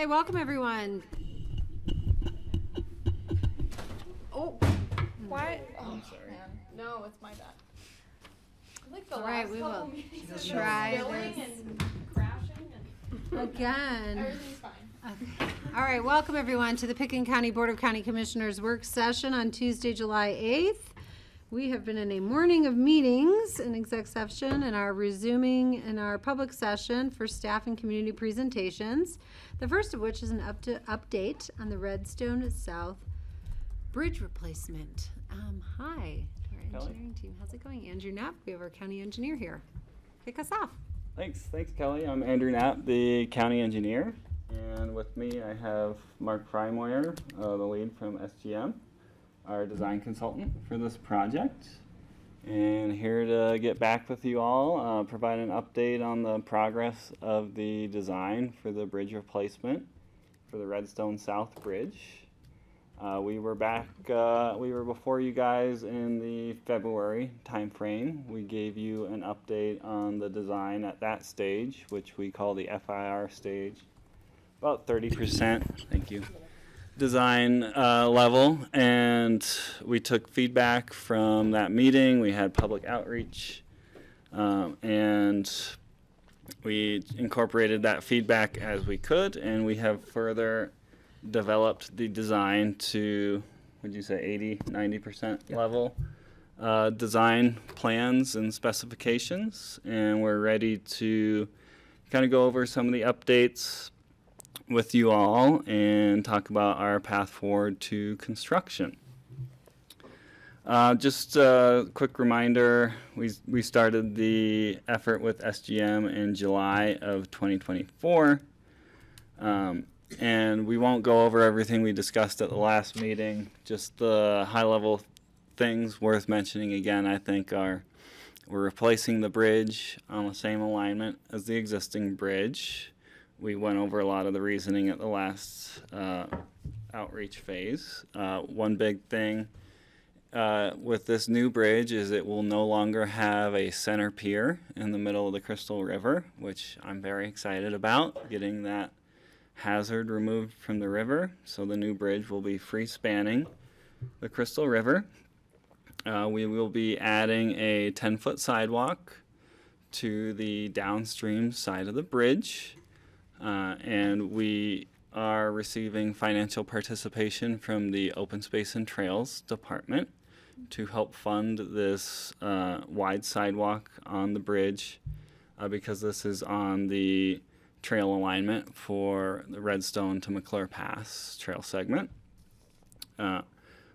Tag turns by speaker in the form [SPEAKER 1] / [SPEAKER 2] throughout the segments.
[SPEAKER 1] Okay, welcome everyone. Oh,
[SPEAKER 2] why? Oh, I'm sorry. Man. No, it's my bad. Like the
[SPEAKER 1] all
[SPEAKER 2] last
[SPEAKER 1] right, we
[SPEAKER 2] couple
[SPEAKER 1] will
[SPEAKER 2] meetings
[SPEAKER 1] try
[SPEAKER 2] spilling
[SPEAKER 1] this
[SPEAKER 2] and crashing and
[SPEAKER 1] again.
[SPEAKER 2] everything's fine.
[SPEAKER 1] Okay. All right, welcome everyone to the Pickens County Board of County Commissioners work session on Tuesday, July 8th. We have been in a morning of meetings in exec session and are resuming in our public session for staff and community presentations. The first of which is an update on the Redstone South Bridge replacement. Hi, our engineering team. How's it going? Andrew Knapp, we have our county engineer here. Kick us off.
[SPEAKER 3] Thanks, Kelly. I'm Andrew Knapp, the county engineer, and with me I have Mark Frymoyer, the lead from SGM, our design consultant for this project, and here to get back with you all, provide an update on the progress of the design for the bridge replacement for the Redstone South Bridge. We were before you guys in the February timeframe. We gave you an update on the design at that stage, which we call the FIR stage. About 30%, thank you, design level. And we took feedback from that meeting. We had public outreach, and we incorporated that feedback as we could, and we have further developed the design to, would you say 80-90% level design plans and specifications, and we're ready to kind of go over some of the updates with you all and talk about our path forward to construction. Just a quick reminder, we started the effort with SGM in July of 2024. And we won't go over everything we discussed at the last meeting. Just the high-level things worth mentioning again, I think, are we're replacing the bridge on the same alignment as the existing bridge. We went over a lot of the reasoning at the last outreach phase. One big thing with this new bridge is it will no longer have a center pier in the middle of the Crystal River, which I'm very excited about, getting that hazard removed from the river. So the new bridge will be free spanning the Crystal River. We will be adding a 10-foot sidewalk to the downstream side of the bridge, and we are receiving financial participation from the Open Space and Trails Department to help fund this wide sidewalk on the bridge, because this is on the trail alignment for the Redstone to McClure Pass trail segment.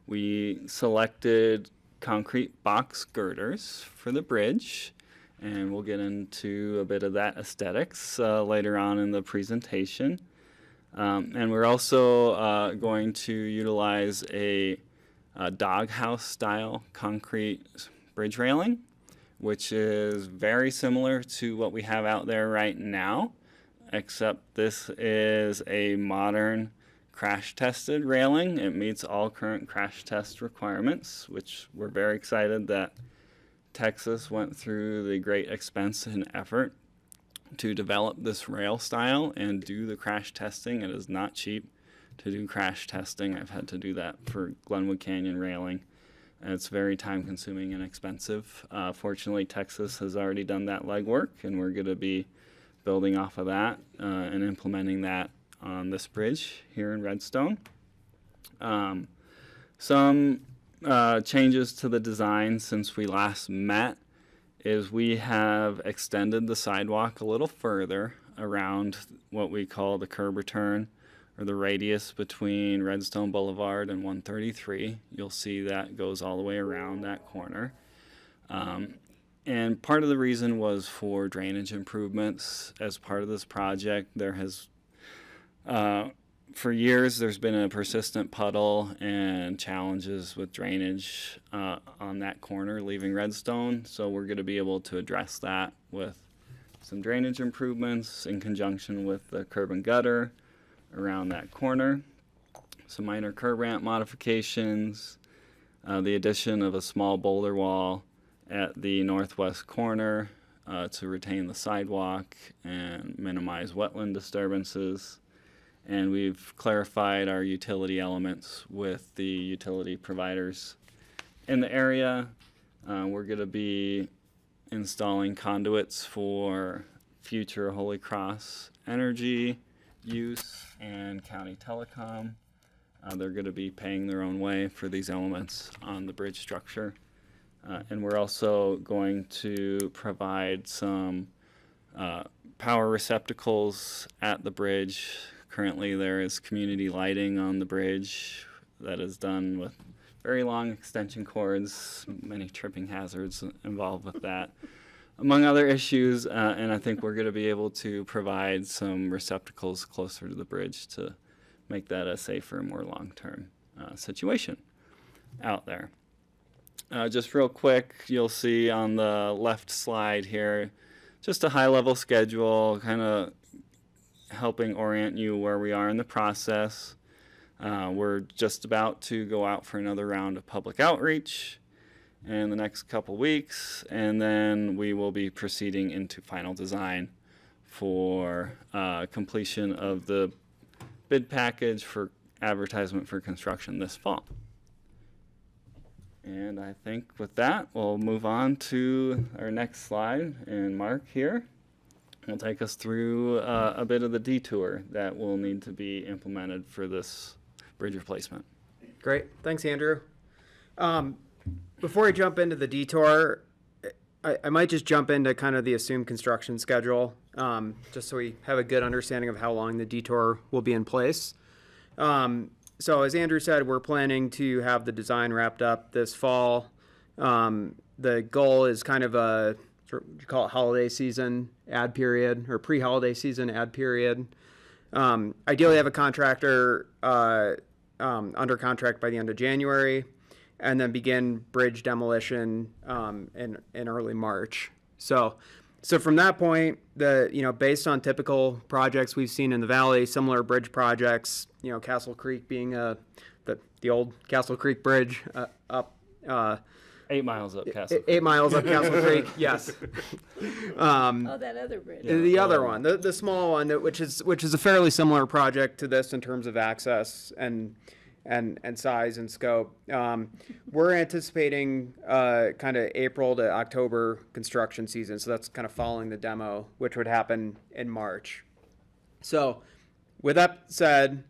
[SPEAKER 3] We selected concrete box girders for the bridge, and we'll get into a bit of that aesthetics later on in the presentation. And we're also going to utilize a doghouse style concrete bridge railing, which is very similar to what we have out there right now, except this is a modern crash tested railing. It meets all current crash test requirements, which we're very excited that Texas went through the great expense and effort to develop this rail style and do the crash testing. It is not cheap to do crash testing. I've had to do that for Glenwood Canyon railing, and it's very time consuming and expensive. Fortunately, Texas has already done that legwork, and we're going to be building off of that and implementing that on this bridge here in Redstone. Some changes to the design since we last met is we have extended the sidewalk a little further around what we call the curb return, or the radius between Redstone Boulevard and 133. You'll see that goes all the way around that corner. And part of the reason was for drainage improvements. As part of this project, there has, for years, there's been a persistent puddle and challenges with drainage on that corner leaving Redstone. So we're going to be able to address that with some drainage improvements in conjunction with the curb and gutter around that corner. Some minor curb ramp modifications, the addition of a small boulder wall at the northwest corner to retain the sidewalk and minimize wetland disturbances. And we've clarified our utility elements with the utility providers in the area. We're going to be installing conduits for future Holy Cross Energy use and County Telecom. They're going to be paying their own way for these elements on the bridge structure. And we're also going to provide some power receptacles at the bridge. Currently there is community lighting on the bridge that is done with very long extension cords, many tripping hazards involved with that, among other issues. And I think we're going to be able to provide some receptacles closer to the bridge to make that a safer, more long-term situation out there. Just real quick, you'll see on the left slide here, just a high-level schedule, kind of helping orient you where we are in the process. We're just about to go out for another round of public outreach in the next couple weeks, and then we will be proceeding into final design for completion of the bid package for advertisement for construction this fall. And I think with that, we'll move on to our next slide, and Mark here will take us through a bit of the detour that will need to be implemented for this bridge replacement.
[SPEAKER 4] Great. Thanks, Andrew. Before I jump into the detour, I might just jump into kind of the assumed construction schedule, just so we have a good understanding of how long the detour will be in place. So as Andrew said, we're planning to have the design wrapped up this fall. The goal is kind of a, what you call it, holiday season ad period, or pre-holiday season ad period. Ideally have a contractor under contract by the end of January, and then begin bridge demolition in early March. So from that point, based on typical projects we've seen in the valley, similar bridge projects, Castle Creek being the old Castle Creek Bridge up
[SPEAKER 3] 8 miles up Castle.
[SPEAKER 4] 8 miles up Castle Creek, yes.
[SPEAKER 2] That other bridge.
[SPEAKER 4] The other one, the small one, which is a fairly similar project to this in terms of access and size and scope. We're anticipating kind of April to October construction season, so that's kind of following the demo, which would happen in March. So with that said,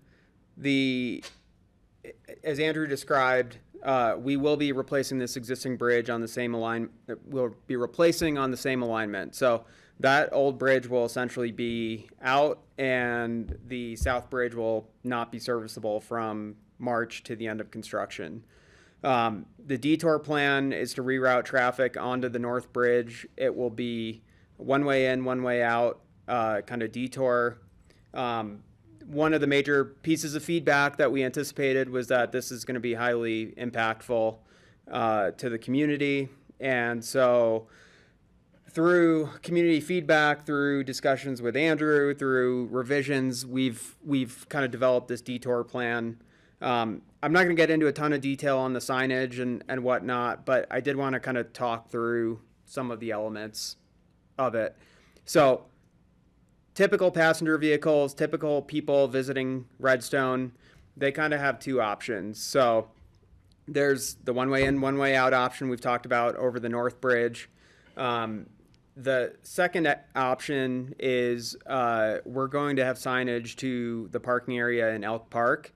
[SPEAKER 4] as Andrew described, we will be replacing this existing bridge on the same alignment. We'll be replacing on the same alignment. So that old bridge will essentially be out, and the south bridge will not be serviceable from March to the end of construction. The detour plan is to reroute traffic onto the north bridge. It will be one way in, one way out, kind of detour. One of the major pieces of feedback that we anticipated was that this is going to be highly impactful to the community. And so through community feedback, through discussions with Andrew, through revisions, we've kind of developed this detour plan. I'm not going to get into a ton of detail on the signage and whatnot, but I did want to kind of talk through some of the elements of it. So typical passenger vehicles, typical people visiting Redstone, they kind of have two options. So there's the one way in, one way out option we've talked about over the North Bridge. The second option is we're going to have signage to the parking area in Elk Park.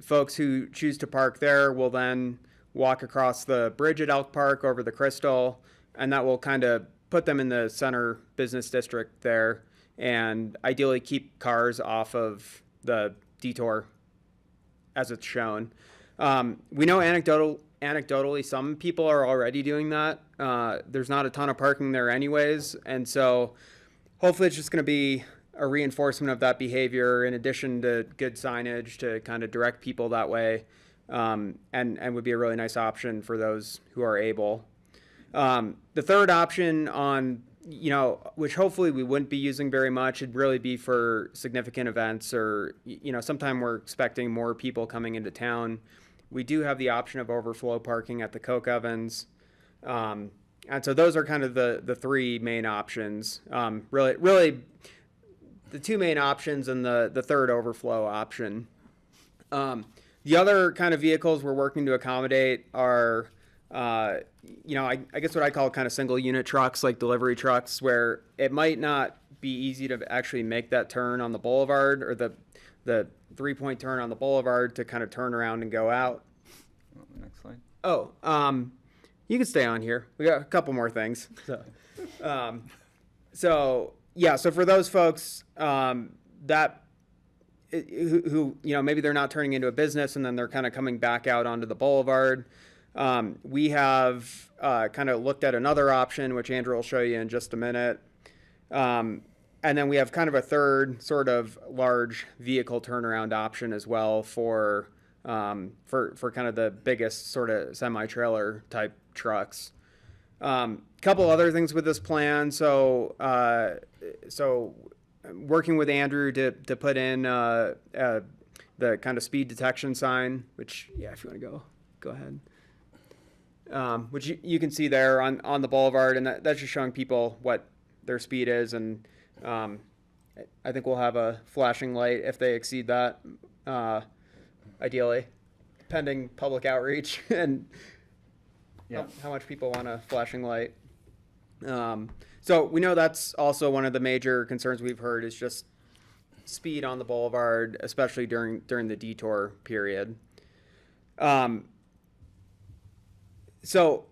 [SPEAKER 4] Folks who choose to park there will then walk across the bridge at Elk Park over the Crystal, and that will kind of put them in the center business district there, and ideally keep cars off of the detour as it's shown. We know anecdotally some people are already doing that. There's not a ton of parking there anyways, and so hopefully it's just going to be a reinforcement of that behavior in addition to good signage to kind of direct people that way, and would be a really nice option for those who are able. The third option on, which hopefully we wouldn't be using very much, it'd really be for significant events or, sometime we're expecting more people coming into town. We do have the option of overflow parking at the Coke Ovens. And so those are kind of the three main options. Really the two main options and the third overflow option. The other kind of vehicles we're working to accommodate are, I guess what I call kind of single unit trucks, like delivery trucks, where it might not be easy to actually make that turn on the boulevard, or the 3-point turn on the boulevard to kind of turn around and go out.
[SPEAKER 3] Next slide.
[SPEAKER 4] You can stay on here. We got a couple more things. So yeah, so for those folks who maybe they're not turning into a business and then they're kind of coming back out onto the boulevard, we have kind of looked at another option, which Andrew will show you in just a minute. And then we have kind of a third sort of large vehicle turnaround option as well for kind of the biggest sort of semi-trailer type trucks. Couple other things with this plan. So working with Andrew to put in the kind of speed detection sign, which, yeah, if you want to go ahead. Which you can see there on the boulevard, and that's just showing people what their speed is. And I think we'll have a flashing light if they exceed that, ideally, pending public outreach and how much people want a flashing light. So we know that's also one of the major concerns we've heard is just speed on the boulevard, especially during the detour period. So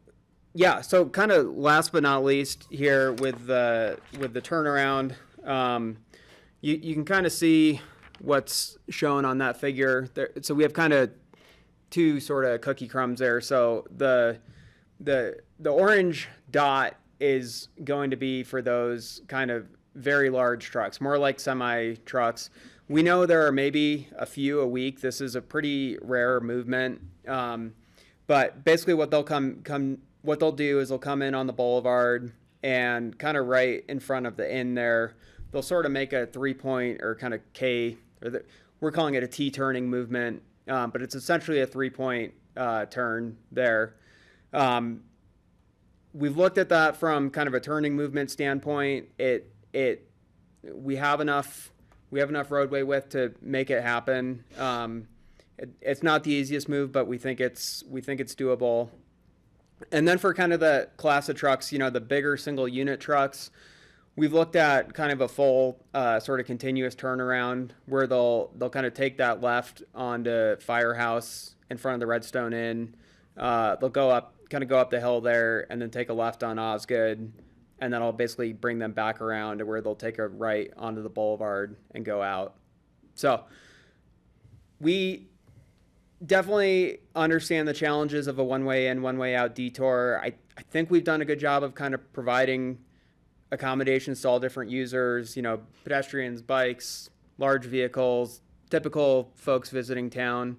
[SPEAKER 4] kind of last but not least here with the turnaround, you can kind of see what's shown on that figure there. So we have kind of two sort of cookie crumbs there. So the orange dot is going to be for those kind of very large trucks, more like semi trucks. We know there are maybe a few a week. This is a pretty rare movement. But basically what they'll do is they'll come in on the boulevard and kind of right in front of the inn there, they'll sort of make a 3-point or kind of K, we're calling it a T turning movement, but it's essentially a 3-point turn there. We've looked at that from kind of a turning movement standpoint. We have enough roadway width to make it happen. It's not the easiest move, but we think it's doable. And then for kind of the class of trucks, the bigger single unit trucks, we've looked at kind of a full sort of continuous turnaround where they'll kind of take that left onto Firehouse in front of the Redstone Inn. They'll go up the hill there and then take a left on Osgood, and then I'll basically bring them back around to where they'll take a right onto the boulevard and go out. So we definitely understand the challenges of a one-way in, one-way out detour. I think we've done a good job of kind of providing accommodations to all different users, pedestrians, bikes, large vehicles, typical folks visiting town.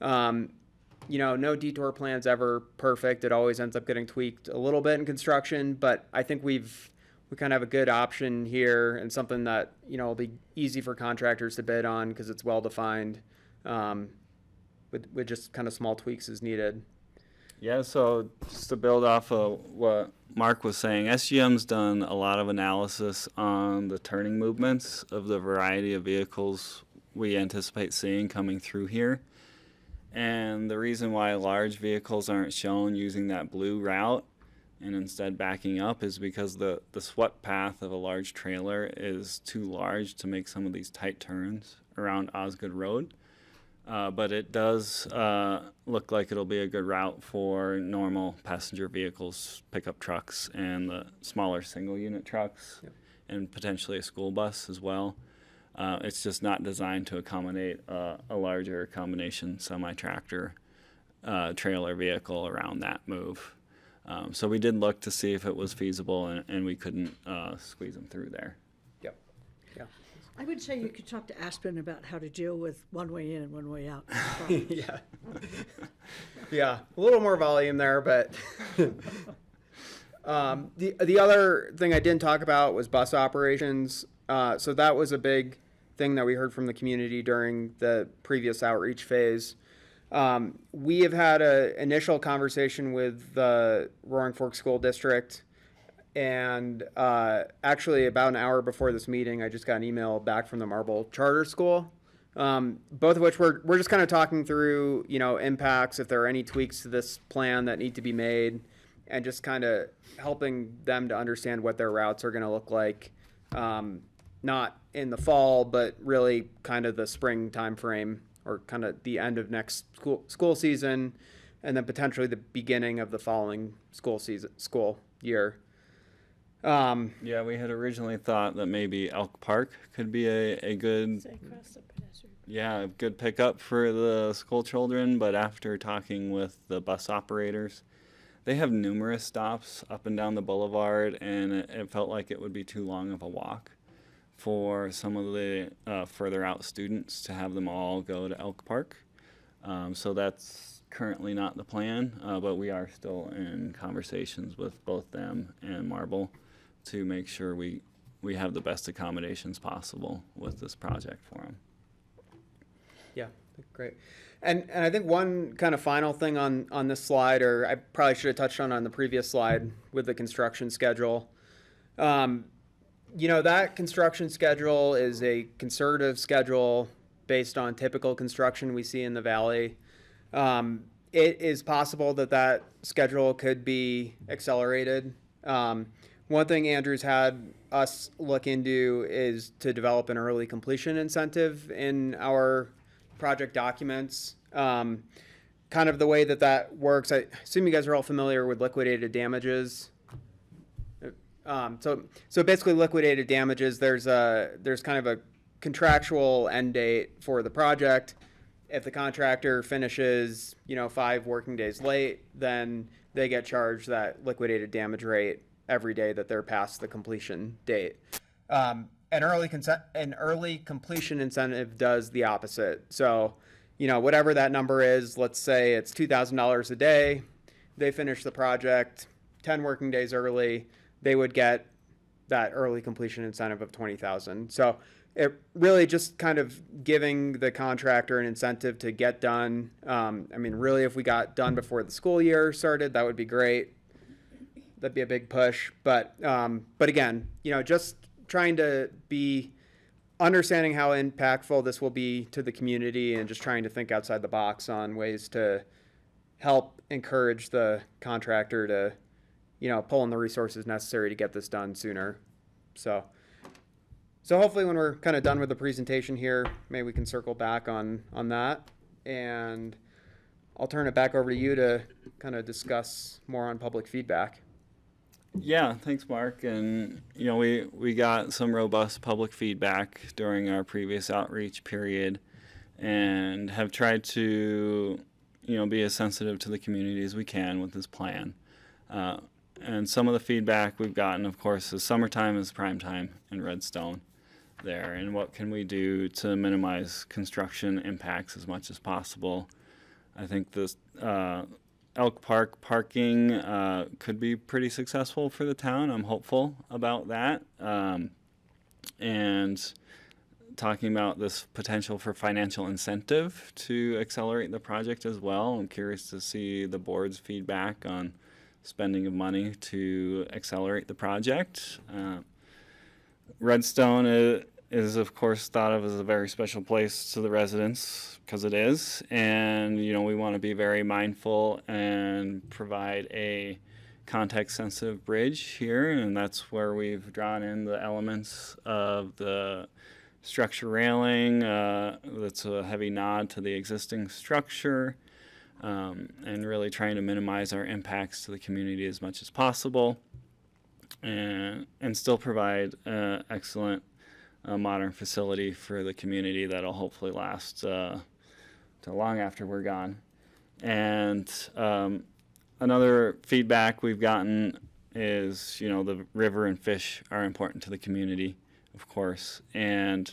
[SPEAKER 4] No detour plan's ever perfect. It always ends up getting tweaked a little bit in construction, but I think we kind of have a good option here and something that, will be easy for contractors to bid on because it's well-defined, with just kind of small tweaks as needed.
[SPEAKER 3] Yeah, so just to build off of what Mark was saying, SGM's done a lot of analysis on the turning movements of the variety of vehicles we anticipate seeing coming through here. And the reason why large vehicles aren't shown using that blue route and instead backing up is because the swept path of a large trailer is too large to make some of these tight turns around Osgood Road. But it does look like it'll be a good route for normal passenger vehicles, pickup trucks, and the smaller single unit trucks, yep, and potentially a school bus as well. It's just not designed to accommodate a larger combination semi-tractor trailer vehicle around that move. So we did look to see if it was feasible, and we couldn't squeeze them through there.
[SPEAKER 4] Yep. Yeah.
[SPEAKER 5] I would say you could talk to Aspen about how to deal with one way in and one way out.
[SPEAKER 4] Yeah. Yeah, a little more volume there, but the other thing I didn't talk about was bus operations. So that was a big thing that we heard from the community during the previous outreach phase. We have had an initial conversation with the Roaring Fork School District, and actually about an hour before this meeting, I just got an email back from the Marble Charter School, both of which we're just kind of talking through, impacts, if there are any tweaks to this plan that need to be made, and just kind of helping them to understand what their routes are going to look like. Not in the fall, but really kind of the spring time frame, or kind of the end of next school season, and then potentially the beginning of the following school year.
[SPEAKER 3] Yeah, we had originally thought that maybe Elk Park could be a good, yeah, a good pickup for the school children, but after talking with the bus operators, they have numerous stops up and down the boulevard, and it felt like it would be too long of a walk for some of the further out students to have them all go to Elk Park. So that's currently not the plan, but we are still in conversations with both them and Marble to make sure we have the best accommodations possible with this project for them.
[SPEAKER 4] Yeah, great. And I think one kind of final thing on this slide, or I probably should have touched on the previous slide with the construction schedule. You know, that construction schedule is a conservative schedule based on typical construction we see in the valley. It is possible that that schedule could be accelerated. One thing Andrew's had us look into is to develop an early completion incentive in our project documents. Kind of the way that that works, I assume you guys are all familiar with liquidated damages. So basically liquidated damages, there's kind of a contractual end date for the project. If the contractor finishes, 5 working days late, then they get charged that liquidated damage rate every day that they're past the completion date. An early completion incentive does the opposite. So, whatever that number is, let's say it's $2,000 a day. They finish the project 10 working days early, they would get that early completion incentive of $20,000. So it really just kind of giving the contractor an incentive to get done. Really, if we got done before the school year started, that would be great. That'd be a big push. But again, just trying to be understanding how impactful this will be to the community and just trying to think outside the box on ways to help encourage the contractor to, pull in the resources necessary to get this done sooner. So hopefully when we're kind of done with the presentation here, maybe we can circle back on that. And I'll turn it back over to you to kind of discuss more on public feedback.
[SPEAKER 3] Yeah, thanks, Mark. And, we got some robust public feedback during our previous outreach period and have tried to, be as sensitive to the community as we can with this plan. And some of the feedback we've gotten, of course, is summertime is prime time in Redstone there. And what can we do to minimize construction impacts as much as possible? I think this Elk Park parking could be pretty successful for the town. I'm hopeful about that. And talking about this potential for financial incentive to accelerate the project as well. I'm curious to see the board's feedback on spending of money to accelerate the project. Redstone is of course thought of as a very special place to the residents because it is, and we want to be very mindful and provide a context sensitive bridge here, and that's where we've drawn in the elements of the structure railing. That's a heavy nod to the existing structure. And really trying to minimize our impacts to the community as much as possible, and still provide excellent modern facility for the community that'll hopefully last to long after we're gone. And another feedback we've gotten is, the river and fish are important to the community, of course, and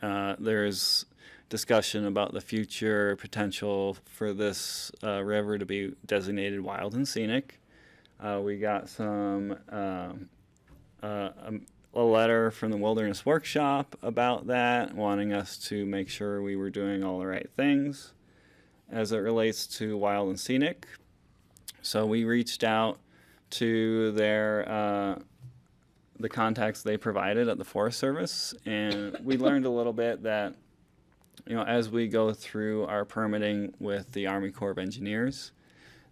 [SPEAKER 3] there's discussion about the future potential for this river to be designated wild and scenic. We got a letter from the Wilderness Workshop about that, wanting us to make sure we were doing all the right things as it relates to wild and scenic. So we reached out to the contacts they provided at the Forest Service, and we learned a little bit that as we go through our permitting with the Army Corps of Engineers,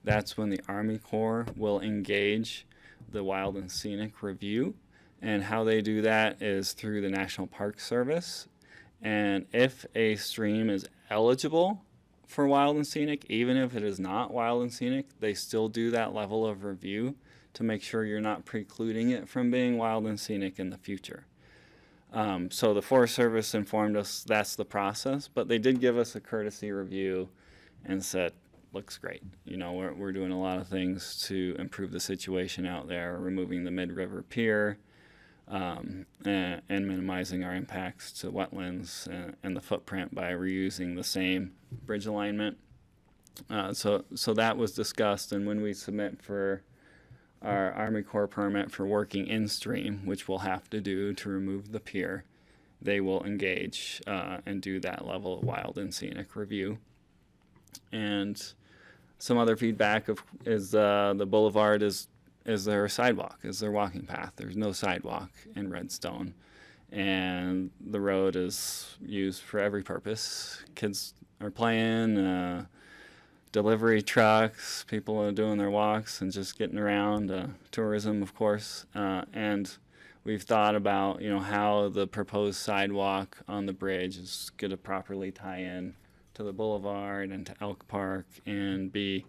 [SPEAKER 3] that's when the Army Corps will engage the Wild and Scenic Review. And how they do that is through the National Park Service. And if a stream is eligible for wild and scenic, even if it is not wild and scenic, they still do that level of review to make sure you're not precluding it from being wild and scenic in the future. So the Forest Service informed us that's the process, but they did give us a courtesy review and said, looks great. You know, we're doing a lot of things to improve the situation out there, removing the mid-river pier, and minimizing our impacts to wetlands and the footprint by reusing the same bridge alignment. So that was discussed, and when we submit for our Army Corps permit for working in stream, which we'll have to do to remove the pier, they will engage and do that level of wild and scenic review. And some other feedback is the boulevard is there a sidewalk? Is there a walking path? There's no sidewalk in Redstone. And the road is used for every purpose. Kids are playing, delivery trucks, people are doing their walks and just getting around, tourism, of course. And we've thought about, you know, how the proposed sidewalk on the bridge is going to properly tie in to the boulevard and to Elk Park and be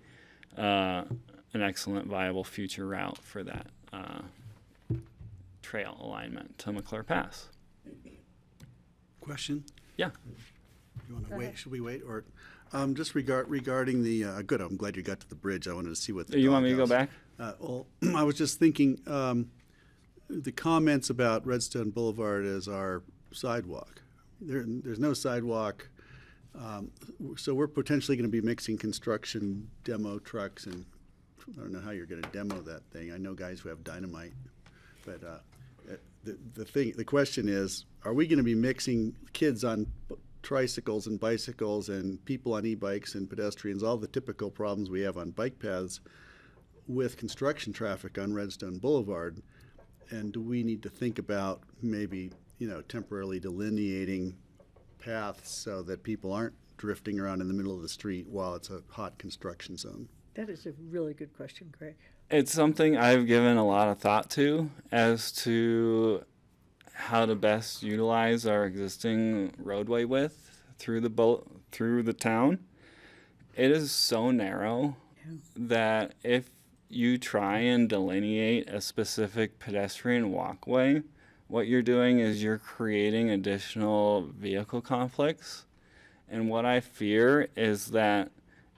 [SPEAKER 3] an excellent, viable future route for that trail alignment to McClure Pass.
[SPEAKER 6] Question?
[SPEAKER 3] Yeah.
[SPEAKER 6] You want to wait? Should we wait? Or just regarding the, good, I'm glad you got to the bridge. I wanted to see what the
[SPEAKER 3] You want me to go
[SPEAKER 6] doghouse-
[SPEAKER 3] back?
[SPEAKER 6] Well, I was just thinking, the comments about Redstone Boulevard as our sidewalk. There's no sidewalk, so we're potentially going to be mixing construction demo trucks, and I don't know how you're going to demo that thing. I know guys who have dynamite, but the question is, are we going to be mixing kids on tricycles and bicycles and people on e-bikes and pedestrians, all the typical problems we have on bike paths, with construction traffic on Redstone Boulevard? And do we need to think about maybe, you know, temporarily delineating paths so that people aren't drifting around in the middle of the street while it's a hot construction zone?
[SPEAKER 5] That is a really good question, Greg.
[SPEAKER 3] It's something I've given a lot of thought to as to how to best utilize our existing roadway width through the town. It is so narrow that if you try and delineate a specific pedestrian walkway, what you're doing is you're creating additional vehicle conflicts. And what I fear is that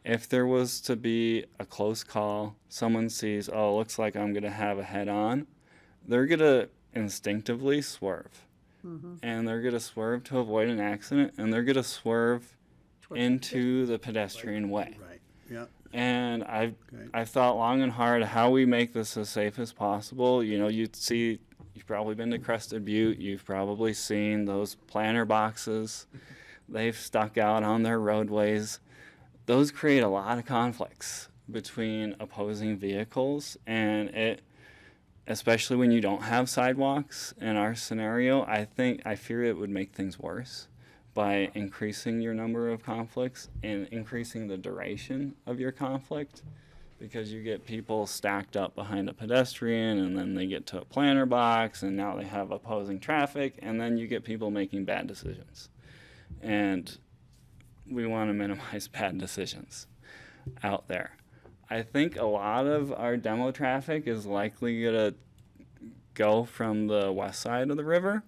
[SPEAKER 3] if there was to be a close call, someone sees, oh, it looks like I'm going to have a head-on, they're going to instinctively swerve. And they're going to swerve to avoid an accident, and they're going to swerve into the pedestrian way.
[SPEAKER 6] Right, yeah.
[SPEAKER 3] And I've thought long and hard how we make this as safe as possible. You know, you've probably been to Crested Butte. You've probably seen those planter boxes they've stuck out on their roadways. Those create a lot of conflicts between opposing vehicles, and especially when you don't have sidewalks in our scenario, I fear it would make things worse by increasing your number of conflicts and increasing the duration of your conflict, because you get people stacked up behind a pedestrian, and then they get to a planter box, and now they have opposing traffic, and then you get people making bad decisions. And we want to minimize bad decisions out there. I think a lot of our demo traffic is likely going to go from the west side of the river.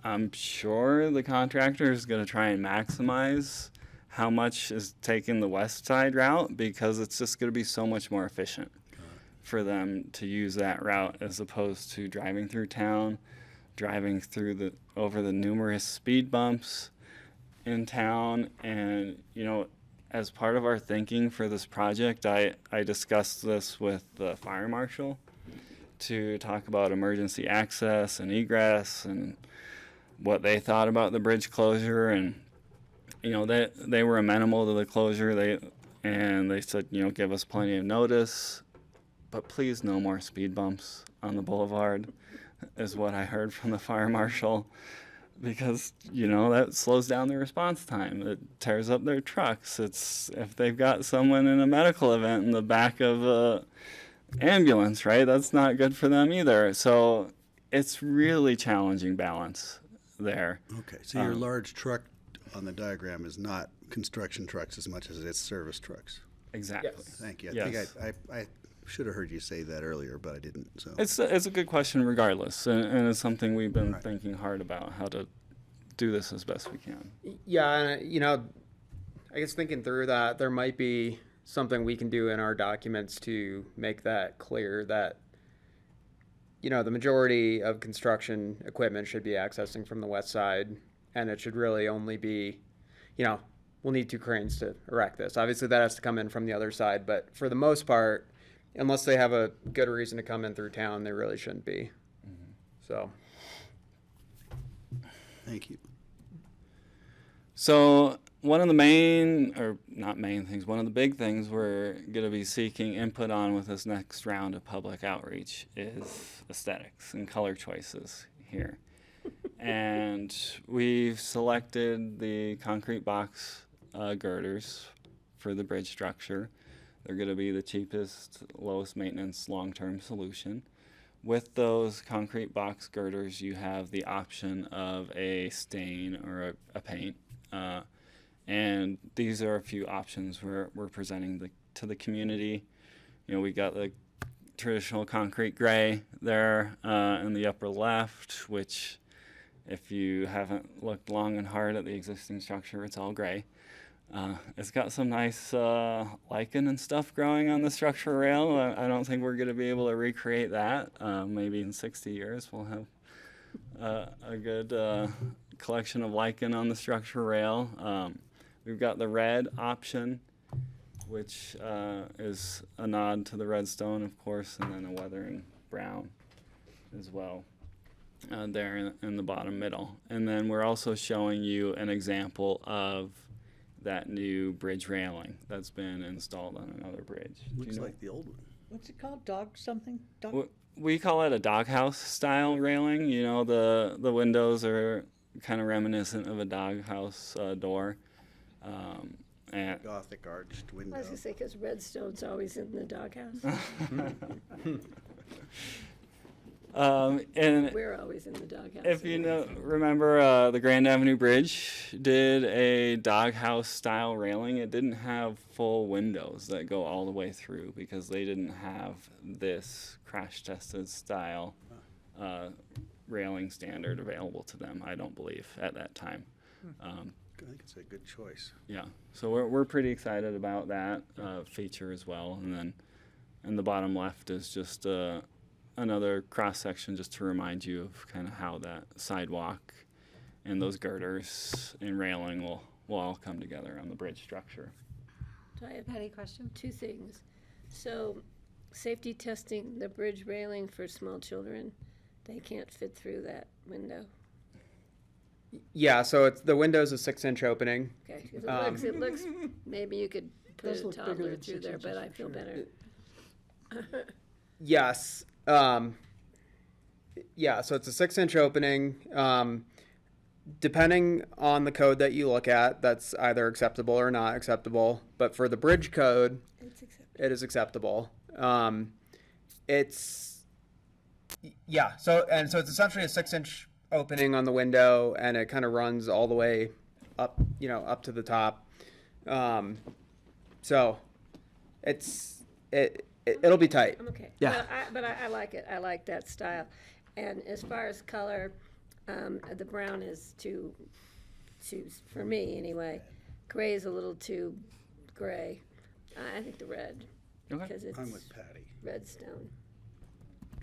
[SPEAKER 3] I'm sure the contractor is going to try and maximize how much is taking the west side route, because it's just going to be so much more efficient for them to use that route as opposed to driving through town, driving through over the numerous speed bumps in town. And, you know, as part of our thinking for this project, I discussed this with the fire marshal to talk about emergency access and egress and what they thought about the bridge closure. And, you know, they were amenable to the closure. They said, you know, give us plenty of notice, but please no more speed bumps on the boulevard, is what I heard from the fire marshal. Because, you know, that slows down their response time. It tears up their trucks. It's if they've got someone in a medical event in the back of a ambulance, right? That's not good for them either. So it's really challenging balance there.
[SPEAKER 6] Okay, so your large truck on the diagram is not construction trucks as much as it is service trucks.
[SPEAKER 3] Exactly.
[SPEAKER 4] Yes.
[SPEAKER 6] Thank you. I
[SPEAKER 3] Yes.
[SPEAKER 6] think I should have heard you say that earlier, but I didn't, so.
[SPEAKER 3] It's a good question regardless, and it's something we've been
[SPEAKER 6] Right.
[SPEAKER 3] thinking hard about how to do this as best we can.
[SPEAKER 4] Yeah, and you know, I guess thinking through that, there might be something we can do in our documents to make that clear that, you know, the majority of construction equipment should be accessing from the west side, and it should really only be, you know, we'll need 2 cranes to erect this. Obviously, that has to come in from the other side, but for the most part, unless they have a good reason to come in through town, they really shouldn't be. So,
[SPEAKER 6] Thank you.
[SPEAKER 3] So one of the main, or not main things, one of the big things we're going to be seeking input on with this next round of public outreach is aesthetics and color choices here. And we've selected the concrete box girders for the bridge structure. They're going to be the cheapest, lowest maintenance, long-term solution. With those concrete box girders, you have the option of a stain or a paint. And these are a few options we're presenting to the community. You know, we got the traditional concrete gray there in the upper left, which if you haven't looked long and hard at the existing structure, it's all gray. It's got some nice lichen and stuff growing on the structure rail. I don't think we're going to be able to recreate that. Maybe in 60 years we'll have a good collection of lichen on the structure rail. We've got the red option, which is a nod to the redstone, of course, and then a weathering brown as well. There in the bottom middle. And then we're also showing you an example of that new bridge railing that's been installed on another bridge. Do you
[SPEAKER 6] Looks
[SPEAKER 3] know-
[SPEAKER 6] like the old one.
[SPEAKER 5] What's it called? Dog something? Dog?
[SPEAKER 3] We call it a doghouse style railing. You know, the windows are kind of reminiscent of a doghouse door. And
[SPEAKER 6] Gothic arched window.
[SPEAKER 7] I was gonna say, because redstone's always in the doghouse.
[SPEAKER 3] and
[SPEAKER 7] We're always in the doghouse.
[SPEAKER 3] if you remember, the Grand Avenue Bridge did a doghouse style railing. It didn't have full windows that go all the way through because they didn't have this crash tested style railing standard available to them, I don't believe, at that time.
[SPEAKER 6] I think it's a good choice.
[SPEAKER 3] Yeah, so we're pretty excited about that feature as well. And then in the bottom left is just another cross section just to remind you of kind of how that sidewalk and those girders and railing will all come together on the bridge structure.
[SPEAKER 7] So I have
[SPEAKER 1] Patty, question?
[SPEAKER 7] 2 things. So, safety testing the bridge railing for small children, they can't fit through that window.
[SPEAKER 4] yeah, so it's the window's a 6-inch opening.
[SPEAKER 7] Okay, 'cause it looks, maybe you could put
[SPEAKER 5] Does
[SPEAKER 7] a
[SPEAKER 5] look bigger
[SPEAKER 7] toddler
[SPEAKER 5] than
[SPEAKER 7] through
[SPEAKER 5] 6
[SPEAKER 7] there, but
[SPEAKER 5] inches
[SPEAKER 7] I
[SPEAKER 5] for
[SPEAKER 7] feel
[SPEAKER 5] sure.
[SPEAKER 7] better.
[SPEAKER 4] Yes. Yeah, so it's a 6-inch opening. Depending on the code that you look at, that's either acceptable or not acceptable. But for the bridge code,
[SPEAKER 7] It's acceptable.
[SPEAKER 4] it is acceptable. So it's essentially a 6-inch opening on the window, and it kind of runs all the way up, up to the top. So it'll be tight.
[SPEAKER 7] I'm okay.
[SPEAKER 4] Yeah.
[SPEAKER 7] But I like it. I like that style. And as far as color, the brown is too, for me anyway. Gray is a little too gray. I think the red,
[SPEAKER 3] Okay.
[SPEAKER 7] because it's
[SPEAKER 6] I'm with Patty.
[SPEAKER 7] redstone.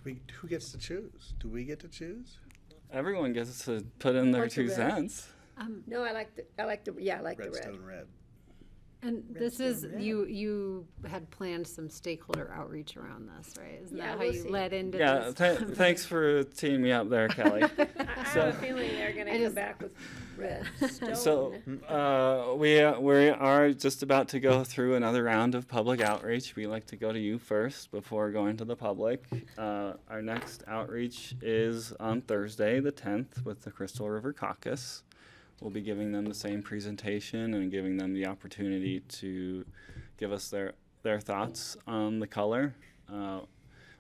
[SPEAKER 6] Who gets to choose? Do we get to choose?
[SPEAKER 3] Everyone gets to put in their
[SPEAKER 7] What's the
[SPEAKER 3] 2
[SPEAKER 7] red?
[SPEAKER 3] cents.
[SPEAKER 7] No, I like the red.
[SPEAKER 6] Redstone red.
[SPEAKER 1] And this is,
[SPEAKER 5] Redstone red.
[SPEAKER 1] you had planned some stakeholder outreach around this, right? Isn't
[SPEAKER 7] Yeah,
[SPEAKER 1] that how
[SPEAKER 7] we'll
[SPEAKER 1] you
[SPEAKER 7] see.
[SPEAKER 1] led into
[SPEAKER 3] Yeah,
[SPEAKER 1] this?
[SPEAKER 3] thanks for teeing me up there, Kelly.
[SPEAKER 7] I have a feeling they're
[SPEAKER 1] I
[SPEAKER 7] gonna come
[SPEAKER 1] just-
[SPEAKER 7] back with red stone.
[SPEAKER 3] So we are just about to go through another round of public outreach. We like to go to you first before going to the public. Our next outreach is on Thursday, the 10th, with the Crystal River Caucus. We'll be giving them the same presentation and giving them the opportunity to give us their thoughts on the color.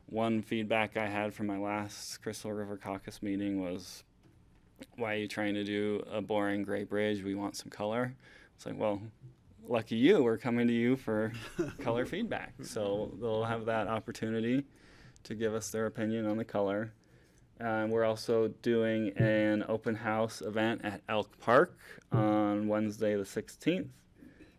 [SPEAKER 3] One feedback I had from my last Crystal River Caucus meeting was, why are you trying to do a boring gray bridge? We want some color. It's like, well, lucky you, we're coming to you for color feedback. So they'll have that opportunity to give us their opinion on the color. We're also doing an open house event at Elk Park on Wednesday the 16th,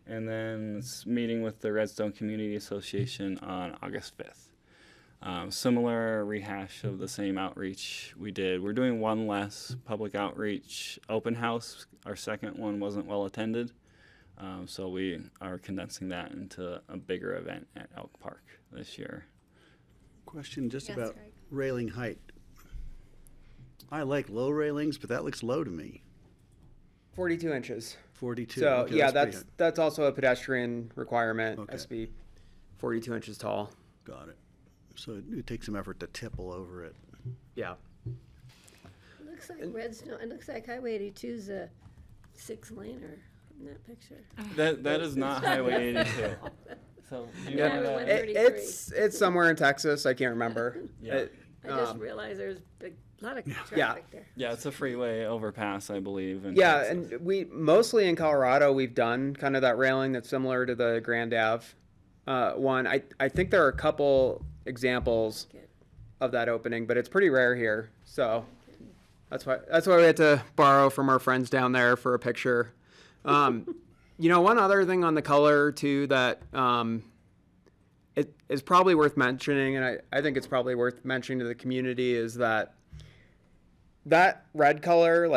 [SPEAKER 3] and then meeting with the Redstone Community Association on August 5th. Similar rehash of the same outreach we did. We're doing one less public outreach open house. Our second one wasn't well attended, so we are condensing that into a bigger event at Elk Park this year.
[SPEAKER 6] Question just
[SPEAKER 1] Yes,
[SPEAKER 6] about
[SPEAKER 1] Greg.
[SPEAKER 6] railing height. I like low railings, but that looks low to me.
[SPEAKER 4] 42 inches.
[SPEAKER 6] 42.
[SPEAKER 4] So
[SPEAKER 6] okay,
[SPEAKER 4] yeah,
[SPEAKER 6] pretty
[SPEAKER 4] that's also a pedestrian requirement.
[SPEAKER 6] Okay.
[SPEAKER 4] Has to be 42 inches tall.
[SPEAKER 6] high. Got it. So it takes some effort to tipple over it.
[SPEAKER 4] Yeah.
[SPEAKER 7] Looks like Redstone, it looks like Highway 82's a 6-laner in that picture.
[SPEAKER 3] That is not Highway 82. So do you
[SPEAKER 4] Yeah,
[SPEAKER 3] know
[SPEAKER 7] one
[SPEAKER 3] that?
[SPEAKER 7] thirty-
[SPEAKER 4] it's somewhere in Texas. I can't remember.
[SPEAKER 3] Yeah.
[SPEAKER 7] I just
[SPEAKER 4] Um,
[SPEAKER 7] realized there's a lot of
[SPEAKER 4] Yeah.
[SPEAKER 7] traffic there.
[SPEAKER 3] Yeah, it's a freeway overpass, I believe. in
[SPEAKER 4] Yeah,
[SPEAKER 3] Texas.
[SPEAKER 4] and we mostly in Colorado we've done kind of that railing that's similar to the Grand Ave one. I think there are a couple examples
[SPEAKER 7] Good.
[SPEAKER 4] of that opening, but it's pretty rare here. So that's why we had to borrow from our friends down there for a picture. One other thing on the color too that it is probably worth mentioning, and I think it's probably worth mentioning to the community, is that red color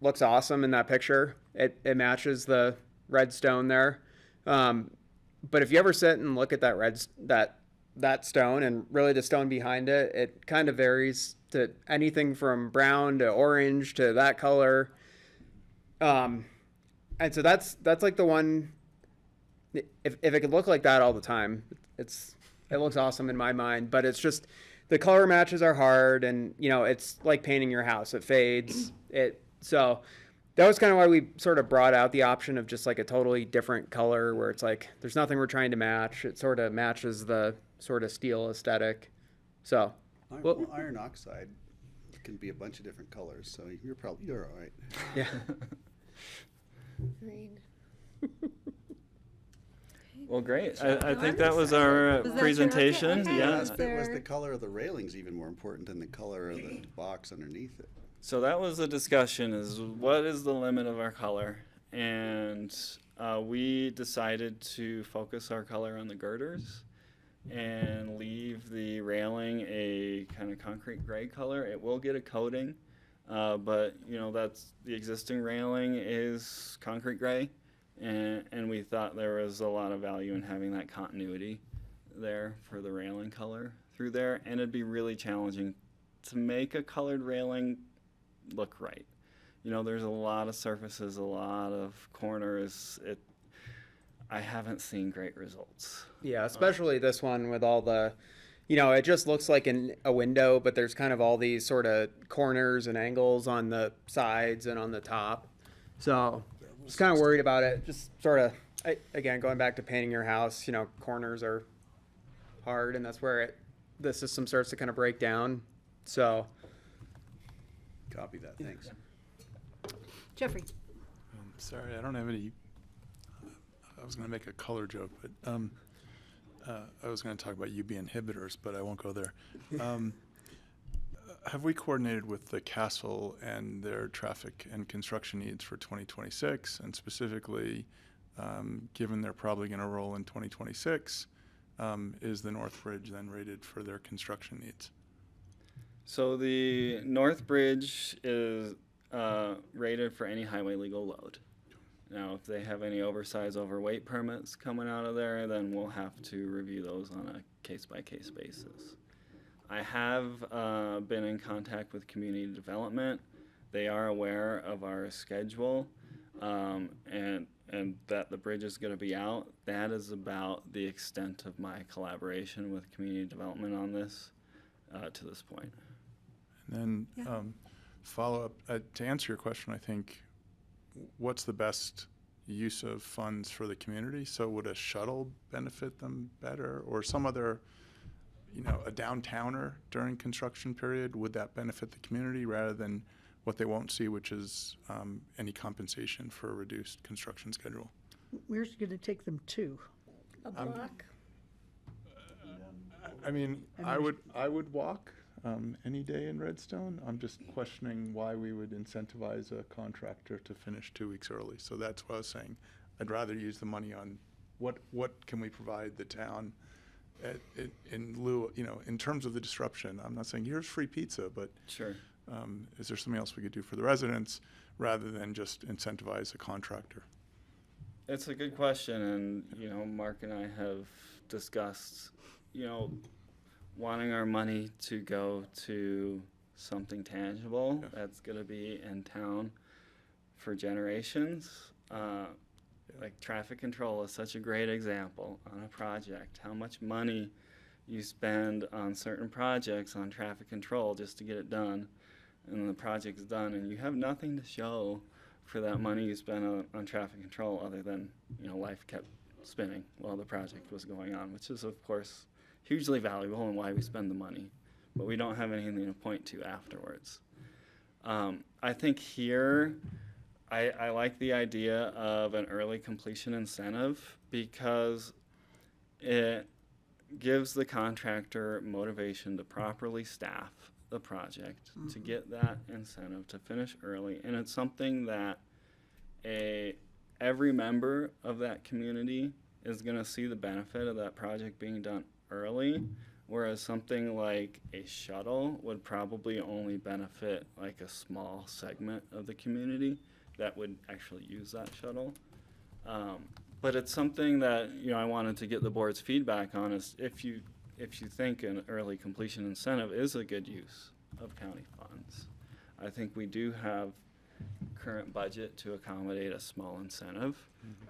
[SPEAKER 4] looks awesome in that picture. It matches the red stone there. But if you ever sit and look at that stone and really the stone behind it, it kind of varies to anything from brown to orange to that color. And so that's like the one. If it could look like that all the time, it looks awesome in my mind. But it's just the color matches are hard, and it's like painting your house. It fades. So that was kind of why we sort of brought out the option of just like a totally different color, where it's like there's nothing we're trying to match. It sort of matches the sort of steel aesthetic. So
[SPEAKER 6] Well, iron oxide can be a bunch of different colors, so you're all right.
[SPEAKER 4] yeah.
[SPEAKER 7] Green.
[SPEAKER 3] Well, great. I think that was our
[SPEAKER 1] Was that your
[SPEAKER 3] presentation.
[SPEAKER 1] okay?
[SPEAKER 3] Yeah.
[SPEAKER 1] Is
[SPEAKER 6] Was
[SPEAKER 1] there-
[SPEAKER 6] the color of the railings even more important than the color of the box underneath it?
[SPEAKER 3] So that was the discussion: is what is the limit of our color? And we decided to focus our color on the girders and leave the railing a kind of concrete gray color. It will get a coating, but that's the existing railing is concrete gray, and we thought there was a lot of value in having that continuity there for the railing color through there, and it'd be really challenging to make a colored railing look right. There's a lot of surfaces, a lot of corners. I haven't seen great results.
[SPEAKER 4] Yeah, especially this one with all the, it just looks like a window, but there's kind of all these sort of corners and angles on the sides and on the top. So just kind of worried about it. Just sort of, again, going back to painting your house, corners are hard, and that's where the system starts to kind of break down. So
[SPEAKER 6] Copy that, thanks.
[SPEAKER 1] Jeffrey.
[SPEAKER 8] Sorry, I don't have any. I was going to make a color joke, but I was going to talk about UB inhibitors, but I won't go there. Have we coordinated with the castle and their traffic and construction needs for 2026? And specifically, given they're probably going to roll in 2026, is the North Bridge then rated for their construction needs?
[SPEAKER 3] So the North Bridge is rated for any highway legal load. Now, if they have any oversized overweight permits coming out of there, then we'll have to review those on a case-by-case basis. I have been in contact with community development. They are aware of our schedule and that the bridge is going to be out. That is about the extent of my collaboration with community development on this to this point.
[SPEAKER 8] And then follow up, to answer your question, I think, what's the best use of funds for the community? So would a shuttle benefit them better, or some other, a downtowner during construction period? Would that benefit the community rather than what they won't see, which is any compensation for a reduced construction schedule?
[SPEAKER 5] Where's it gonna take them to?
[SPEAKER 7] A block?
[SPEAKER 8] I mean, I would walk any day in Redstone. I'm just questioning why we would incentivize a contractor to finish 2 weeks early. So that's what I was saying. I'd rather use the money on what can we provide the town in lieu, in terms of the disruption. I'm not saying here's free pizza, but
[SPEAKER 3] Sure.
[SPEAKER 8] is there something else we could do for the residents rather than just incentivize a contractor?
[SPEAKER 3] It's a good question, and Mark and I have discussed, wanting our money to go to something tangible
[SPEAKER 8] Yeah.
[SPEAKER 3] that's going to be in town for generations. Like traffic control is such a great example on a project. How much money you spend on certain projects on traffic control just to get it done, and then the project's done, and you have nothing to show for that money you spent on traffic control other than, life kept spinning while the project was going on, which is, of course, hugely valuable and why we spend the money. But we don't have anything to point to afterwards. I think here, I like the idea of an early completion incentive because it gives the contractor motivation to properly staff the project, to get that incentive to finish early. And it's something that every member of that community is going to see the benefit of that project being done early, whereas something like a shuttle would probably only benefit like a small segment of the community that would actually use that shuttle. But it's something that I wanted to get the board's feedback on, is if you think an early completion incentive is a good use of county funds. I think we do have current budget to accommodate a small incentive,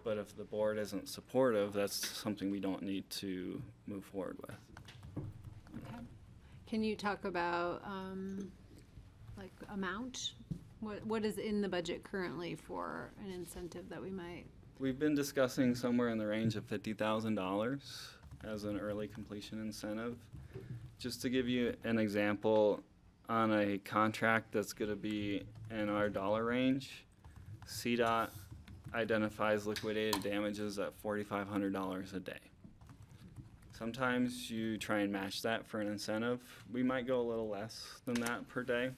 [SPEAKER 3] but if the board isn't supportive, that's something we don't need to move forward with.
[SPEAKER 1] Can you talk about, like, amount? What is in the budget currently for an incentive that we might?
[SPEAKER 3] We've been discussing somewhere in the range of $50,000 as an early completion incentive. Just to give you an example, on a contract that's going to be in our dollar range, CDOT identifies liquidated damages at $4,500 a day. Sometimes you try and match that for an incentive. We might go a little less than that per day.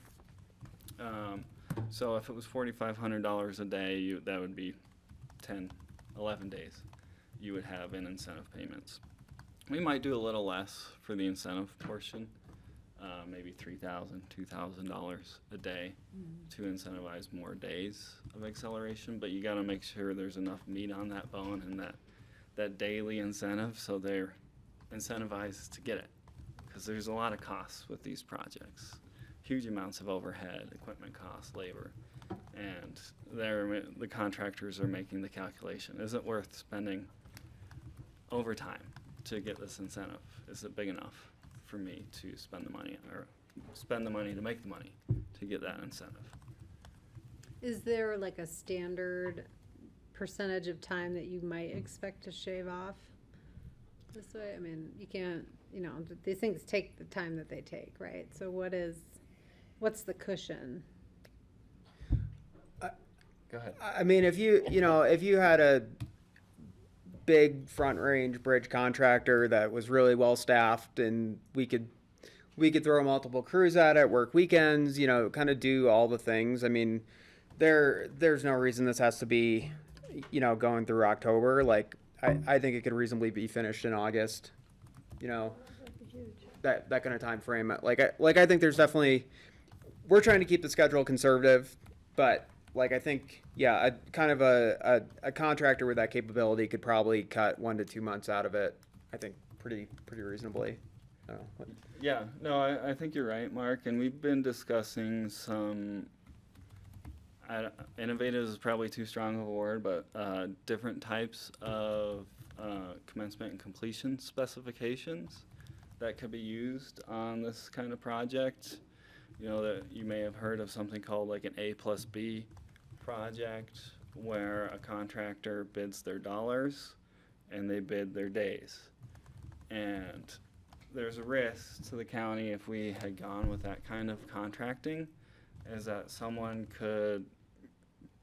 [SPEAKER 3] So if it was $4,500 a day, that would be 10, 11 days you would have in incentive payments. We might do a little less for the incentive portion, maybe $3,000, $2,000 a day to incentivize more days of acceleration, but you got to make sure there's enough meat on that bone and that daily incentive so they're incentivized to get it, because there's a lot of costs with these projects. Huge amounts of overhead, equipment costs, labor, and the contractors are making the calculation. Is it worth spending overtime to get this incentive? Is it big enough for me to spend the money, or spend the money to make the money to get that incentive?
[SPEAKER 1] Is there like a standard percentage of time that you might expect to shave off this way? I mean, you can't, these things take the time that they take, right? So what's the cushion?
[SPEAKER 3] Go ahead.
[SPEAKER 4] I mean, if you had a big Front Range bridge contractor that was really well staffed, and we could throw multiple crews at it, work weekends, kind of do all the things. I mean, there's no reason this has to be, going through October. Like, I think it could reasonably be finished in August. That kind of time frame. I think there's definitely, we're trying to keep the schedule conservative, but I think, yeah, a contractor with that capability could probably cut 1 to 2 months out of it. I think pretty reasonably.
[SPEAKER 3] Yeah, no, I think you're right, Mark, and we've been discussing some, innovative is probably too strong of a word, but different types of commencement and completion specifications that could be used on this kind of project. That you may have heard of something called like an A+B project, where a contractor bids their dollars and they bid their days. And there's a risk to the county if we had gone with that kind of contracting, is that someone could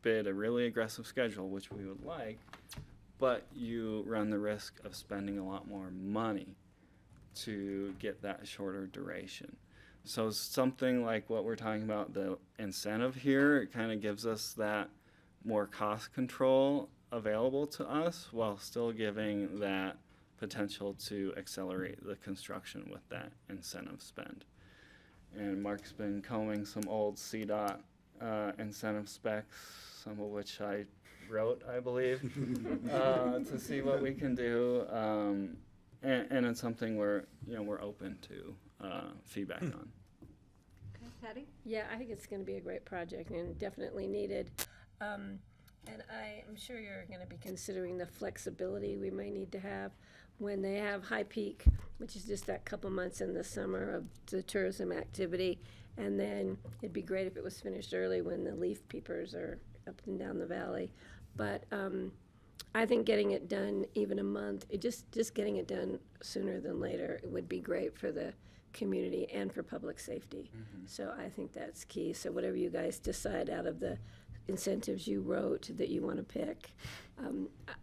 [SPEAKER 3] bid a really aggressive schedule, which we would like, but you run the risk of spending a lot more money to get that shorter duration. So something like what we're talking about, the incentive here, it kind of gives us that more cost control available to us while still giving that potential to accelerate the construction with that incentive spend. And Mark's been combing some old CDOT incentive specs, some of which I wrote, I believe, to see what we can do. And it's something we're open to feedback on.
[SPEAKER 1] Okay, Patty?
[SPEAKER 7] Yeah, I think it's going to be a great project and definitely needed. And I am sure you're going to be considering the flexibility we may need to have when they have high peak, which is just that couple months in the summer of the tourism activity. And then it'd be great if it was finished early when the leaf peepers are up and down the valley. But I think getting it done even a month, just getting it done sooner than later, it would be great for the community and for public safety. So I think that's key. So whatever you guys decide out of the incentives you wrote that you want to pick,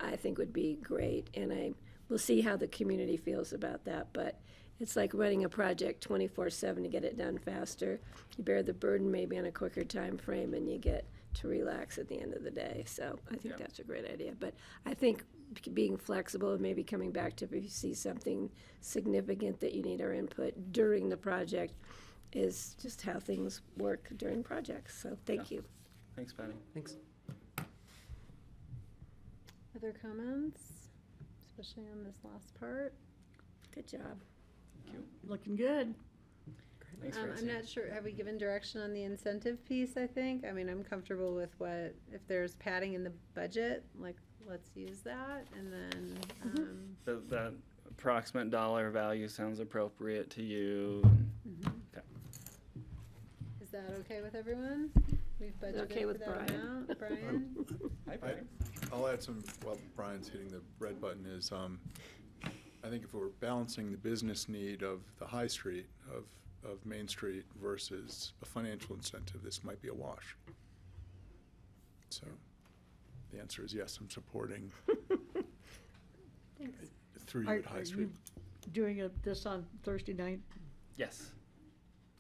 [SPEAKER 7] I think would be great. And we'll see how the community feels about that. But it's like running a project 24/7 to get it done faster. You bear the burden maybe on a quicker time frame, and you get to relax at the end of the day. So I think that's a great idea. But I think being flexible and maybe coming back to if you see something significant that you need our input during the project is just how things work during projects. So thank you.
[SPEAKER 3] Thanks, Patty.
[SPEAKER 4] Thanks.
[SPEAKER 1] Other comments, especially on this last part?
[SPEAKER 7] Good job.
[SPEAKER 3] Thank you.
[SPEAKER 5] Looking good.
[SPEAKER 3] Thanks,
[SPEAKER 1] I'm
[SPEAKER 3] Francie.
[SPEAKER 1] not sure, have we given direction on the incentive piece, I think? I mean, I'm comfortable with if there's padding in the budget, like, let's use that, and then,
[SPEAKER 3] That approximate dollar value sounds appropriate to you. Okay.
[SPEAKER 1] is that okay with everyone? We've budgeted
[SPEAKER 7] Okay
[SPEAKER 1] for
[SPEAKER 7] with
[SPEAKER 1] that
[SPEAKER 7] Brian.
[SPEAKER 1] amount. Brian?
[SPEAKER 3] Hi, Brian.
[SPEAKER 8] I'll add some, while Brian's hitting the red button, is I think if we're balancing the business need of the high street, of Main Street versus a financial incentive, this might be a wash. So the answer is yes, I'm supporting through you at High
[SPEAKER 5] Are
[SPEAKER 8] Street.
[SPEAKER 5] you doing this on Thursday night?
[SPEAKER 3] Yes.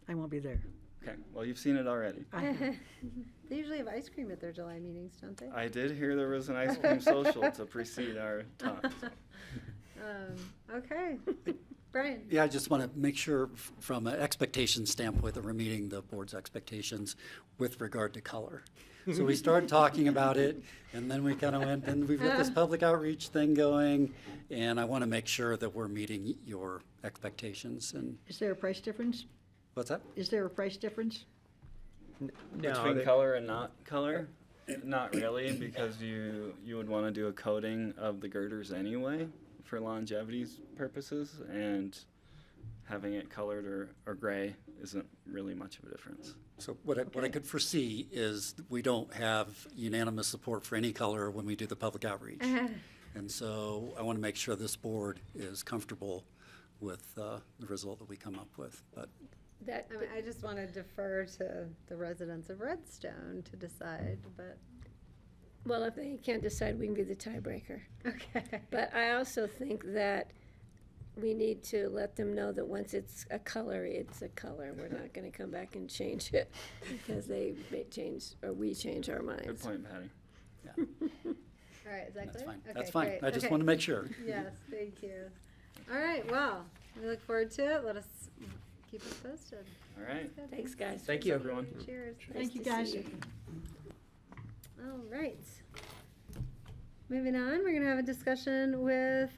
[SPEAKER 5] I won't be there.
[SPEAKER 3] Okay. Well, you've seen it already.
[SPEAKER 1] They usually have ice cream at their July meetings, don't they?
[SPEAKER 3] I did hear there was an ice cream social to precede our talk. So.
[SPEAKER 1] Okay. Brian?
[SPEAKER 9] Yeah, I just want to make sure from an expectation standpoint that we're meeting the board's expectations with regard to color. So we started talking about it, and then we kind of went, and we've got this public outreach thing going, and I want to make sure that we're meeting your expectations. And
[SPEAKER 5] Is there a price difference?
[SPEAKER 9] what's that?
[SPEAKER 5] Is there a price difference?
[SPEAKER 3] Between color and not color? Not really, because you would want to do a coating of the girders anyway for longevity purposes, and having it colored or gray isn't really much of a difference.
[SPEAKER 9] So what I could foresee is we don't have unanimous support for any color when we do the public outreach. And so I want to make sure this board is comfortable with the result that we come up with. But
[SPEAKER 1] I mean, I just want to defer to the residents of Redstone to decide, but,
[SPEAKER 7] Well, if they can't decide, we can be the tiebreaker.
[SPEAKER 1] okay.
[SPEAKER 7] But I also think that we need to let them know that once it's a color, it's a color. We're not going to come back and change it because they may change, or we change our minds.
[SPEAKER 3] Good point, Patty.
[SPEAKER 1] All right, is that
[SPEAKER 9] that's
[SPEAKER 1] clear?
[SPEAKER 9] fine.
[SPEAKER 1] Okay,
[SPEAKER 9] That's fine.
[SPEAKER 1] great.
[SPEAKER 9] I just
[SPEAKER 1] Okay.
[SPEAKER 9] want to make sure.
[SPEAKER 1] Yes, thank you. All right, well, we look forward to it. Let us keep us posted.
[SPEAKER 3] All right.
[SPEAKER 1] Good.
[SPEAKER 7] Thanks, guys.
[SPEAKER 3] Thank you, everyone.
[SPEAKER 1] Cheers.
[SPEAKER 5] Thank you,
[SPEAKER 7] Nice to
[SPEAKER 5] guys.
[SPEAKER 7] see
[SPEAKER 1] All right. Moving on, we're going to have a discussion with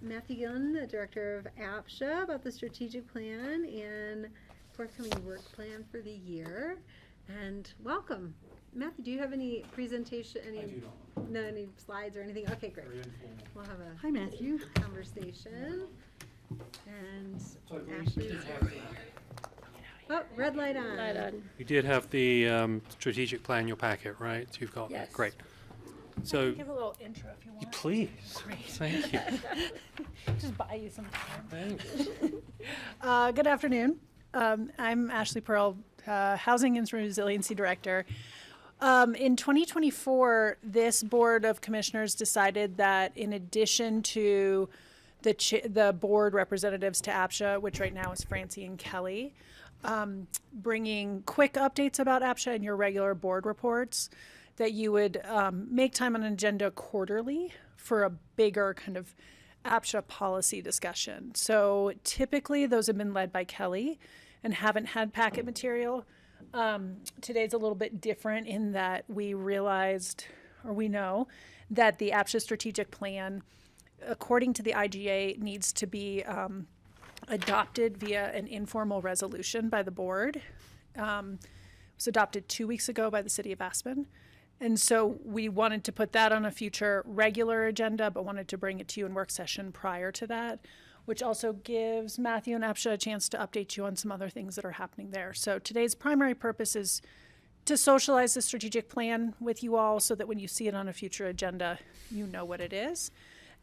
[SPEAKER 1] Matthew Gillen, the director of APSHA, about the strategic plan and forthcoming work plan for the year. And welcome. Matthew, do you have any presentation, any slides or anything? Okay, great. We'll have a
[SPEAKER 5] Hi, Matthew.
[SPEAKER 1] conversation. And Ashley's. Oh, red light on.
[SPEAKER 7] Light on.
[SPEAKER 10] You did have the strategic plan in your packet, right? You've got
[SPEAKER 7] Yes.
[SPEAKER 10] that. Great. So,
[SPEAKER 2] Give a little intro if you want.
[SPEAKER 10] please, thank you.
[SPEAKER 2] Just buy you some time.
[SPEAKER 10] Thanks.
[SPEAKER 2] Good afternoon. I'm Ashley Pearl, Housing and Resiliency Director.
[SPEAKER 11] In 2024, this Board of Commissioners decided that in addition to the board representatives to APSHA, which right now is Francie and Kelly, bringing quick updates about APSHA and your regular board reports, that you would make time on an agenda quarterly for a bigger kind of APSHA policy discussion. So typically those have been led by Kelly and haven't had packet material. Today's a little bit different in that we realized, or we know, that the APSHA strategic plan, according to the IGA, needs to be adopted via an informal resolution by the board. It was adopted 2 weeks ago by the city of Aspen. And so we wanted to put that on a future regular agenda, but wanted to bring it to you in work session prior to that, which also gives Matthew and APSHA a chance to update you on some other things that are happening there. So today's primary purpose is to socialize the strategic plan with you all so that when you see it on a future agenda, you know what it is.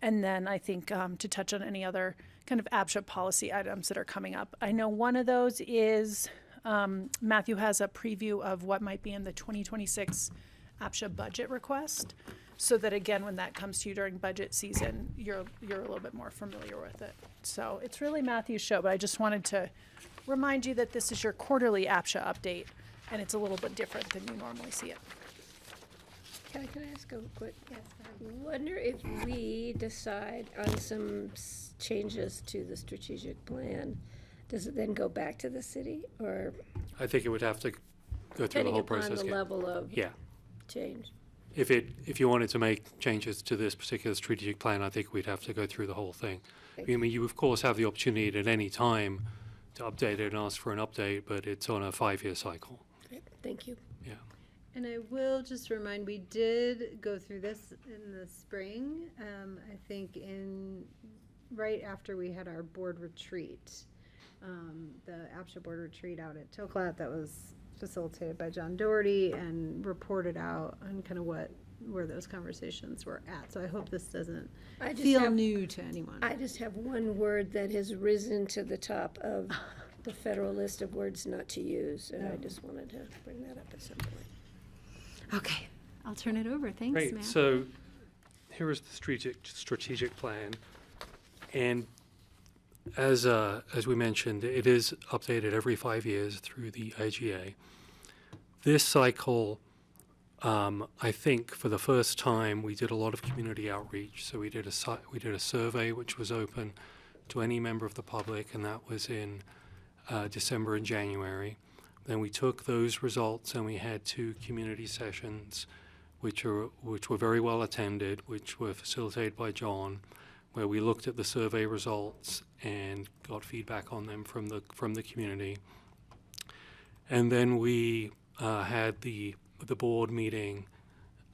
[SPEAKER 11] And then I think to touch on any other kind of APSHA policy items that are coming up. I know one of those is Matthew has a preview of what might be in the 2026 APSHA budget request, so that again, when that comes to you during budget season, you're a little bit more familiar with it. So it's really Matthew's show, but I just wanted to remind you that this is your quarterly APSHA update, and it's a little bit different than you normally see it.
[SPEAKER 7] Kelly, can I ask a quick? Yes. Wonder if we decide on some changes to the strategic plan, does it then go back to the city, or
[SPEAKER 10] I think it would have to go through the
[SPEAKER 7] depending
[SPEAKER 10] whole
[SPEAKER 7] upon
[SPEAKER 10] process
[SPEAKER 7] the
[SPEAKER 10] again.
[SPEAKER 7] level of
[SPEAKER 10] Yeah.
[SPEAKER 7] change?
[SPEAKER 10] If you wanted to make changes to this particular strategic plan, I think we'd have to go through the whole thing.
[SPEAKER 7] Thank
[SPEAKER 10] I mean, you of course have the opportunity at any time to update it and ask for an update, but it's on a 5-year cycle.
[SPEAKER 7] Great, thank you.
[SPEAKER 10] Yeah.
[SPEAKER 1] And I will just remind, we did go through this in the spring, I think right after we had our board retreat, the APSHA board retreat out at Toklat that was facilitated by John Doherty and reported out on kind of where those conversations were at. So I hope this doesn't feel new to anyone.
[SPEAKER 7] I just have one word that has risen to the top of the federal list of words not to use, and I just wanted to bring that up at some point.
[SPEAKER 1] Okay, I'll turn it over. Thanks,
[SPEAKER 10] Great.
[SPEAKER 1] Matt.
[SPEAKER 10] So here is the strategic plan, and as we mentioned, it is updated every 5 years through the IGA. This cycle, I think, for the first time, we did a lot of community outreach. So we did a survey which was open to any member of the public, and that was in December and January. Then we took those results and we had 2 community sessions, which were very well attended, which were facilitated by John, where we looked at the survey results and got feedback on them from the community. And then we had the board meeting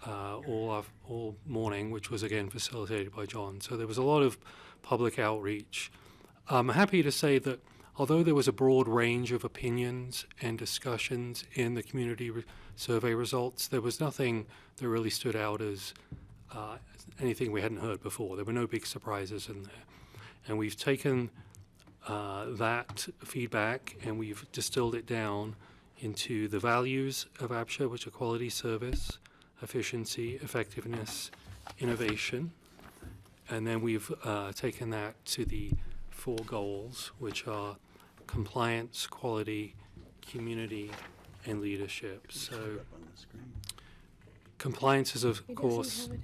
[SPEAKER 10] all morning, which was again facilitated by John. So there was a lot of public outreach. I'm happy to say that although there was a broad range of opinions and discussions in the community survey results, there was nothing that really stood out as anything we hadn't heard before. There were no big surprises in there. And we've taken that feedback and we've distilled it down into the values of APSHA, which are quality service, efficiency, effectiveness, innovation. And then we've taken that to the 4 goals, which are compliance, quality, community, and leadership. So compliance is, of course,
[SPEAKER 7] It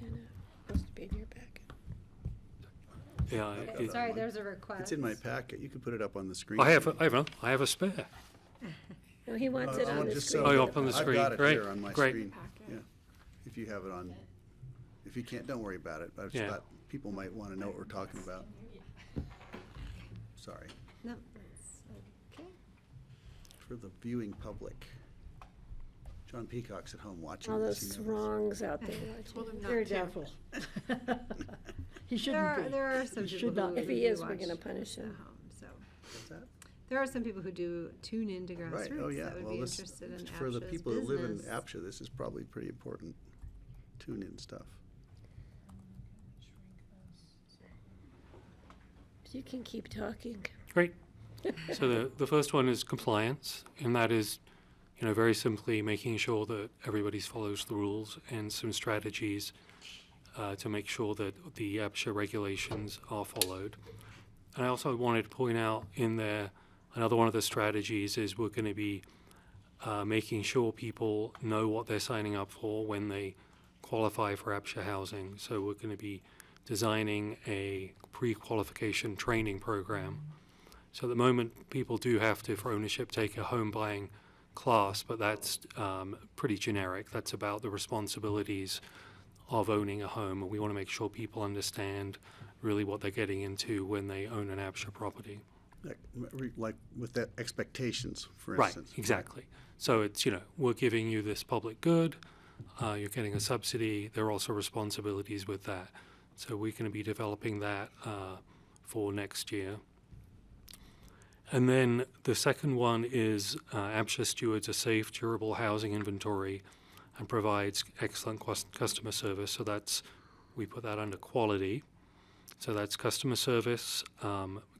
[SPEAKER 7] supposed to be in your packet.
[SPEAKER 10] yeah.
[SPEAKER 1] Sorry, there's a request.
[SPEAKER 6] It's in my packet. You could put it up on the screen.
[SPEAKER 10] I have a spare.
[SPEAKER 7] No, he wants it on the
[SPEAKER 6] just
[SPEAKER 7] screen.
[SPEAKER 10] Oh, up on the
[SPEAKER 6] I've
[SPEAKER 10] screen.
[SPEAKER 6] got it
[SPEAKER 10] Great,
[SPEAKER 6] here on my
[SPEAKER 10] great.
[SPEAKER 6] screen. Yeah. If you have it on, if you can't, don't worry about it. I just
[SPEAKER 10] Yeah.
[SPEAKER 6] thought people might want to know what we're talking about. Sorry.
[SPEAKER 1] No, that's okay.
[SPEAKER 6] For the viewing public. John Peacock's at home watching
[SPEAKER 7] All
[SPEAKER 6] this.
[SPEAKER 7] those
[SPEAKER 6] he knows.
[SPEAKER 7] wrongs out there watching.
[SPEAKER 5] Very doubtful. He
[SPEAKER 1] There
[SPEAKER 5] shouldn't be.
[SPEAKER 1] are some
[SPEAKER 5] He
[SPEAKER 1] people
[SPEAKER 5] should not.
[SPEAKER 1] who
[SPEAKER 7] If he
[SPEAKER 1] do
[SPEAKER 7] is, we're
[SPEAKER 1] watch
[SPEAKER 7] gonna punish him.
[SPEAKER 1] at home, so.
[SPEAKER 6] What's that?
[SPEAKER 1] There are some people who do tune into grassroots
[SPEAKER 6] Right, oh yeah.
[SPEAKER 1] that would
[SPEAKER 6] Well,
[SPEAKER 1] be
[SPEAKER 6] this,
[SPEAKER 1] interested in
[SPEAKER 6] for the
[SPEAKER 1] APSHA's
[SPEAKER 6] people that live in
[SPEAKER 1] business.
[SPEAKER 6] APSHA, this is probably pretty important tune-in stuff.
[SPEAKER 7] You can keep talking.
[SPEAKER 10] Great. So the first one is compliance, and that is, very simply making sure that everybody follows the rules and some strategies to make sure that the APSHA regulations are followed. And I also wanted to point out in there, another one of the strategies is we're going to be making sure people know what they're signing up for when they qualify for APSHA housing. So we're going to be designing a pre-qualification training program. So at the moment, people do have to, for ownership, take a home buying class, but that's pretty generic. That's about the responsibilities of owning a home, and we want to make sure people understand really what they're getting into when they own an APSHA property.
[SPEAKER 6] Like with that expectations, for
[SPEAKER 10] Right,
[SPEAKER 6] instance.
[SPEAKER 10] exactly. So it's, we're giving you this public good, you're getting a subsidy, there are also responsibilities with that. So we're going to be developing that for next year. And then the second one is APSHA stewards a safe, durable housing inventory and provides excellent customer service. So we put that under quality. So that's customer service,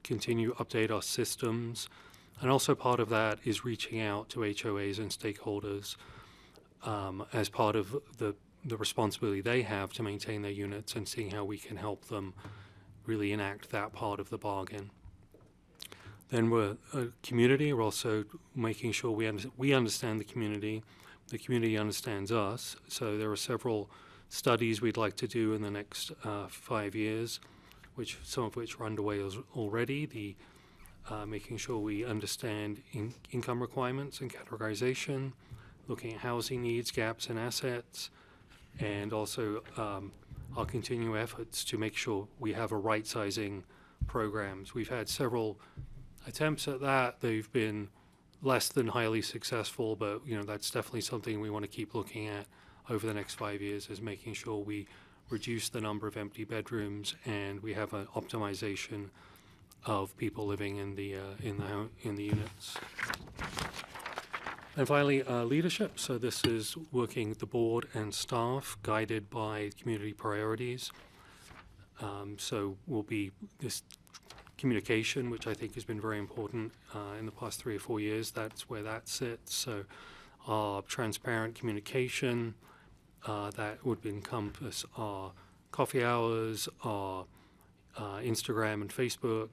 [SPEAKER 10] continue to update our systems, and also part of that is reaching out to HOAs and stakeholders as part of the responsibility they have to maintain their units and seeing how we can help them really enact that part of the bargain. Then we're a community. We're also making sure we understand the community understands us. So there are several studies we'd like to do in the next 5 years, some of which are underway already. Making sure we understand income requirements and categorization, looking at housing needs, gaps, and assets, and also our continuing efforts to make sure we have a right-sizing programs. We've had several attempts at that. They've been less than highly successful, but that's definitely something we want to keep looking at over the next 5 years, is making sure we reduce the number of empty bedrooms and we have an optimization of people living in the units. And finally, leadership. So this is working the board and staff guided by community priorities. So will be this communication, which I think has been very important in the past 3 or 4 years. That's where that sits. So our transparent communication, that would encompass our coffee hours, our Instagram and Facebook.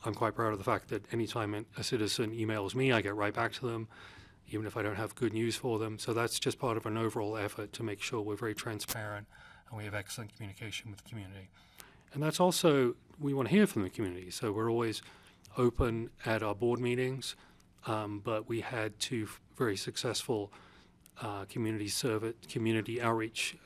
[SPEAKER 10] I'm quite proud of the fact that anytime a citizen emails me, I get right back to them, even if I don't have good news for them. So that's just part of an overall effort to make sure we're very transparent and we have excellent communication with the community. And that's also, we want to hear from the community. So we're always open at our board meetings, but we had 2 very successful community outreach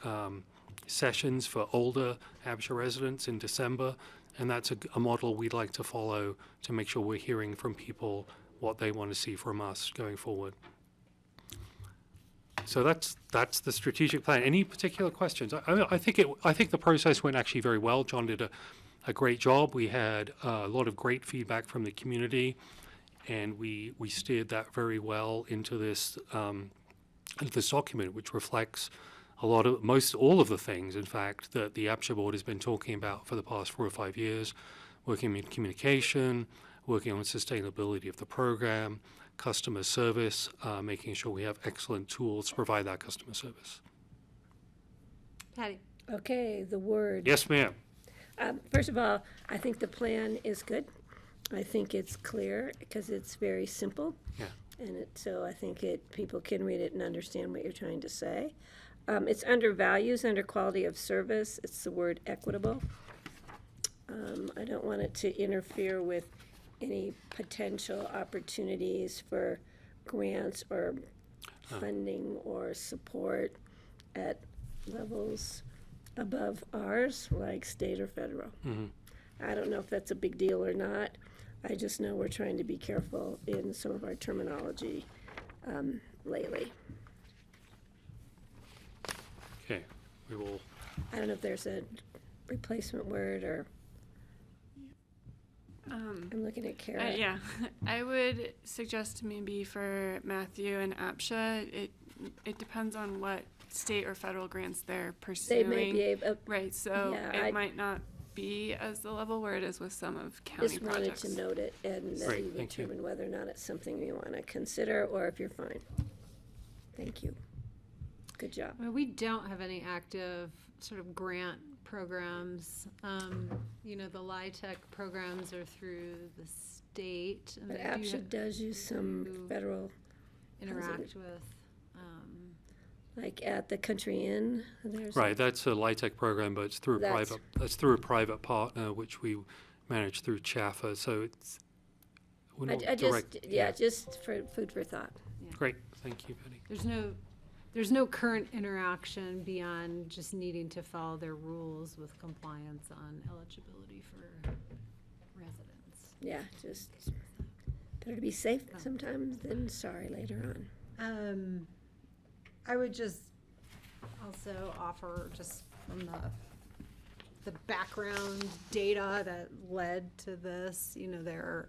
[SPEAKER 10] sessions for older APSHA residents in December, and that's a model we'd like to follow to make sure we're hearing from people what they want to see from us going forward. So that's the strategic plan. Any particular questions? I think the process went actually very well. John did a great job. We had a lot of great feedback from the community, and we steered that very well into this document, which reflects all of the things, in fact, that the APSHA board has been talking about for the past 4 or 5 years, working in communication, working on sustainability of the program, customer service, making sure we have excellent tools to provide that customer service.
[SPEAKER 1] Patty?
[SPEAKER 7] Okay, the word.
[SPEAKER 10] Yes, ma'am.
[SPEAKER 7] First of all, I think the plan is good. I think it's clear because it's very simple.
[SPEAKER 10] Yeah.
[SPEAKER 7] And so I think people can read it and understand what you're trying to say. It's under values, under quality of service. It's the word equitable. I don't want it to interfere with any potential opportunities for grants or funding or support at levels above ours, like state or federal.
[SPEAKER 10] Mm-hmm.
[SPEAKER 7] I don't know if that's a big deal or not. I just know we're trying to be careful in some of our terminology lately.
[SPEAKER 10] Okay, we will.
[SPEAKER 7] I don't know if there's a replacement word or. I'm looking at Kara.
[SPEAKER 2] Yeah, I would suggest maybe for Matthew and APSHA, it depends on what state or federal grants they're
[SPEAKER 7] They
[SPEAKER 2] pursuing.
[SPEAKER 7] may be able.
[SPEAKER 2] Right, so
[SPEAKER 7] Yeah,
[SPEAKER 2] it might not be as the level where it is with some of county
[SPEAKER 7] Just wanted
[SPEAKER 2] projects.
[SPEAKER 7] to note it and that
[SPEAKER 10] Great,
[SPEAKER 7] you
[SPEAKER 10] thank you.
[SPEAKER 7] determine whether or not it's something you want to consider or if you're fine. Thank you. Good job.
[SPEAKER 1] Well, we don't have any active sort of grant programs. You know, the LIHTC programs are through the state. And
[SPEAKER 7] But
[SPEAKER 1] they do
[SPEAKER 7] APSHA does use some
[SPEAKER 1] do
[SPEAKER 7] federal,
[SPEAKER 1] interact with.
[SPEAKER 7] like at the Country Inn, there's.
[SPEAKER 10] Right, that's a LIHTC program, but it's through a
[SPEAKER 7] That's-
[SPEAKER 10] private, that's through a private partner, which we manage through CHAFA, so it's, we're not
[SPEAKER 7] I
[SPEAKER 10] direct.
[SPEAKER 7] just, yeah, just for food for thought.
[SPEAKER 10] Great, thank you, Betty.
[SPEAKER 1] There's no current interaction beyond just needing to follow their rules with compliance on eligibility for residents.
[SPEAKER 7] Yeah, just better to be safe sometimes than sorry later on.
[SPEAKER 1] I would just also offer, just from the background data that led to this, you know,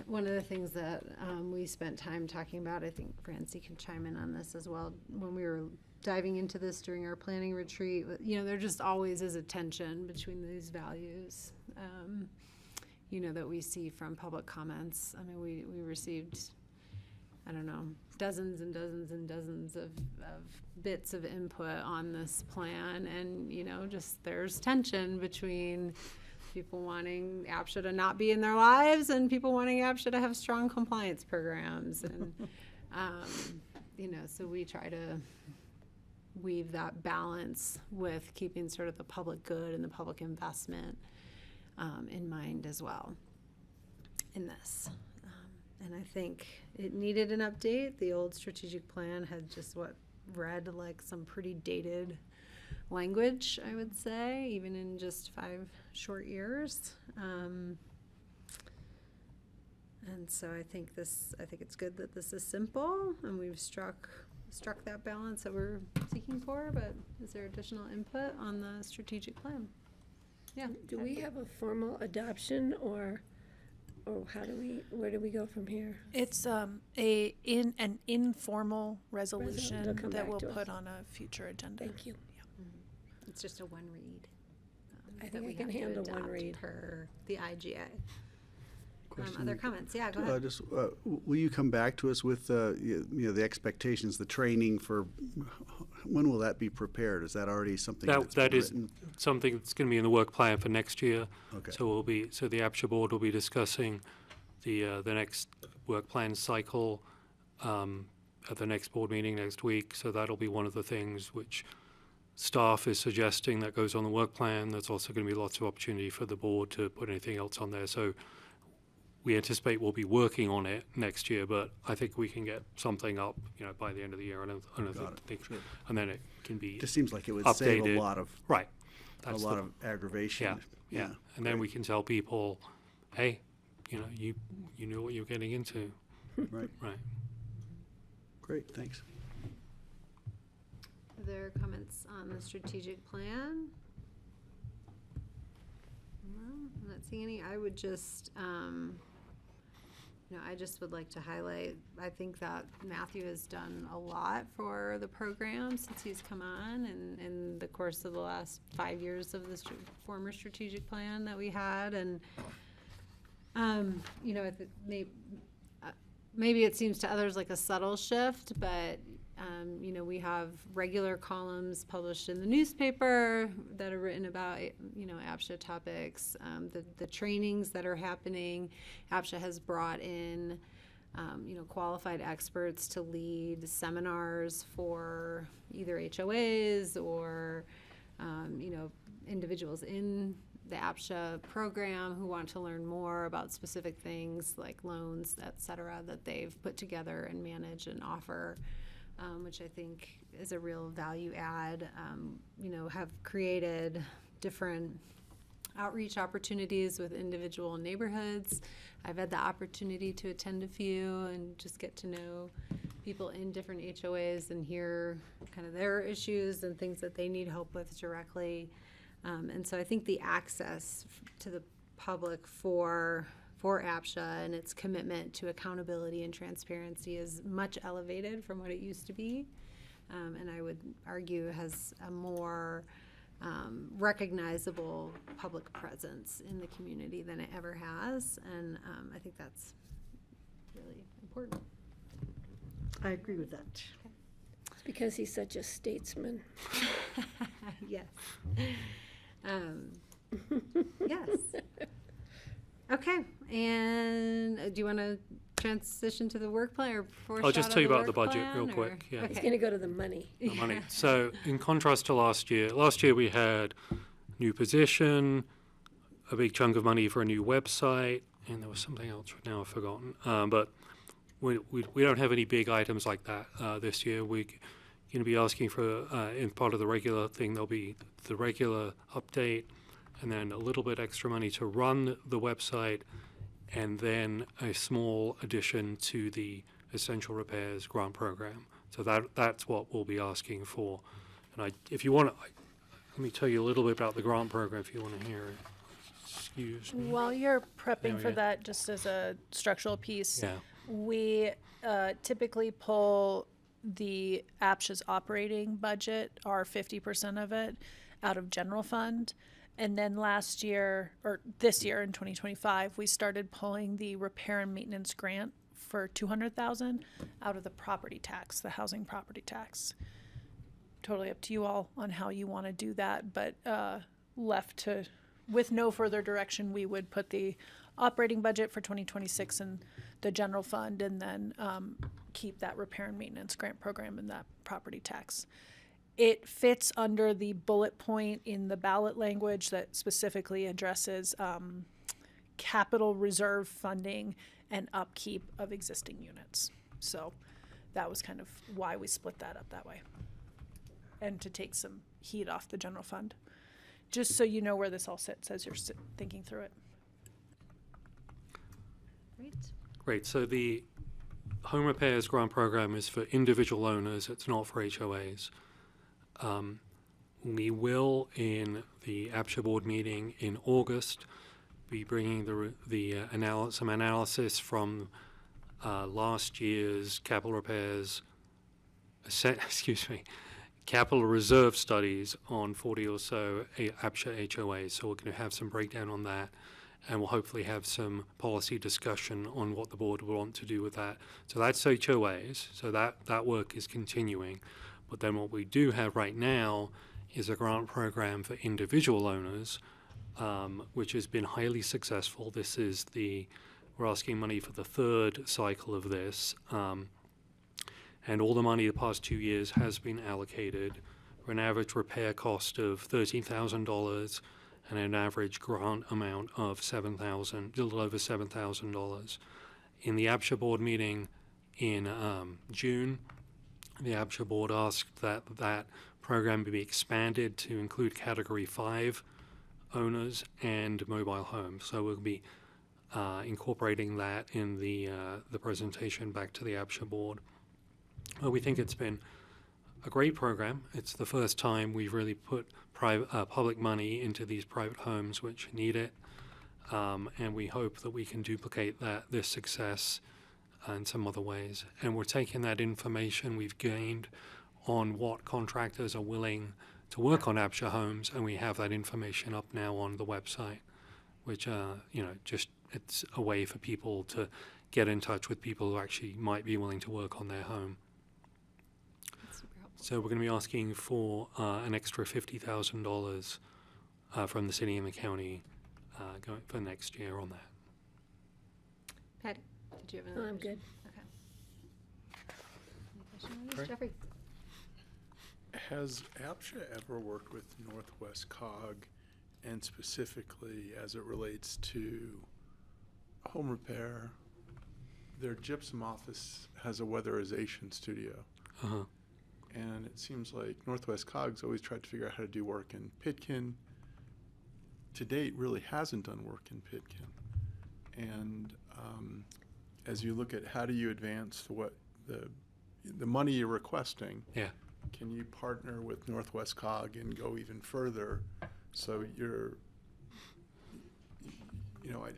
[SPEAKER 1] one of the things that we spent time talking about, I think Francie can chime in on this as well, when we were diving into this during our planning retreat, you know, there just always is a tension between these values, you know, that we see from public comments. I mean, we received, I don't know, dozens and dozens and dozens of bits of input on this plan, and, you know, just there's tension between people wanting APSHA to not be in their lives and people wanting APSHA to have strong compliance programs. And, you know, so we try to weave that balance with keeping sort of the public good and the public investment in mind as well in this. And I think it needed an update. The old strategic plan had just read like some pretty dated language, I would say, even in just 5 short years. And so I think it's good that this is simple and we've struck that balance that we're seeking for. But is there additional input on the strategic plan? Yeah.
[SPEAKER 7] Do we have a formal adoption or where do we go from here?
[SPEAKER 11] It's an informal
[SPEAKER 7] They'll
[SPEAKER 11] resolution
[SPEAKER 7] come
[SPEAKER 11] that
[SPEAKER 7] back
[SPEAKER 11] we'll
[SPEAKER 7] to us.
[SPEAKER 11] put on a future agenda.
[SPEAKER 7] Thank you.
[SPEAKER 1] It's just a one read.
[SPEAKER 7] I
[SPEAKER 1] that
[SPEAKER 7] think
[SPEAKER 1] we
[SPEAKER 7] I can
[SPEAKER 1] have to
[SPEAKER 7] handle one
[SPEAKER 1] adopt
[SPEAKER 7] read.
[SPEAKER 1] per the IGA.
[SPEAKER 6] Question.
[SPEAKER 1] Other comments? Yeah, go ahead.
[SPEAKER 6] Will you come back to us with, you know, the expectations, the training for, when will that be prepared? Is that already something that's been
[SPEAKER 10] That is
[SPEAKER 6] written?
[SPEAKER 10] something that's going to be in the work plan for next year.
[SPEAKER 6] Okay.
[SPEAKER 10] So the APSHA board will be discussing the next work plan cycle at the next board meeting next week. So that'll be one of the things which staff is suggesting that goes on the work plan. There's also going to be lots of opportunity for the board to put anything else on there. So we anticipate we'll be working on it next year, but I think we can get something up, you know, by the end of the year. I don't think,
[SPEAKER 6] Sure.
[SPEAKER 10] and then it can be
[SPEAKER 6] Just seems like it would save a
[SPEAKER 10] updated.
[SPEAKER 6] lot of,
[SPEAKER 10] Right.
[SPEAKER 6] a
[SPEAKER 10] That's
[SPEAKER 6] lot
[SPEAKER 10] the-
[SPEAKER 6] of aggravation.
[SPEAKER 10] yeah. And then we can tell people, hey, you know, you knew what you were getting into.
[SPEAKER 6] Right,
[SPEAKER 10] Right.
[SPEAKER 6] great, thanks.
[SPEAKER 1] Other comments on the strategic plan? No, I'm not seeing any. I would just, I just would like to highlight, I think that Matthew has done a lot for the program since he's come on, and in the course of the last 5 years of the former strategic plan that we had. And, you know, maybe it seems to others like a subtle shift, but you know, we have regular columns published in the newspaper that are written about, you know, APSHA topics. The trainings that are happening, APSHA has brought in, you know, qualified experts to lead seminars for either HOAs or, you know, individuals in the APSHA program who want to learn more about specific things like loans, et cetera, that they've put together and manage and offer. Which I think is a real value add, you know, have created different outreach opportunities with individual neighborhoods. I've had the opportunity to attend a few and just get to know people in different HOAs and hear kind of their issues and things that they need help with directly. And so I think the access to the public for APSHA and its commitment to accountability and transparency is much elevated from what it used to be, and I would argue has a more recognizable public presence in the community than it ever has. And I think that's really important.
[SPEAKER 5] I agree with that.
[SPEAKER 7] It's because he's such a statesman.
[SPEAKER 1] Yes. Yes. Okay, and do you want to transition to the work plan or foreshadow
[SPEAKER 10] I'll just tell you
[SPEAKER 1] the
[SPEAKER 10] about the
[SPEAKER 1] work
[SPEAKER 10] budget
[SPEAKER 1] plan,
[SPEAKER 10] real
[SPEAKER 1] or-
[SPEAKER 10] quick, yeah.
[SPEAKER 7] He's
[SPEAKER 1] Okay.
[SPEAKER 7] gonna go to the money.
[SPEAKER 10] The money. So in contrast to last year we had new position, a big chunk of money for a new website, and there was something else now I've forgotten. But we don't have any big items like that this year. We're going to be asking for, in part of the regular thing, there'll be the regular update, and then a little bit extra money to run the website, and then a small addition to the essential repairs grant program. So that's what we'll be asking for. And if you want to, let me tell you a little bit about the grant program if you want to hear it. Excuse me.
[SPEAKER 11] While you're prepping
[SPEAKER 10] we
[SPEAKER 11] for
[SPEAKER 10] go.
[SPEAKER 11] that, just as a structural piece,
[SPEAKER 10] Yeah.
[SPEAKER 11] we typically pull the APSHA's operating budget, our 50% of it, out of general fund. And then last year, or this year in 2025, we started pulling the repair and maintenance grant for $200,000 out of the property tax, the housing property tax. Totally up to you all on how you want to do that, but with no further direction, we would put the operating budget for 2026 in the general fund, and then keep that repair and maintenance grant program in that property tax. It fits under the bullet point in the ballot language that specifically addresses capital reserve funding and upkeep of existing units. So that was kind of why we split that up that way, and to take some heat off the general fund, just so you know where this all sits as you're thinking through it.
[SPEAKER 1] Great.
[SPEAKER 10] Great. So the home repairs grant program is for individual owners. It's not for HOAs. We will, in the APSHA board meeting in August, be bringing some analysis from last year's capital repairs, capital reserve studies on 40 or so APSHA HOAs. So we're going to have some breakdown on that, and we'll hopefully have some policy discussion on what the board will want to do with that. So that's HOAs. So that work is continuing. But then what we do have right now is a grant program for individual owners, which has been highly successful. We're asking money for the third cycle of this. And all the money the past 2 years has been allocated for an average repair cost of $13,000 and an average grant amount of a little over $7,000. In the APSHA board meeting in June, the APSHA board asked that program be expanded to include Category 5 owners and mobile homes. So we'll be incorporating that in the presentation back to the APSHA board. Well, we think it's been a great program. It's the first time we've really put public money into these private homes which need it, and we hope that we can duplicate this success in some other ways. And we're taking that information we've gained on what contractors are willing to work on APSHA homes, and we have that information up now on the website, which it's a way for people to get in touch with people who actually might be willing to work on their home. So we're going to be asking for an extra $50,000 from the city and the county going for next year on that.
[SPEAKER 1] Patty, did you have
[SPEAKER 7] Oh,
[SPEAKER 1] another
[SPEAKER 7] I'm
[SPEAKER 1] question?
[SPEAKER 7] good.
[SPEAKER 1] Okay. Any question on this?
[SPEAKER 8] Great.
[SPEAKER 1] Jeffrey?
[SPEAKER 8] Has APSHA ever worked with Northwest COG, and specifically as it relates to home repair? Their gypsum office has a weatherization studio.
[SPEAKER 10] Uh-huh.
[SPEAKER 8] And it seems like Northwest COG's always tried to figure out how to do work in Pitkin. To date, really hasn't done work in Pitkin. And as you look at how do you advance the money you're requesting,
[SPEAKER 10] Yeah.
[SPEAKER 8] can you partner with Northwest COG and go even further? So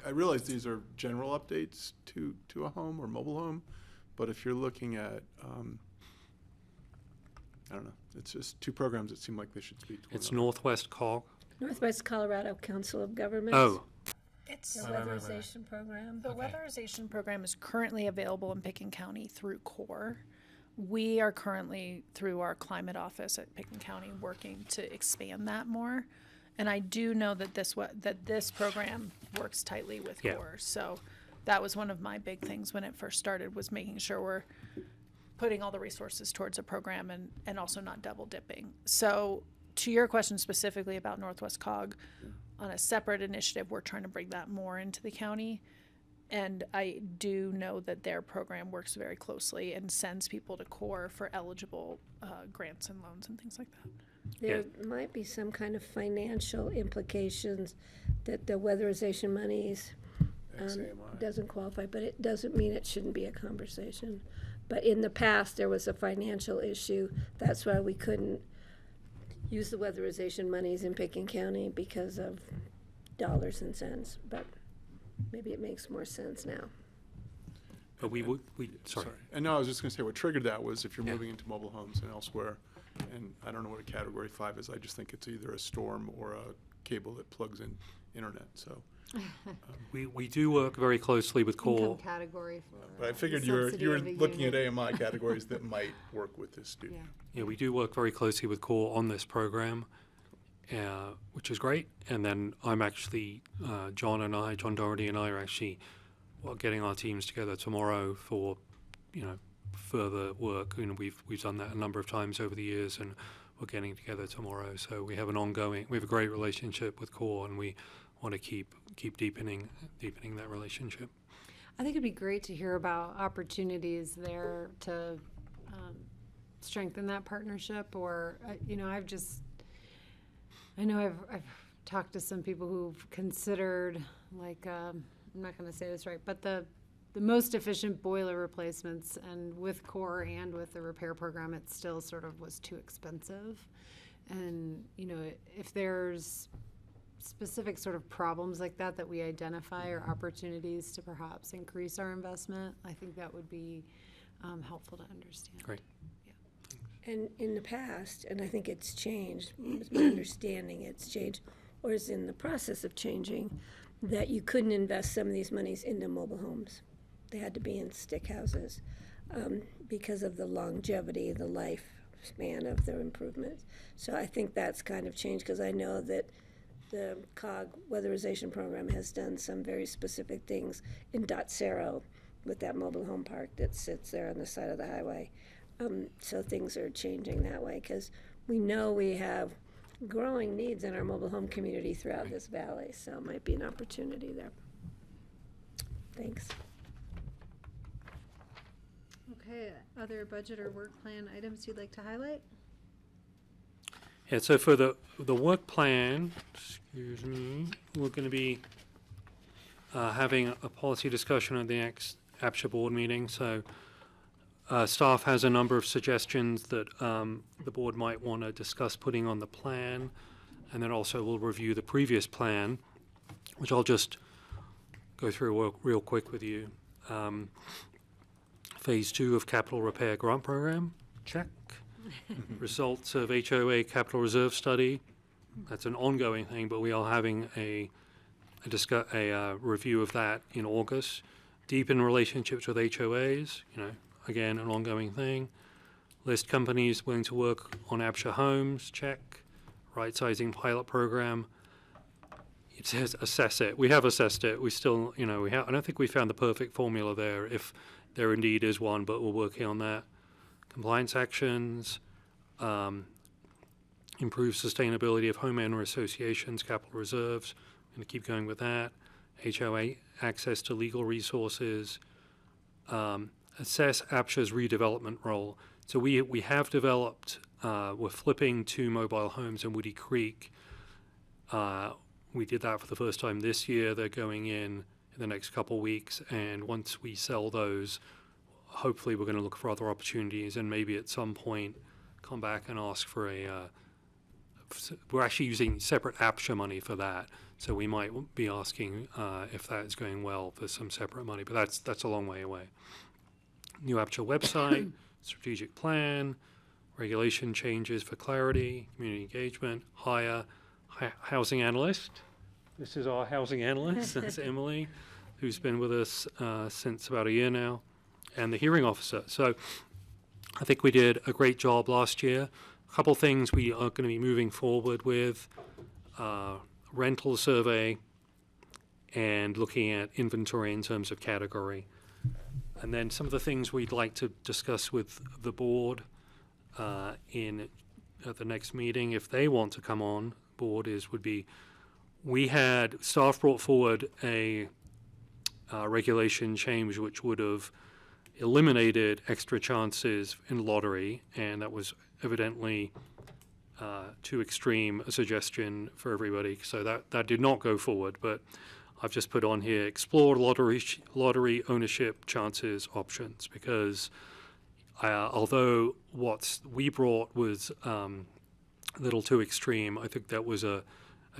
[SPEAKER 8] I realize these are general updates to a home or mobile home, but if you're looking at I don't know. It's just two programs that seem like they should speak to one
[SPEAKER 10] It's
[SPEAKER 8] another.
[SPEAKER 10] Northwest Cog.
[SPEAKER 7] Northwest Colorado Council of Governments.
[SPEAKER 10] Oh,
[SPEAKER 11] It's
[SPEAKER 7] The weatherization program.
[SPEAKER 11] the weatherization program is currently available in Picken County through CORE. We are currently, through our climate office at Picken County, working to expand that more. And I do know that this program works tightly with
[SPEAKER 10] Yeah.
[SPEAKER 11] CORE. So that was one of my big things when it first started, was making sure we're putting all the resources towards a program and also not double dipping. So to your question specifically about Northwest Cog, on a separate initiative, we're trying to bring that more into the county. And I do know that their program works very closely and sends people to CORE for eligible grants and loans and things like that.
[SPEAKER 7] There might be some kind of financial implications that the weatherization monies
[SPEAKER 8] XAMI.
[SPEAKER 7] doesn't qualify, but it doesn't mean it shouldn't be a conversation. But in the past, there was a financial issue. That's why we couldn't use the weatherization monies in Picken County because of dollars and cents. But maybe it makes more sense now.
[SPEAKER 10] but sorry.
[SPEAKER 8] And no, I was just gonna say, what triggered that was if you're moving into mobile homes and elsewhere, and I don't know what a category 5 is, I just think it's either a storm or a cable that plugs in internet, so.
[SPEAKER 10] We do work very closely with
[SPEAKER 1] Income
[SPEAKER 10] CORE.
[SPEAKER 1] category for.
[SPEAKER 8] But I figured
[SPEAKER 1] the
[SPEAKER 8] you were
[SPEAKER 1] subsidy of a
[SPEAKER 8] looking at
[SPEAKER 1] unit.
[SPEAKER 8] AMI categories that might work with this student.
[SPEAKER 10] Yeah, we do work very closely with CORE on this program, which is great. And then I'm actually, John Doherty and I are actually getting our teams together tomorrow for, further work. We've done that a number of times over the years, and we're getting together tomorrow. So we have a great relationship with CORE, and we want to keep deepening that relationship.
[SPEAKER 1] I think it'd be great to hear about opportunities there to strengthen that partnership. Or, I know I've talked to some people who've considered, I'm not going to say this right, but the most efficient boiler replacements, and with CORE and with the repair program, it still sort of was too expensive. And, if there's specific sort of problems like that we identify, or opportunities to perhaps increase our investment, I think that would be helpful to understand.
[SPEAKER 10] Great.
[SPEAKER 7] And in the past, and I think it's changed, it's my understanding it's changed, or is in the process of changing, that you couldn't invest some of these monies into mobile homes. They had to be in stick houses because of the longevity, the lifespan of their improvements. So I think that's kind of changed, because I know that the COG weatherization program has done some very specific things in Dot Cerro with that mobile home park that sits there on the side of the highway. So things are changing that way, because we know we have growing needs in our mobile home community throughout this valley, so it might be an opportunity there. Thanks.
[SPEAKER 1] Okay, other budget or work plan items you'd like to highlight?
[SPEAKER 10] Yeah, so for the work plan, we're going to be having a policy discussion at the next APSHA board meeting. So staff has a number of suggestions that the board might want to discuss putting on the plan, and then also we'll review the previous plan, which I'll just go through real quick with you. Phase 2 of capital repair grant program, check. Results of HOA capital reserve study, that's an ongoing thing, but we are having a review of that in August. Deepen relationships with HOAs, again, an ongoing thing. List companies willing to work on APSHA homes, check. Right-sizing pilot program. It says assess it. We have assessed it. We still, I don't think we found the perfect formula there, if there indeed is one, but we're working on that. Compliance actions, improve sustainability of homeowner associations, capital reserves. I'm going to keep going with that. HOA access to legal resources. Assess APSHA's redevelopment role. So we have developed, we're flipping 2 mobile homes in Woody Creek. We did that for the first time this year. They're going in the next couple weeks, and once we sell those, hopefully we're going to look for other opportunities, and maybe at some point come back and ask for we're actually using separate APSHA money for that, so we might be asking if that is going well for some separate money, but that's a long way away. New APSHA website, strategic plan, regulation changes for clarity, community engagement, hire housing analyst. This is our housing analyst, that's Emily, who's been with us since about a year now, and the hearing officer. So I think we did a great job last year. A couple things we are going to be moving forward with, rental survey and looking at inventory in terms of category. And then some of the things we'd like to discuss with the board at the next meeting, if they want to come on board, would be, we had staff brought forward a regulation change which would have eliminated extra chances in lottery, and that was evidently too extreme a suggestion for everybody, so that did not go forward. But I've just put on here, explore lottery ownership chances options, because although what we brought was a little too extreme, I think that was a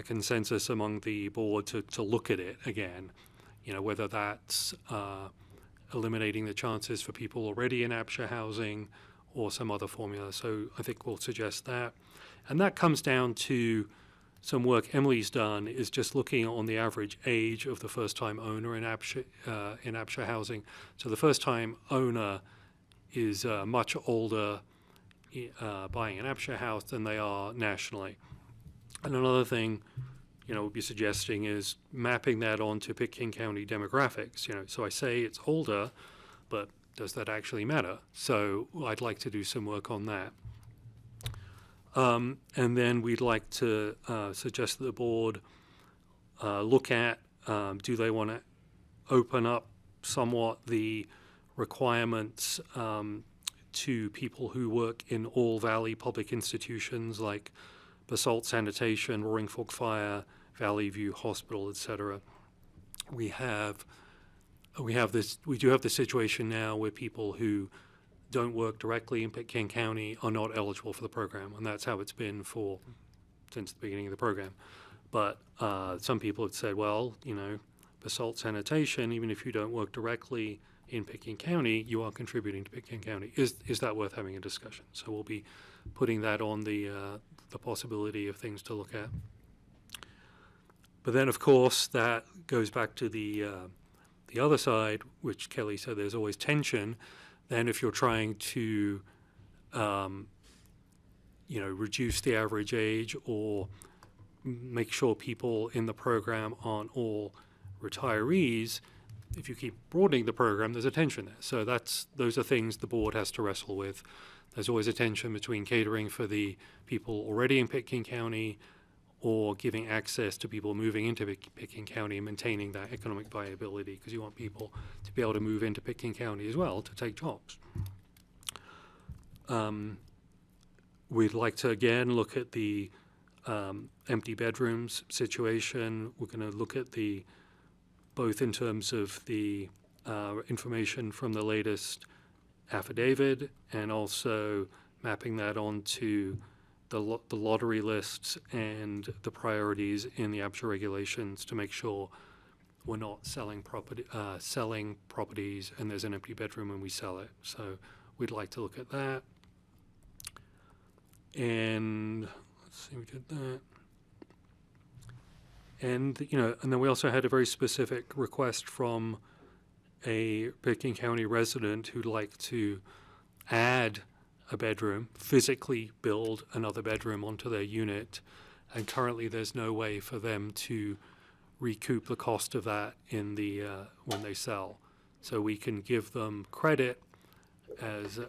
[SPEAKER 10] consensus among the board to look at it again, whether that's eliminating the chances for people already in APSHA housing or some other formula. So I think we'll suggest that. And that comes down to some work Emily's done, is just looking on the average age of the first-time owner in APSHA housing. So the first-time owner is much older buying an APSHA house than they are nationally. And another thing, we'll be suggesting is mapping that onto Pitkin County demographics. So I say it's older, but does that actually matter? So I'd like to do some work on that. And then we'd like to suggest that the board look at, do they want to open up somewhat the requirements to people who work in all Valley public institutions like Basalt Sanitation, Roaring Fork Fire, Valley View Hospital, etc. We do have this situation now where people who don't work directly in Pitkin County are not eligible for the program, and that's how it's been since the beginning of the program. But some people have said, well, Basalt Sanitation, even if you don't work directly in Pitkin County, you are contributing to Pitkin County. Is that worth having a discussion? So we'll be putting that on the possibility of things to look at. But then, of course, that goes back to the other side, which Kelly said there's always tension. Then if you're trying to, reduce the average age or make sure people in the program aren't all retirees, if you keep broadening the program, there's a tension there. So those are things the board has to wrestle with. There's always a tension between catering for the people already in Pitkin County or giving access to people moving into Pitkin County and maintaining that economic viability, because you want people to be able to move into Pitkin County as well to take jobs. We'd like to, again, look at the empty bedrooms situation. We're going to look at both in terms of the information from the latest affidavit and also mapping that onto the lottery lists and the priorities in the APSHA regulations to make sure we're not selling properties and there's an empty bedroom when we sell it. So we'd like to look at that. And let's see, we did that. And and then we also had a very specific request from a Pitkin County resident who'd like to add a bedroom, physically build another bedroom onto their unit, and currently there's no way for them to recoup the cost of that in the when they sell. So we can give them credit as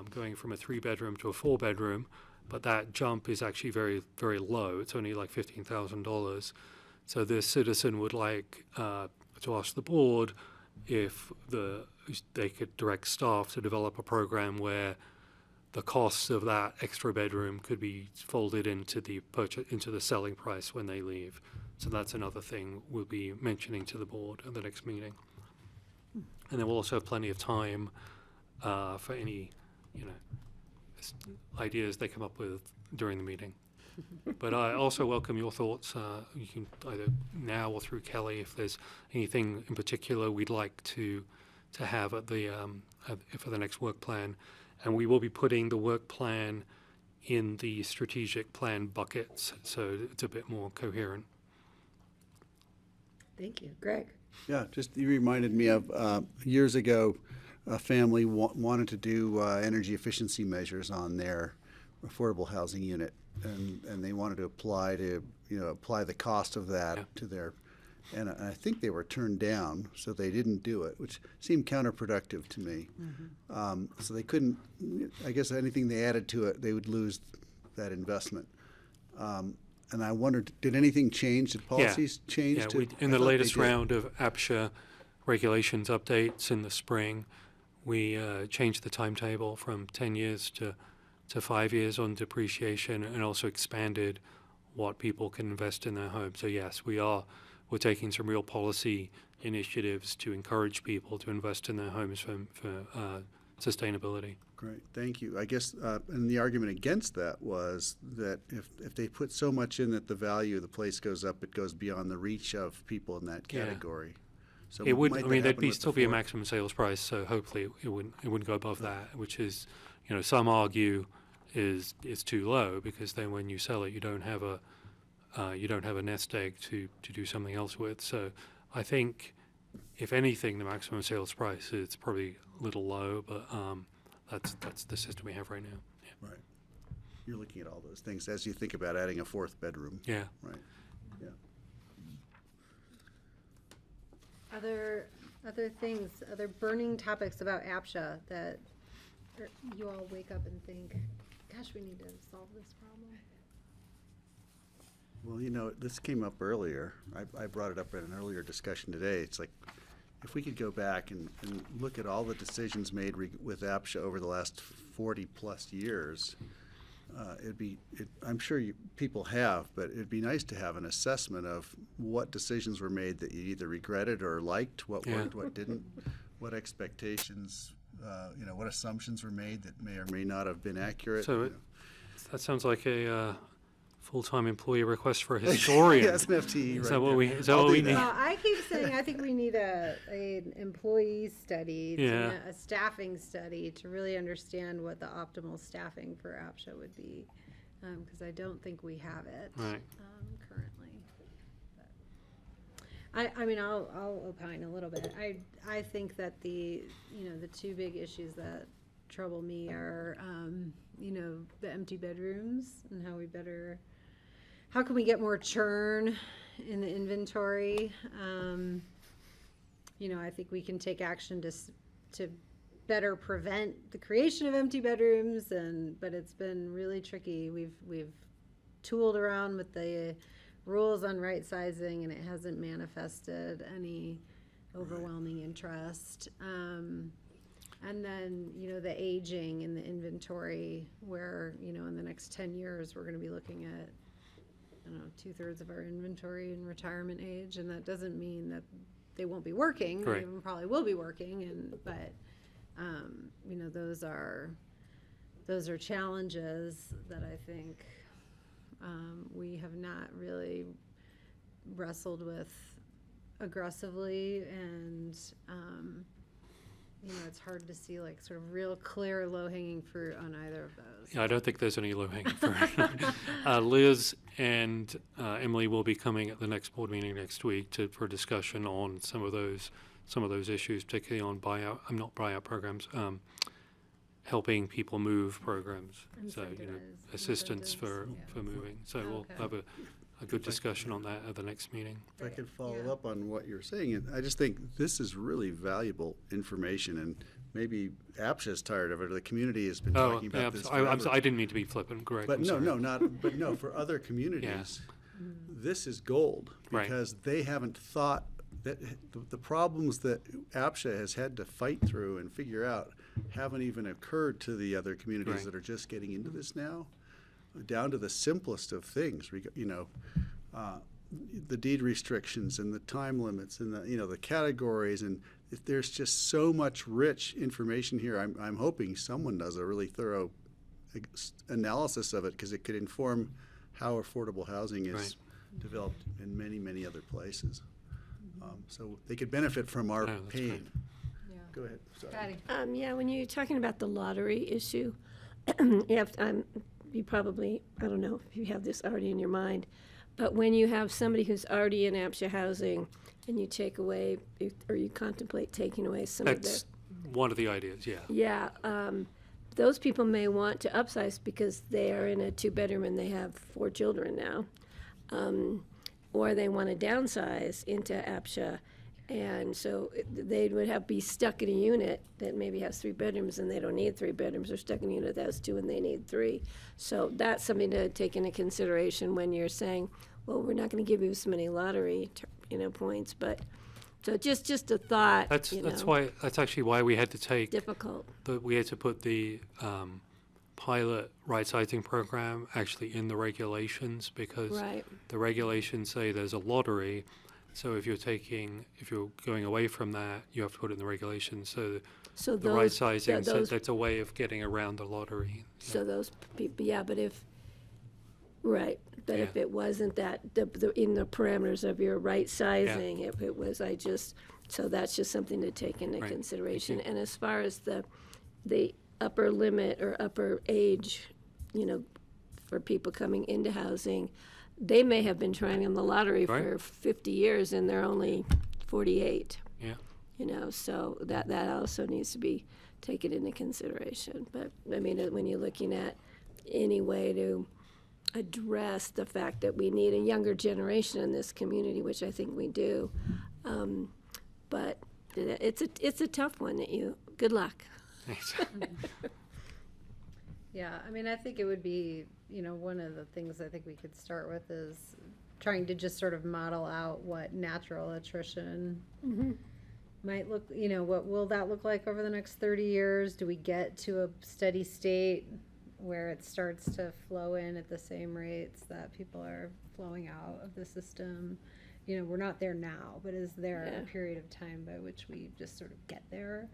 [SPEAKER 10] going from a 3-bedroom to a 4-bedroom, but that jump is actually very, very low. It's only like $15,000. So this citizen would like to ask the board if they could direct staff to develop a program where the costs of that extra bedroom could be folded into the selling price when they leave. So that's another thing we'll be mentioning to the board at the next meeting. And then we'll also have plenty of time for any, ideas they come up with during the meeting. But I also welcome your thoughts. You can either now or through Kelly if there's anything in particular we'd like to have at for the next work plan. And we will be putting the work plan in the strategic plan buckets, so it's a bit more coherent.
[SPEAKER 7] Thank you. Greg?
[SPEAKER 6] Yeah, just you reminded me of years ago, a family wanted to do energy efficiency measures on their affordable housing unit, and they wanted to apply the cost of that to their, and I think they were turned down, so they didn't do it, which seemed counterproductive to me. So they couldn't, I guess anything they added to it, they would lose that investment. And I wondered, did anything change? Did policies change?
[SPEAKER 10] Yeah,
[SPEAKER 6] to,
[SPEAKER 10] in
[SPEAKER 6] I
[SPEAKER 10] the
[SPEAKER 6] thought they
[SPEAKER 10] latest
[SPEAKER 6] did.
[SPEAKER 10] round of APSHA regulations updates in the spring, we changed the timetable from 10 years to 5 years on depreciation, and also expanded what people can invest in their homes. So yes, we're taking some real policy initiatives to encourage people to invest in their homes for sustainability.
[SPEAKER 6] Great, thank you. I guess, and the argument against that was that if they put so much in that the value of the place goes up, it goes beyond the reach of people in that
[SPEAKER 10] Yeah.
[SPEAKER 6] category. So
[SPEAKER 10] It would.
[SPEAKER 6] might
[SPEAKER 10] I
[SPEAKER 6] that
[SPEAKER 10] mean, there'd
[SPEAKER 6] happen
[SPEAKER 10] be
[SPEAKER 6] with the
[SPEAKER 10] still be a
[SPEAKER 6] Ford?
[SPEAKER 10] maximum sales price, so hopefully it wouldn't go above that. Which is, some argue is too low, because then when you sell it, you don't have a nest egg to do something else with. So I think, if anything, the maximum sales price is probably a little low, but that's the system we have right now. Yeah.
[SPEAKER 6] Right. You're looking at all those things as you think about adding a fourth bedroom.
[SPEAKER 10] Yeah.
[SPEAKER 6] Right. Yeah.
[SPEAKER 1] Other things, other burning topics about APSHA that you all wake up and think, gosh, we need to solve this problem?
[SPEAKER 6] Well, this came up earlier. I brought it up in an earlier discussion today. It's like, if we could go back and look at all the decisions made with APSHA over the last 40-plus years, I'm sure people have, but it'd be nice to have an assessment of what decisions were made that you either regretted or liked, what worked, what didn't, what expectations, what assumptions were made that may or may not have been accurate.
[SPEAKER 10] So that sounds like a full-time employee request for a historian.
[SPEAKER 6] Yes, an FTE.
[SPEAKER 10] Is
[SPEAKER 6] right
[SPEAKER 10] that what
[SPEAKER 6] there.
[SPEAKER 10] we? Is that
[SPEAKER 6] I'll
[SPEAKER 10] what
[SPEAKER 6] do
[SPEAKER 10] we
[SPEAKER 6] that.
[SPEAKER 10] need?
[SPEAKER 1] Well, I keep saying I think we need an employee study,
[SPEAKER 10] Yeah.
[SPEAKER 1] a staffing study to really understand what the optimal staffing for APSHA would be, because I don't think we have it
[SPEAKER 10] Right.
[SPEAKER 1] currently. But I mean, I'll opine a little bit. I think that the two big issues that trouble me are the empty bedrooms and how can we get more churn in the inventory? I think we can take action to better prevent the creation of empty bedrooms, but it's been really tricky. We've tooled around with the rules on right sizing, and it hasn't manifested any overwhelming interest. And then, the aging in the inventory, where, in the next 10 years, we're going to be looking at, 2/3 of our inventory in retirement age. And that doesn't mean that they won't be working.
[SPEAKER 10] Right.
[SPEAKER 1] They probably will be working, but those are challenges that I think we have not really wrestled with aggressively, and it's hard to see sort of real clear low-hanging fruit on either of those.
[SPEAKER 10] Yeah, I don't think there's any low-hanging fruit. Liz and Emily will be coming at the next board meeting next week for discussion on some of those issues, particularly on not buyout programs, helping people move programs. So assistance for moving. So we'll have a good discussion on that at the next meeting.
[SPEAKER 6] If I could follow up on what you're saying, I just think this is really valuable information, and maybe APSHA's tired of it, or the community has been talking about this forever.
[SPEAKER 10] I didn't mean to be flippant, Greg.
[SPEAKER 6] But
[SPEAKER 10] I'm sorry.
[SPEAKER 6] but no, for other communities, this is gold,
[SPEAKER 10] Right.
[SPEAKER 6] because they haven't thought that the problems that APSHA has had to fight through and figure out haven't even occurred to the other communities
[SPEAKER 10] Right.
[SPEAKER 6] that are just getting into this now, down to the simplest of things, the deed restrictions and the time limits and the categories, and there's just so much rich information here. I'm hoping someone does a really thorough analysis of it, because it could inform how affordable housing is
[SPEAKER 10] Right.
[SPEAKER 6] developed in many, many other places. So they could benefit from our
[SPEAKER 10] that's
[SPEAKER 6] pain.
[SPEAKER 10] great.
[SPEAKER 1] Yeah.
[SPEAKER 6] Go ahead. Sorry.
[SPEAKER 1] Patty?
[SPEAKER 7] When you're talking about the lottery issue, you probably, I don't know if you have this already in your mind, but when you have somebody who's already in APSHA housing and you take away, or you contemplate taking away some of their.
[SPEAKER 10] That's one of the ideas, yeah.
[SPEAKER 7] Yeah, those people may want to upsize because they are in a 2-bedroom and they have 4 children now. Or they want to downsize into APSHA, and so they would be stuck in a unit that maybe has 3 bedrooms and they don't need 3 bedrooms. They're stuck in a unit that has 2 and they need 3. So that's something to take into consideration when you're saying, well, we're not going to give you so many lottery, points, but. So just a thought.
[SPEAKER 10] That's actually why we had to take
[SPEAKER 7] Difficult.
[SPEAKER 10] we had to put the pilot right-sizing program actually in the regulations, because
[SPEAKER 7] Right.
[SPEAKER 10] the regulations say there's a lottery. So if you're going away from that, you have to put it in the regulations. So
[SPEAKER 7] So
[SPEAKER 10] the
[SPEAKER 7] those,
[SPEAKER 10] right-sizing,
[SPEAKER 7] those,
[SPEAKER 10] that's a way of getting around the lottery.
[SPEAKER 7] so those people, yeah, but if if
[SPEAKER 10] Yeah.
[SPEAKER 7] it wasn't that, in the parameters of your right sizing, it was, so that's just something to take into
[SPEAKER 10] Right. Thank
[SPEAKER 7] consideration.
[SPEAKER 10] you.
[SPEAKER 7] And as far as the upper limit or upper age, for people coming into housing, they may have been trying on the lottery
[SPEAKER 10] Right.
[SPEAKER 7] for 50 years and they're only 48.
[SPEAKER 10] Yeah.
[SPEAKER 7] So that also needs to be taken into consideration. But, I mean, when you're looking at any way to address the fact that we need a younger generation in this community, which I think we do, but it's a tough one. Good luck.
[SPEAKER 10] Thanks.
[SPEAKER 1] Yeah, I mean, I think it would be, one of the things I think we could start with is trying to just sort of model out what natural attrition might look, what will that look like over the next 30 years? Do we get to a steady state where it starts to flow in at the same rates that people are flowing out of the system? We're not there now, but is there a period of time by which we just sort of get there?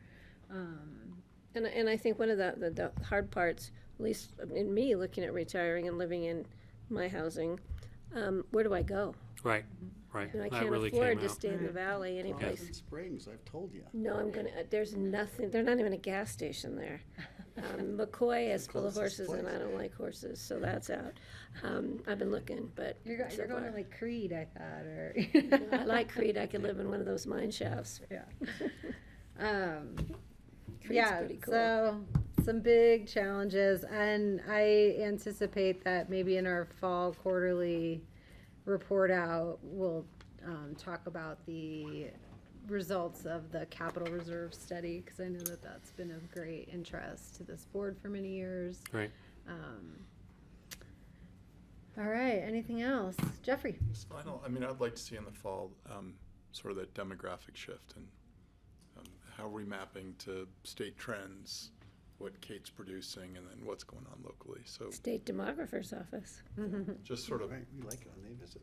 [SPEAKER 7] And I think one of the hard parts, at least in me looking at retiring and living in my housing, where do I go?
[SPEAKER 10] Right.
[SPEAKER 7] I
[SPEAKER 10] That
[SPEAKER 7] can't
[SPEAKER 10] really
[SPEAKER 7] afford
[SPEAKER 10] came
[SPEAKER 7] to
[SPEAKER 10] out.
[SPEAKER 7] stay in the valley anyplace.
[SPEAKER 6] Pleasant Springs, I've told you.
[SPEAKER 7] No, there's nothing, there's not even a gas station there. McCoy is full of
[SPEAKER 6] closest
[SPEAKER 7] horses and
[SPEAKER 6] place.
[SPEAKER 7] I don't like horses, so that's out. I've been looking, but
[SPEAKER 1] You're
[SPEAKER 7] so
[SPEAKER 1] going to
[SPEAKER 7] far.
[SPEAKER 1] like Creed, I thought, or.
[SPEAKER 7] I like Creed, I could live in one of those mine shafts.
[SPEAKER 1] Yeah.
[SPEAKER 7] Creed's
[SPEAKER 1] Yeah,
[SPEAKER 7] pretty cool.
[SPEAKER 1] so some big challenges, and I anticipate that maybe in our fall quarterly report out, we'll talk about the results of the capital reserve study, because I know that that's been of great interest to this board for many years.
[SPEAKER 10] Right.
[SPEAKER 1] All right, anything else? Jeffrey?
[SPEAKER 8] Just final, I'd like to see in the fall sort of that demographic shift and how we're mapping to state trends, what Kate's producing, and then what's going on locally. So
[SPEAKER 7] State Demographer's Office.
[SPEAKER 8] just sort of
[SPEAKER 6] Right, we like it when they visit.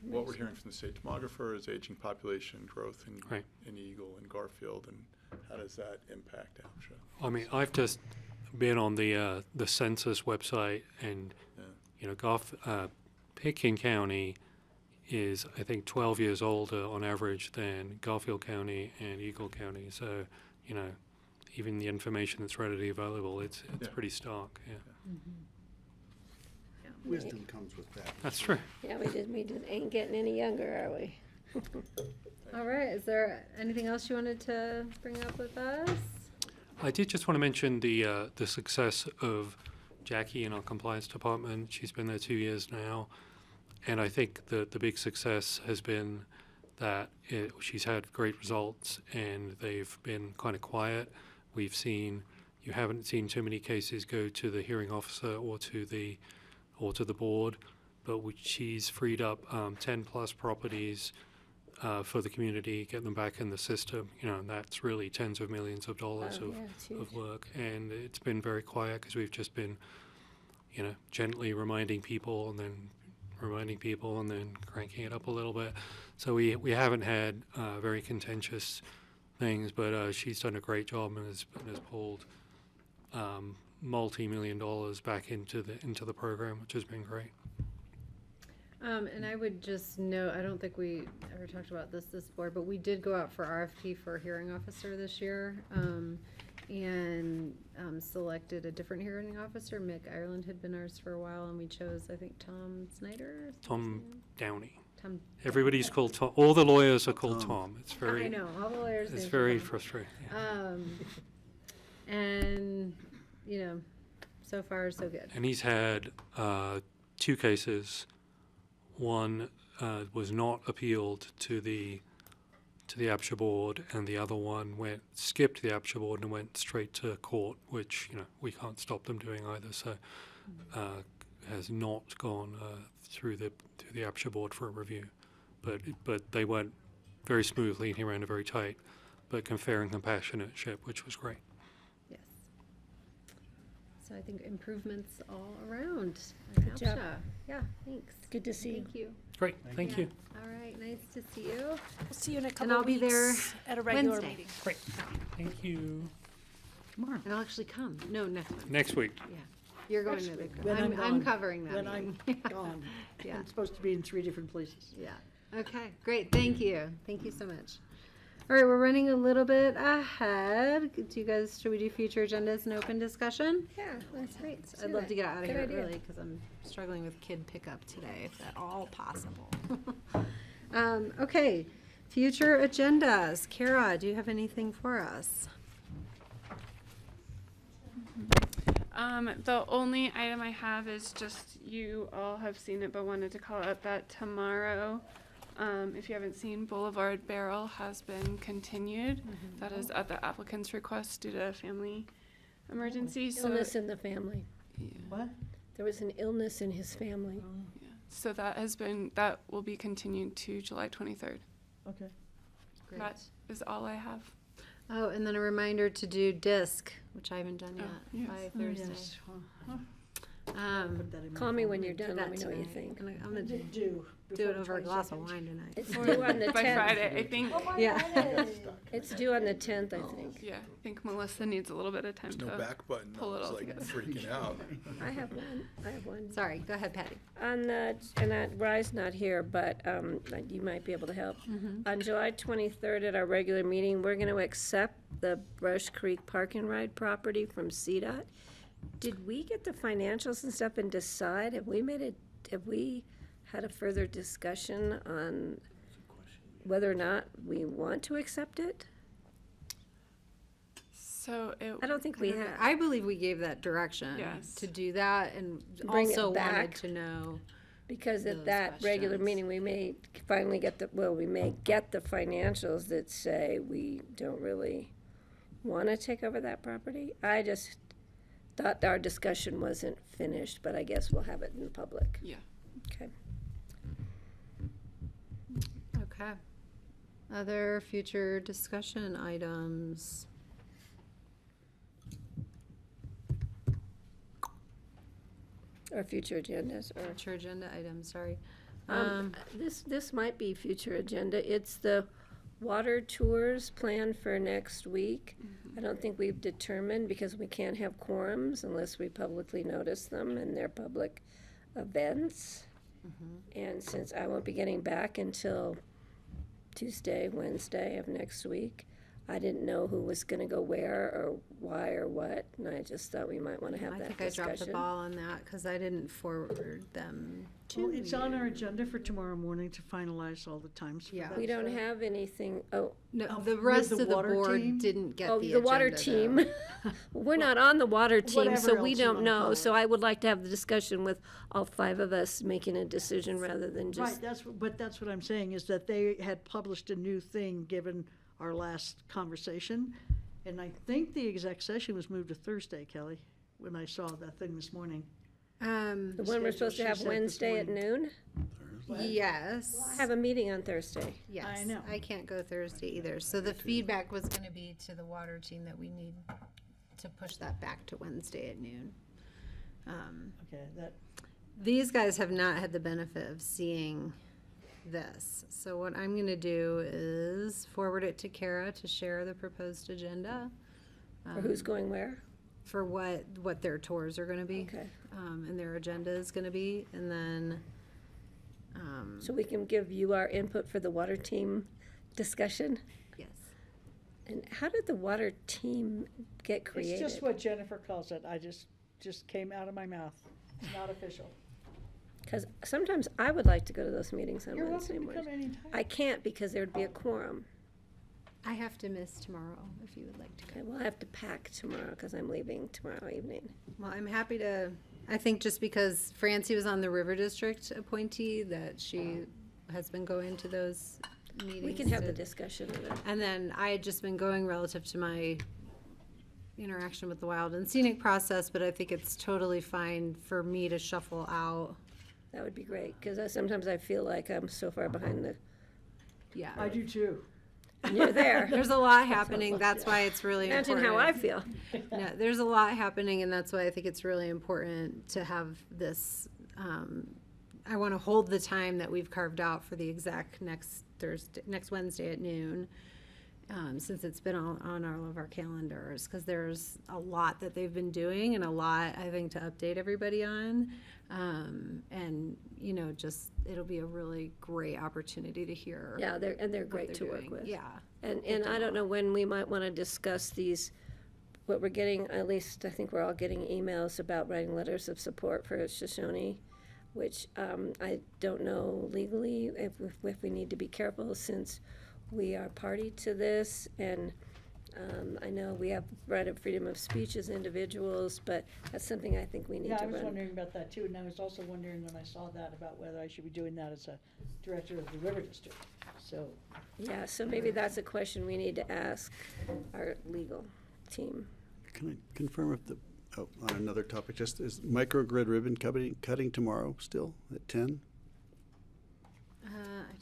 [SPEAKER 8] what we're hearing from the state demographer is aging population growth
[SPEAKER 10] Right.
[SPEAKER 8] in Eagle and Garfield, and how does that impact APSHA?
[SPEAKER 10] I mean, I've just been on the census website, and Pitkin County is, I think, 12 years older on average than Garfield County and Eagle County. So, even the information that's readily available, it's
[SPEAKER 8] Yeah.
[SPEAKER 10] pretty stark. Yeah,
[SPEAKER 6] Wisdom comes with that.
[SPEAKER 10] that's true.
[SPEAKER 7] Yeah, we just ain't getting any younger, are we?
[SPEAKER 1] All right, is there anything else you wanted to bring up with us?
[SPEAKER 10] I did just want to mention the success of Jackie in our compliance department. She's been there 2 years now, and I think the big success has been that she's had great results, and they've been kind of quiet. You haven't seen too many cases go to the hearing officer or to the board, but she's freed up 10 plus properties for the community, get them back in the system. And that's really tens of millions of dollars
[SPEAKER 7] Oh, yeah, it's
[SPEAKER 10] of
[SPEAKER 7] huge.
[SPEAKER 10] work, and it's been very quiet because we've just been, gently reminding people and then cranking it up a little bit. So we haven't had very contentious things, but she's done a great job and has pulled multi-million dollars back into the program, which has been great.
[SPEAKER 1] And I would just note, I don't think we ever talked about this board, but we did go out for RFP for a hearing officer this year. and selected a different hearing officer. Mick Ireland had been ours for a while, and we chose, I think, Tom Snyder.
[SPEAKER 10] Tom Downey.
[SPEAKER 1] Tom.
[SPEAKER 10] Everybody's called Tom. All the lawyers are called Tom. It's
[SPEAKER 1] I
[SPEAKER 10] very,
[SPEAKER 1] know, all the lawyers.
[SPEAKER 10] it's
[SPEAKER 1] names are
[SPEAKER 10] very
[SPEAKER 1] Tom.
[SPEAKER 10] frustrating. Yeah.
[SPEAKER 1] And, you know, so far so good.
[SPEAKER 10] And he's had 2 cases. One was not appealed to the APSHA board, and the other one skipped the APSHA board and went straight to court, which, you know, we can't stop them doing either. So has not gone through the APSHA board for a review, but they went very smoothly, and he ran it very tight, but fair and compassionate ship, which was great.
[SPEAKER 1] Yes. So I think improvements all around.
[SPEAKER 7] Good job.
[SPEAKER 1] Yeah, thanks.
[SPEAKER 7] Good to see you.
[SPEAKER 1] Thank you.
[SPEAKER 10] Great, thank you.
[SPEAKER 1] All right, nice to see you.
[SPEAKER 11] We'll see you in a couple
[SPEAKER 1] And I'll
[SPEAKER 11] of
[SPEAKER 1] be there
[SPEAKER 11] weeks at a regular
[SPEAKER 1] Wednesday.
[SPEAKER 11] meeting.
[SPEAKER 10] Great, thank you.
[SPEAKER 5] Tomorrow.
[SPEAKER 1] And I'll actually come. No, next one.
[SPEAKER 10] Next week.
[SPEAKER 1] Yeah. You're going to
[SPEAKER 5] Next
[SPEAKER 1] the,
[SPEAKER 5] week, when I'm
[SPEAKER 1] I'm
[SPEAKER 5] gone.
[SPEAKER 1] covering that
[SPEAKER 5] When I'm
[SPEAKER 1] meeting.
[SPEAKER 5] gone.
[SPEAKER 1] Yeah.
[SPEAKER 5] I'm supposed to be in 3 different places.
[SPEAKER 1] Yeah. Okay, great. Thank you. Thank you so much. All right, we're running a little bit ahead. Should we do future agendas and open discussion?
[SPEAKER 7] Yeah, that's great.
[SPEAKER 1] I'd love to get out of
[SPEAKER 7] Good
[SPEAKER 1] here
[SPEAKER 7] idea.
[SPEAKER 1] early because I'm struggling with kid pickup today, if at all possible. Okay, future agendas. Kara, do you have anything for us?
[SPEAKER 2] The only item I have is just, you all have seen it, but wanted to call out that tomorrow, if you haven't seen, Boulevard Barrel has been continued. That is at the applicant's request due to a family emergency. So,
[SPEAKER 7] Illness in the family.
[SPEAKER 5] What?
[SPEAKER 7] There was an illness in his family.
[SPEAKER 2] so that will be continued to July 23rd.
[SPEAKER 5] Okay.
[SPEAKER 1] Great.
[SPEAKER 2] That is all I have.
[SPEAKER 1] Oh, and then a reminder to do disc, which I haven't done yet,
[SPEAKER 2] yes.
[SPEAKER 1] by
[SPEAKER 5] Oh,
[SPEAKER 1] Thursday.
[SPEAKER 5] yes.
[SPEAKER 1] Um,
[SPEAKER 7] Call me when you're
[SPEAKER 1] do
[SPEAKER 7] done, let
[SPEAKER 1] that
[SPEAKER 7] me know what you
[SPEAKER 1] tonight.
[SPEAKER 7] think.
[SPEAKER 1] I'm gonna do
[SPEAKER 5] Do
[SPEAKER 1] it over a glass of wine tonight.
[SPEAKER 7] It's due on the
[SPEAKER 2] By
[SPEAKER 7] 10th.
[SPEAKER 2] Friday, I think.
[SPEAKER 1] Yeah.
[SPEAKER 7] It's due on the 10th, I think.
[SPEAKER 2] Yeah, I think Melissa needs a little bit of time
[SPEAKER 8] There's no
[SPEAKER 2] to
[SPEAKER 8] back button.
[SPEAKER 2] pull
[SPEAKER 8] I
[SPEAKER 2] it
[SPEAKER 8] was
[SPEAKER 2] all
[SPEAKER 8] like
[SPEAKER 2] together.
[SPEAKER 8] freaking out.
[SPEAKER 7] I have one.
[SPEAKER 1] Sorry, go ahead, Patty.
[SPEAKER 7] And Rye's not here, but you might be able to help. On July 23rd at our regular meeting, we're going to accept the Brush Creek Park and Ride property from CDOT. Did we get the financials and stuff and decide? Have we had a further discussion on whether or not we want to accept it?
[SPEAKER 2] So
[SPEAKER 7] I don't think we have.
[SPEAKER 1] I believe we gave that direction
[SPEAKER 2] Yes.
[SPEAKER 1] to do that, and
[SPEAKER 7] Bring it
[SPEAKER 1] also wanted
[SPEAKER 7] back.
[SPEAKER 1] to know.
[SPEAKER 7] Because at
[SPEAKER 1] Those
[SPEAKER 7] that regular
[SPEAKER 1] questions.
[SPEAKER 7] meeting, we may finally get the financials that say we don't really want to take over that property. I just thought our discussion wasn't finished, but I guess we'll have it in public.
[SPEAKER 2] yeah.
[SPEAKER 7] Okay.
[SPEAKER 1] Okay. Other future discussion items?
[SPEAKER 7] Or future agendas, or,
[SPEAKER 1] Future agenda items, sorry.
[SPEAKER 7] this might be future agenda. It's the water tours planned for next week. I don't think we've determined, because we can't have quorums unless we publicly notice them, and they're public events. And since I won't be getting back until Tuesday, Wednesday of next week, I didn't know who was gonna go where or why or what, and I just thought we might wanna have
[SPEAKER 1] I
[SPEAKER 7] that
[SPEAKER 1] think I dropped the
[SPEAKER 7] discussion.
[SPEAKER 1] ball on that because I didn't forward them to
[SPEAKER 5] Well, it's on our
[SPEAKER 1] you.
[SPEAKER 5] agenda for tomorrow morning to finalize all the times for
[SPEAKER 1] Yeah.
[SPEAKER 5] that
[SPEAKER 7] We don't
[SPEAKER 5] stuff.
[SPEAKER 7] have anything, oh,
[SPEAKER 1] No,
[SPEAKER 5] with
[SPEAKER 1] the rest
[SPEAKER 5] the
[SPEAKER 1] of the
[SPEAKER 5] water
[SPEAKER 1] board
[SPEAKER 5] team?
[SPEAKER 1] didn't get
[SPEAKER 7] oh,
[SPEAKER 1] the
[SPEAKER 7] the water
[SPEAKER 1] agenda,
[SPEAKER 7] team.
[SPEAKER 1] though.
[SPEAKER 7] We're not on the water team, so
[SPEAKER 5] Whatever
[SPEAKER 7] we
[SPEAKER 5] else you
[SPEAKER 7] don't
[SPEAKER 5] wanna
[SPEAKER 7] know,
[SPEAKER 5] call
[SPEAKER 7] so
[SPEAKER 5] it.
[SPEAKER 7] I would like to have the discussion with all 5 of us making a decision rather than just.
[SPEAKER 5] Right, but that's what I'm saying, is that they had published a new thing given our last conversation. And I think the exec session was moved to Thursday, Kelly, when I saw that thing this morning.
[SPEAKER 7] The one we're
[SPEAKER 5] schedule
[SPEAKER 7] supposed to
[SPEAKER 5] she
[SPEAKER 7] have
[SPEAKER 5] said this
[SPEAKER 7] Wednesday at
[SPEAKER 5] morning.
[SPEAKER 7] noon?
[SPEAKER 1] Yes.
[SPEAKER 7] I have a meeting on Thursday.
[SPEAKER 1] Yes.
[SPEAKER 5] I know.
[SPEAKER 1] I can't go Thursday either. So the feedback was gonna be to the water team that we need to push that back to Wednesday at noon.
[SPEAKER 5] Okay, that,
[SPEAKER 1] These guys have not had the benefit of seeing this. So what I'm gonna do is forward it to Kara to share the proposed agenda.
[SPEAKER 7] Or who's going where?
[SPEAKER 1] For what their tours are gonna be.
[SPEAKER 7] Okay.
[SPEAKER 1] And their agenda is gonna be, and then,
[SPEAKER 7] So we can give you our input for the water team discussion?
[SPEAKER 1] yes.
[SPEAKER 7] And how did the water team get created?
[SPEAKER 5] It's just what Jennifer calls it. I just came out of my mouth. It's not official.
[SPEAKER 7] Because sometimes I would like to go to those meetings on
[SPEAKER 5] You're
[SPEAKER 7] Wednesday
[SPEAKER 5] welcome to come
[SPEAKER 7] mornings.
[SPEAKER 5] anytime.
[SPEAKER 7] I can't because there would be a quorum.
[SPEAKER 1] I have to miss tomorrow if you would like to go.
[SPEAKER 7] Okay, well, I have to pack tomorrow because I'm leaving tomorrow evening.
[SPEAKER 1] Well, I'm happy to, I think just because Francie was on the River District appointee, that she has been going to those meetings.
[SPEAKER 7] We can have the
[SPEAKER 1] to-
[SPEAKER 7] discussion of it.
[SPEAKER 1] And then I had just been going relative to my interaction with the Wild and Scenic process, but I think it's totally fine for me to shuffle out.
[SPEAKER 7] That would be great, because sometimes I feel like I'm so far behind the,
[SPEAKER 1] Yeah.
[SPEAKER 5] I do too.
[SPEAKER 7] and you're there.
[SPEAKER 1] There's a lot happening, that's why it's really
[SPEAKER 7] Imagine
[SPEAKER 1] important.
[SPEAKER 7] how I feel.
[SPEAKER 1] No, there's a lot happening, and that's why I think it's really important to have this, I want to hold the time that we've carved out for the exec next Wednesday at noon, since it's been on all of our calendars, because there's a lot that they've been doing and a lot, I think, to update everybody on. And, you know, just, it'll be a really great opportunity to hear.
[SPEAKER 7] Yeah, they're
[SPEAKER 1] what
[SPEAKER 7] great
[SPEAKER 1] they're
[SPEAKER 7] to work
[SPEAKER 1] doing.
[SPEAKER 7] with.
[SPEAKER 1] Yeah.
[SPEAKER 7] And I don't know when we might want to discuss these, what we're getting, at least I think we're all getting emails about writing letters of support for Shoshone, which I don't know legally if we need to be careful since we are party to this. And I know we have right of freedom of speech as individuals, but that's something I think we need
[SPEAKER 5] Yeah,
[SPEAKER 7] to
[SPEAKER 5] I was
[SPEAKER 7] run.
[SPEAKER 5] wondering about that too, and I was also wondering when I saw that about whether I should be doing that as a director of the River District. So,
[SPEAKER 7] Yeah, so maybe that's a question we need to ask our legal team.
[SPEAKER 6] Can I confirm if on another topic, just is microgrid ribbon cutting tomorrow still at 10?
[SPEAKER 1] I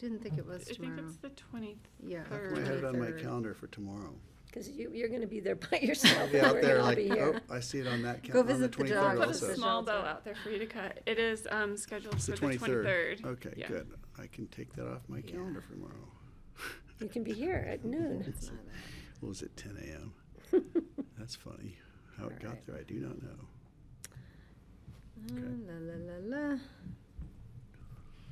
[SPEAKER 1] didn't think it was
[SPEAKER 2] I think
[SPEAKER 1] tomorrow.
[SPEAKER 2] it's the 23rd.
[SPEAKER 1] Yeah.
[SPEAKER 6] I have it on my
[SPEAKER 1] 23rd.
[SPEAKER 6] calendar for tomorrow.
[SPEAKER 7] Because you're going to be there by yourself.
[SPEAKER 6] I'll be
[SPEAKER 7] and
[SPEAKER 6] out
[SPEAKER 7] we're
[SPEAKER 6] there
[SPEAKER 7] gonna all
[SPEAKER 6] like,
[SPEAKER 7] be here.
[SPEAKER 6] I see it on that
[SPEAKER 1] Go
[SPEAKER 6] calendar, on the
[SPEAKER 1] visit the
[SPEAKER 6] 23rd
[SPEAKER 1] dog.
[SPEAKER 2] Put
[SPEAKER 6] also.
[SPEAKER 2] a small bow out there for you to cut. It is scheduled
[SPEAKER 6] It's the
[SPEAKER 2] for the 23rd.
[SPEAKER 6] Okay,
[SPEAKER 2] Yeah.
[SPEAKER 6] good. I can take that off my calendar for tomorrow.
[SPEAKER 7] You can be here at noon.
[SPEAKER 1] It's not
[SPEAKER 6] What was it, 10 a.m.? That's funny. How it got
[SPEAKER 1] Alright.
[SPEAKER 6] there, I do not know.
[SPEAKER 1] that. La, la, la, la.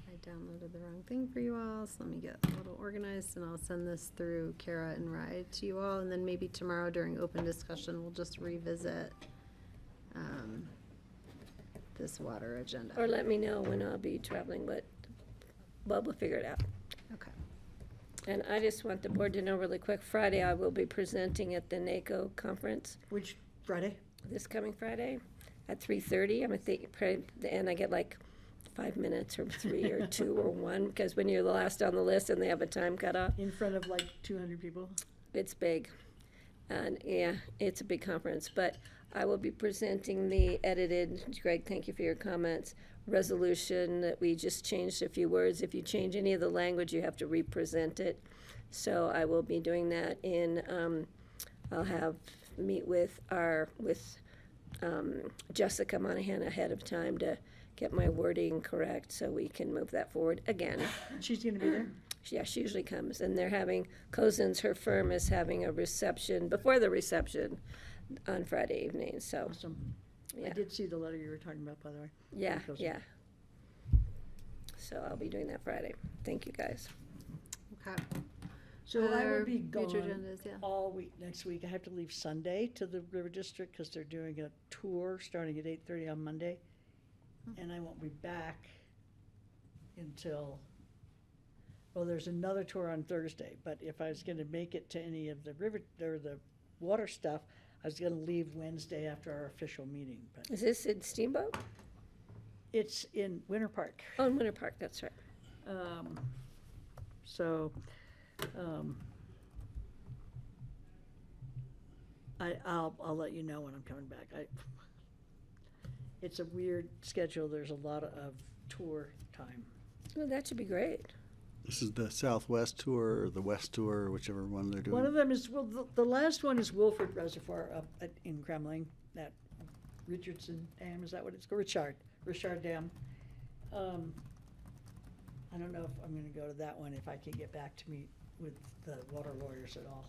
[SPEAKER 1] I downloaded the wrong thing for you all, so let me get a little organized, and I'll send this through Kara and Ride to you all, and then maybe tomorrow during open discussion, we'll just revisit this water agenda.
[SPEAKER 7] Or let me know when I'll be traveling, but we'll figure it out.
[SPEAKER 1] Okay.
[SPEAKER 7] And I just want the board to know really quick, Friday I will be presenting at the NACO conference
[SPEAKER 5] which Friday?
[SPEAKER 7] this coming Friday at 3:30. I'm at the end. I get like 5 minutes or 3 or 2 or 1, because when you're the last on the list and they have a time cutoff,
[SPEAKER 5] In front of like 200 people?
[SPEAKER 7] it's big. And yeah, it's a big conference, but I will be presenting the edited, Greg, thank you for your comments, resolution that we just changed a few words. If you change any of the language, you have to represent it. So I will be doing that I'll meet with Jessica Monahan ahead of time to get my wording correct so we can move that forward again.
[SPEAKER 5] She's gonna be there?
[SPEAKER 7] Yeah, she usually comes, and they're having, Cozen's, her firm is having a reception, before the reception, on Friday evening, so,
[SPEAKER 5] Awesome. I
[SPEAKER 7] yeah,
[SPEAKER 5] did see the letter you were talking about, by the way.
[SPEAKER 7] yeah,
[SPEAKER 5] Cozen.
[SPEAKER 7] yeah. So I'll be doing that Friday. Thank you, guys.
[SPEAKER 1] Okay.
[SPEAKER 5] So I will be
[SPEAKER 1] Future
[SPEAKER 5] gone
[SPEAKER 1] agendas, yeah.
[SPEAKER 5] all week next week. I have to leave Sunday to the River District because they're doing a tour starting at 8:30 on Monday. And I won't be back until, well, there's another tour on Thursday, but if I was gonna make it to any of the river, or the water stuff, I was gonna leave Wednesday after our official meeting, but
[SPEAKER 7] Is this in Steamboat?
[SPEAKER 5] it's in Winter Park.
[SPEAKER 7] Oh, in Winter Park, that's right.
[SPEAKER 5] So, I'll let you know when I'm coming back. It's a weird schedule. There's a lot of tour time.
[SPEAKER 7] Well, that should be great.
[SPEAKER 6] This is the Southwest Tour or the West Tour, or whichever one they're doing.
[SPEAKER 5] One of them is, well, the last one is Wilford Reservoir up in Kremling, that Richardson Dam, is that what it's called? Richard Dam. I don't know if I'm gonna go to that one, if I can get back to meet with the water lawyers at all.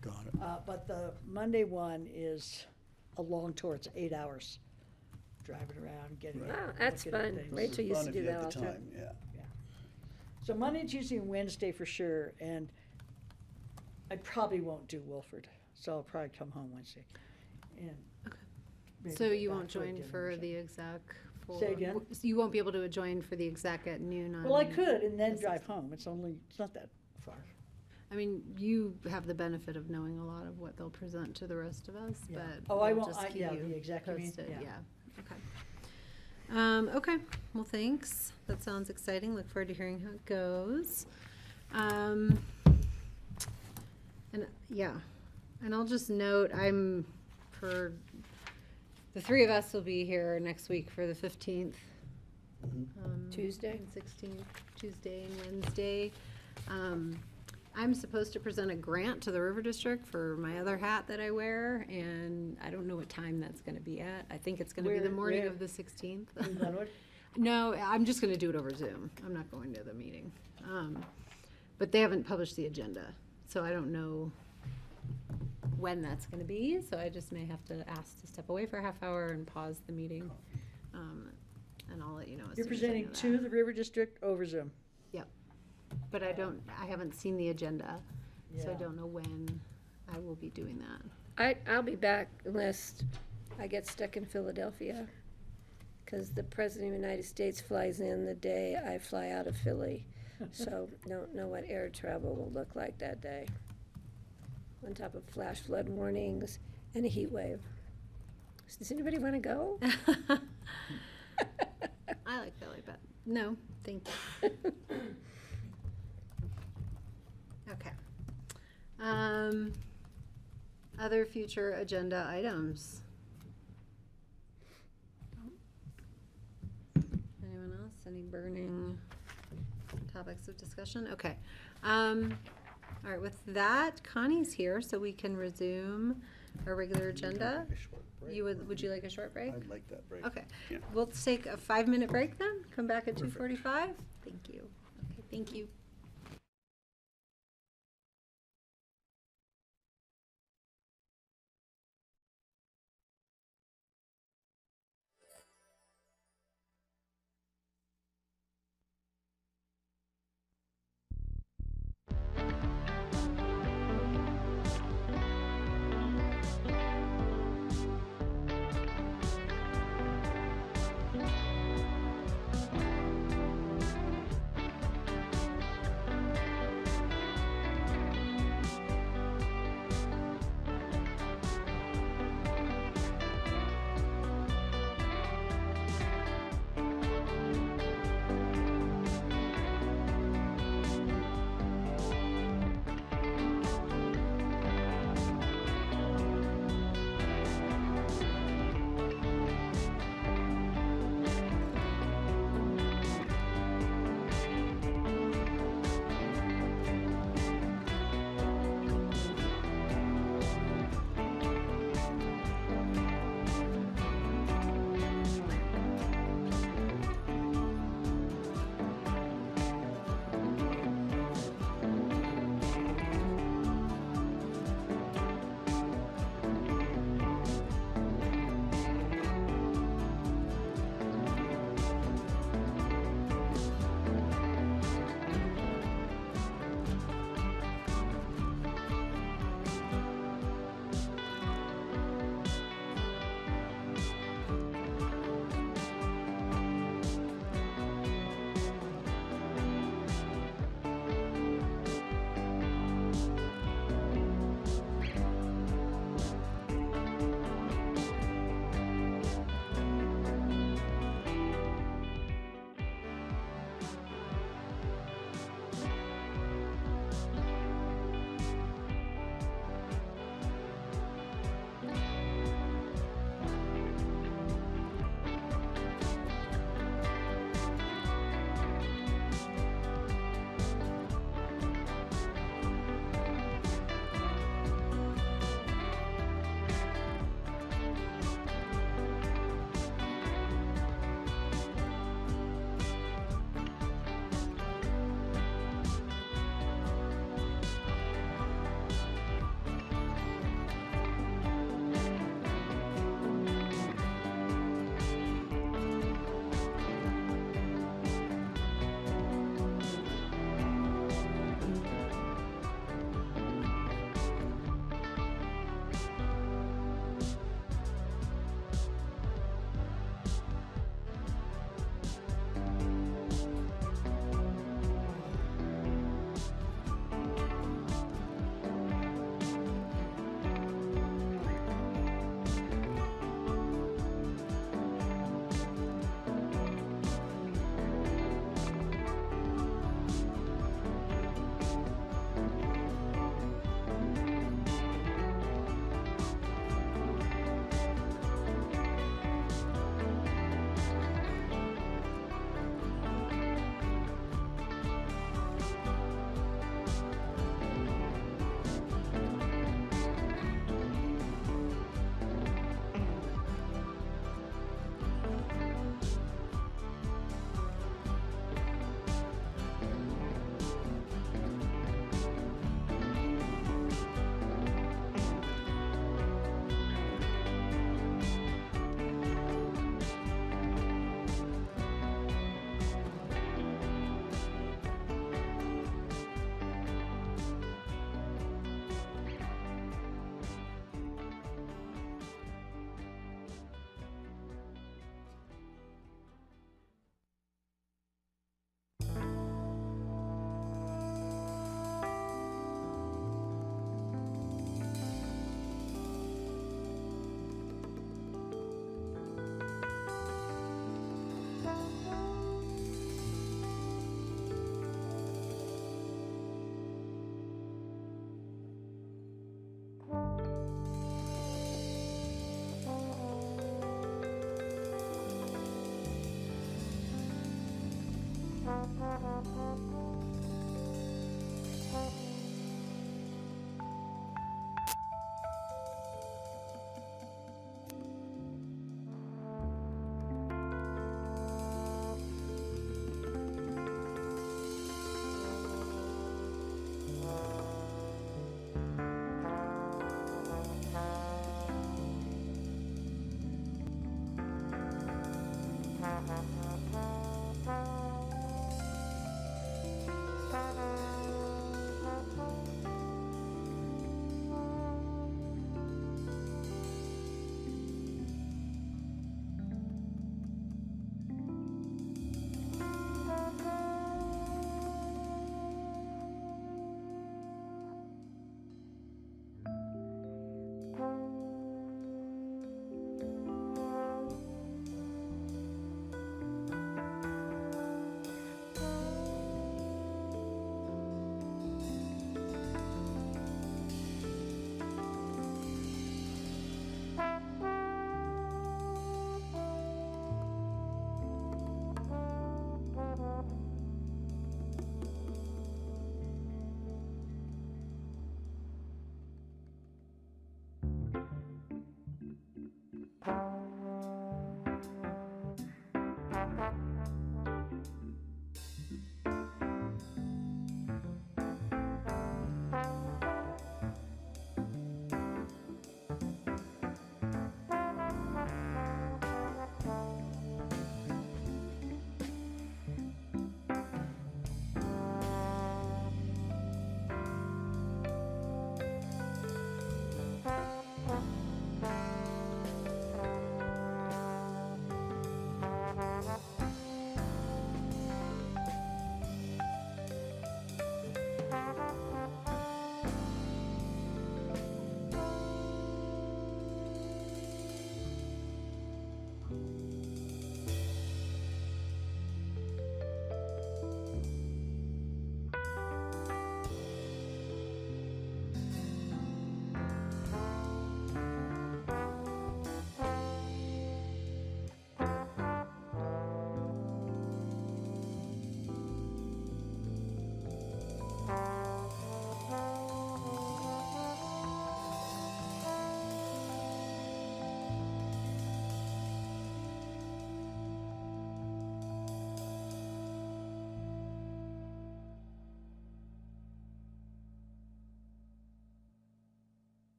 [SPEAKER 6] Got it.
[SPEAKER 5] But the Monday one is a long tour. It's 8 hours driving around, getting.
[SPEAKER 6] Right.
[SPEAKER 7] Wow, that's
[SPEAKER 5] looking at
[SPEAKER 7] fun.
[SPEAKER 5] things.
[SPEAKER 7] Rachel used
[SPEAKER 6] Fun
[SPEAKER 7] to
[SPEAKER 6] if
[SPEAKER 7] do
[SPEAKER 6] you
[SPEAKER 7] that
[SPEAKER 6] have
[SPEAKER 7] all
[SPEAKER 6] the
[SPEAKER 7] the time.
[SPEAKER 6] Yeah.
[SPEAKER 5] So Monday, Tuesday, and Wednesday for sure, and I probably won't do Wilford, so I'll probably come home Wednesday. And maybe
[SPEAKER 1] So
[SPEAKER 5] get
[SPEAKER 1] you
[SPEAKER 5] back
[SPEAKER 1] won't
[SPEAKER 5] for a
[SPEAKER 1] join
[SPEAKER 5] dinner or
[SPEAKER 1] for
[SPEAKER 5] something.
[SPEAKER 1] the exec?
[SPEAKER 5] Say again?
[SPEAKER 1] So you won't be able to join for the exec at noon on?
[SPEAKER 5] Well, I could, and then
[SPEAKER 1] the
[SPEAKER 5] drive
[SPEAKER 1] 16th.
[SPEAKER 5] home. It's not that far.
[SPEAKER 1] I mean, you have the benefit of knowing a lot of what they'll present to the rest of us,
[SPEAKER 5] Yeah.
[SPEAKER 1] but
[SPEAKER 5] Oh, I
[SPEAKER 1] we'll
[SPEAKER 5] won't,
[SPEAKER 1] just keep
[SPEAKER 5] yeah,
[SPEAKER 1] you
[SPEAKER 5] the exec, you mean?
[SPEAKER 1] posted,
[SPEAKER 5] Yeah.
[SPEAKER 1] Okay, well, thanks. That sounds exciting. Look forward to hearing how it goes. And, yeah, and I'll just note, the three of us will be here next week for the 15th.
[SPEAKER 7] Tuesday?
[SPEAKER 1] And 16th, Tuesday and Wednesday. I'm supposed to present a grant to the River District for my other hat that I wear, and I don't know what time that's gonna be at. I think it's gonna be the morning
[SPEAKER 5] Where?
[SPEAKER 1] of the 16th.
[SPEAKER 5] In Glenwood?
[SPEAKER 1] No, I'm just gonna do it over Zoom. I'm not going to the meeting. But they haven't published the agenda, so I don't know when that's gonna be, so I just may have to ask to step away for a half hour and pause the meeting. And I'll let you know as
[SPEAKER 5] You're
[SPEAKER 1] soon as I know
[SPEAKER 5] presenting
[SPEAKER 1] that.
[SPEAKER 5] to the River District over Zoom.
[SPEAKER 1] Yep. But I haven't seen the agenda, so I
[SPEAKER 5] Yeah.
[SPEAKER 1] don't know when I will be doing that.
[SPEAKER 7] I'll be back unless I get stuck in Philadelphia, because the President of the United States flies in the day I fly out of Philly. So don't know what air travel will look like that day. On top of flash flood warnings and a heat wave. Does anybody want to go?
[SPEAKER 1] I like Philly, but no, thank you. Okay. Other future agenda items? Anyone else? Any burning topics of discussion? Okay. All right, with that, Connie's here, so we can resume our regular agenda. Would you like a short break?
[SPEAKER 6] I'd like that break.
[SPEAKER 1] Okay.
[SPEAKER 6] Yeah.
[SPEAKER 1] We'll take a 5-minute break then, come back at 2:45. Thank you. Okay, thank you.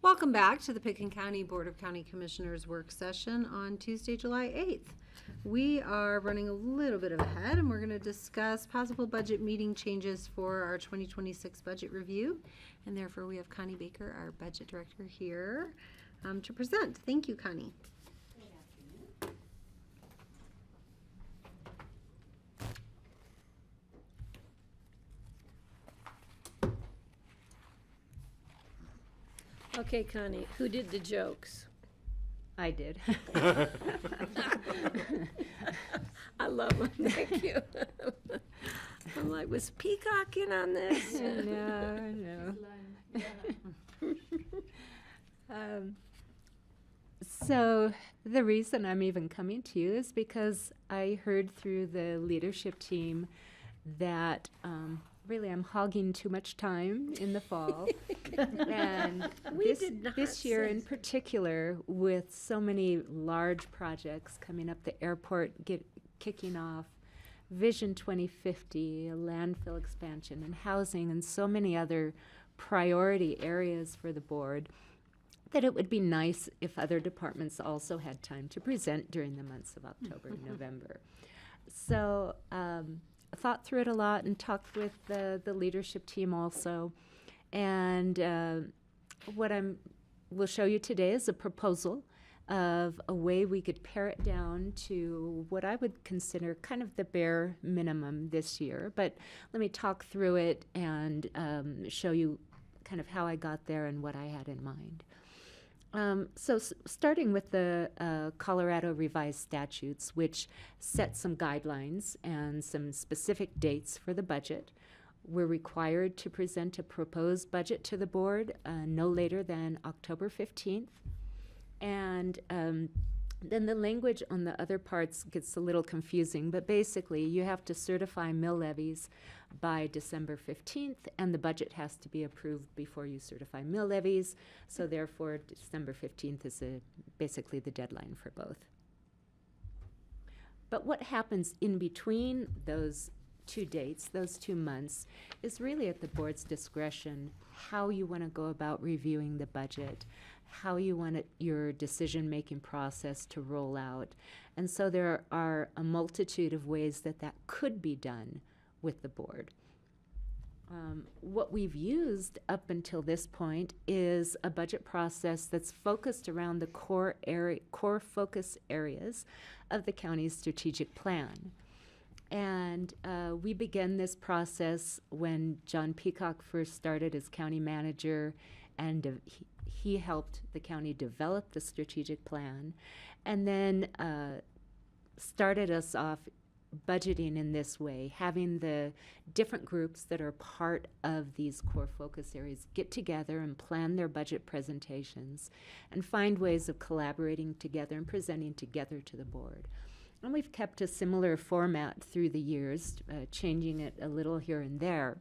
[SPEAKER 1] Welcome back to the Pickens County Board of County Commissioners work session on Tuesday, July 8th. We are running a little bit ahead, and we're going to discuss possible budget meeting changes for our 2026 budget review. And therefore, we have Connie Baker, our budget director, here to present. Thank you, Connie.
[SPEAKER 7] Okay, Connie, who did the jokes?
[SPEAKER 12] I did.
[SPEAKER 7] I love them, thank you. I'm like, was Peacock in on this?
[SPEAKER 12] No. So the reason I'm even coming to you is because I heard through the leadership team that really I'm hogging too much time in the fall. And
[SPEAKER 7] We did not
[SPEAKER 12] this year
[SPEAKER 7] say
[SPEAKER 12] in
[SPEAKER 7] so.
[SPEAKER 12] particular, with so many large projects coming up, the airport kicking off, Vision 2050, a landfill expansion, and housing, and so many other priority areas for the board, that it would be nice if other departments also had time to present during the months of October and November. So thought through it a lot and talked with the leadership team also. And what we'll show you today is a proposal of a way we could pare it down to what I would consider kind of the bare minimum this year. But let me talk through it and show you kind of how I got there and what I had in mind. Starting with the Colorado revised statutes, which set some guidelines and some specific dates for the budget. We're required to present a proposed budget to the board no later than October 15th. And then the language on the other parts gets a little confusing, but basically you have to certify mill levies by December 15th, and the budget has to be approved before you certify mill levies. So therefore, December 15th is basically the deadline for both. But what happens in between those two dates, those 2 months, is really at the board's discretion how you want to go about reviewing the budget, how you want your decision-making process to roll out. And so there are a multitude of ways that that could be done with the board. What we've used up until this point is a budget process that's focused around the core focus areas of the county's strategic plan. And we began this process when John Peacock first started as county manager, and he helped the county develop the strategic plan, and then started us off budgeting in this way, having the different groups that are part of these core focus areas get together and plan their budget presentations and find ways of collaborating together and presenting together to the board. And we've kept a similar format through the years, changing it a little here and there.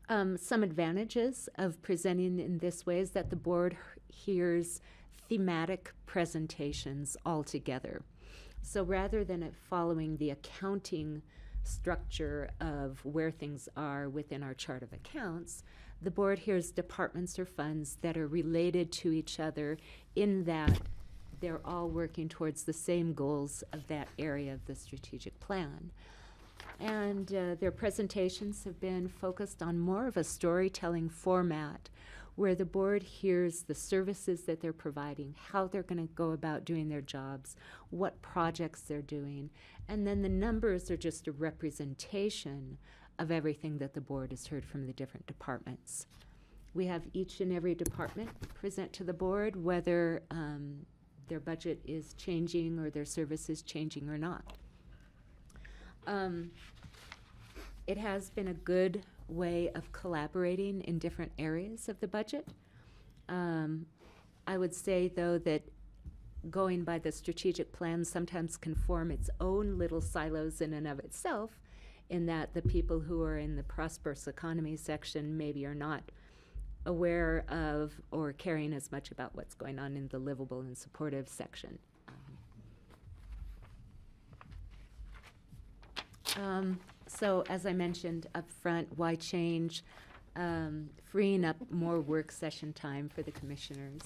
[SPEAKER 12] Some advantages of presenting in this way is that the board hears thematic presentations all together. So rather than it following the accounting structure of where things are within our chart of accounts, the board hears departments or funds that are related to each other in that they're all working towards the same goals of that area of the strategic plan. And their presentations have been focused on more of a storytelling format where the board hears the services that they're providing, how they're going to go about doing their jobs, what projects they're doing, and then the numbers are just a representation of everything that the board has heard from the different departments. We have each and every department present to the board whether their budget is changing or their service is changing or not. It has been a good way of collaborating in different areas of the budget. I would say, though, that going by the strategic plan sometimes can form its own little silos in and of itself, in that the people who are in the prosperous economy section maybe are not aware of or caring as much about what's going on in the livable and supportive section. So as I mentioned up front, why change? Freeing up more work session time for the commissioners.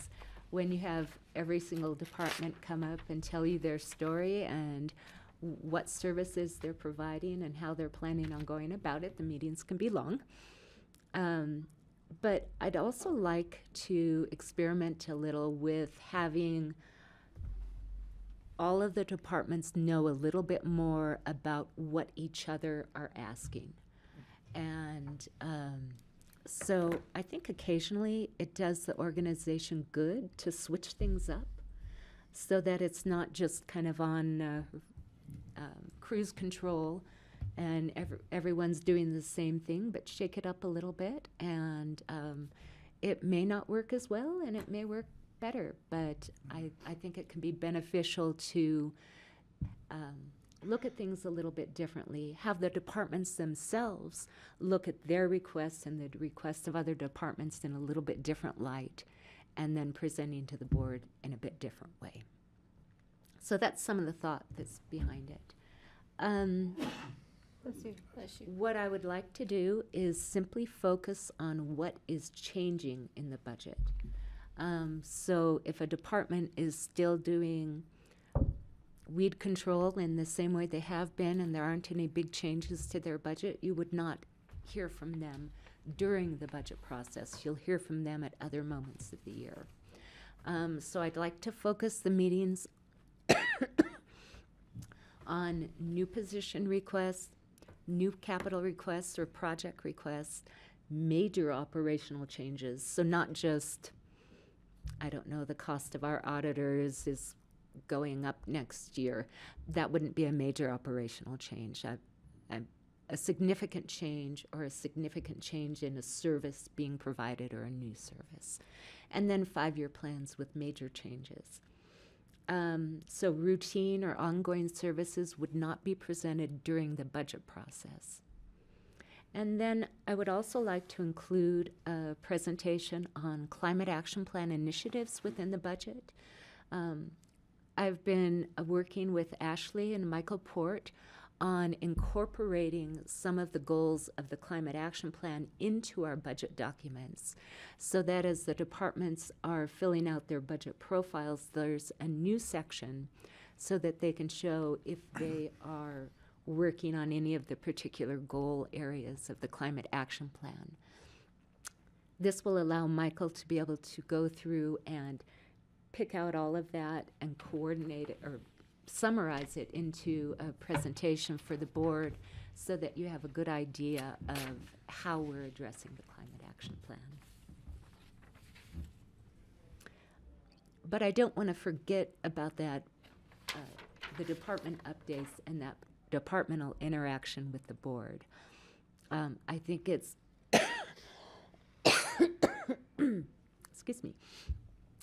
[SPEAKER 12] When you have every single department come up and tell you their story and what services they're providing and how they're planning on going about it, the meetings can be long. But I'd also like to experiment a little with having all of the departments know a little bit more about what each other are asking. And so I think occasionally it does the organization good to switch things up so that it's not just kind of on cruise control and everyone's doing the same thing, but shake it up a little bit. And it may not work as well and it may work better, but I think it can be beneficial to look at things a little bit differently, have the departments themselves look at their requests and the requests of other departments in a little bit different light, and then presenting to the board in a bit different way. So that's some of the thought that's behind it. What I would like to do is simply focus on what is changing in the budget. So if a department is still doing weed control in the same way they have been and there aren't any big changes to their budget, you would not hear from them during the budget process. You'll hear from them at other moments of the year. So I'd like to focus the meetings on new position requests, new capital requests or project requests, major operational changes. So not just, I don't know, the cost of our auditors is going up next year. That wouldn't be a major operational change. A significant change or a significant change in a service being provided or a new service. And then 5-year plans with major changes. So routine or ongoing services would not be presented during the budget process. And then I would also like to include a presentation on climate action plan initiatives within the budget. I've been working with Ashley and Michael Port on incorporating some of the goals of the climate action plan into our budget documents, so that as the departments are filling out their budget profiles, there's a new section so that they can show if they are working on any of the particular goal areas of the climate action plan. This will allow Michael to be able to go through and pick out all of that and coordinate it or summarize it into a presentation for the board so that you have a good idea of how we're addressing the climate action plan. But I don't want to forget about that, the department updates and that departmental interaction with the board. I think it's, excuse me,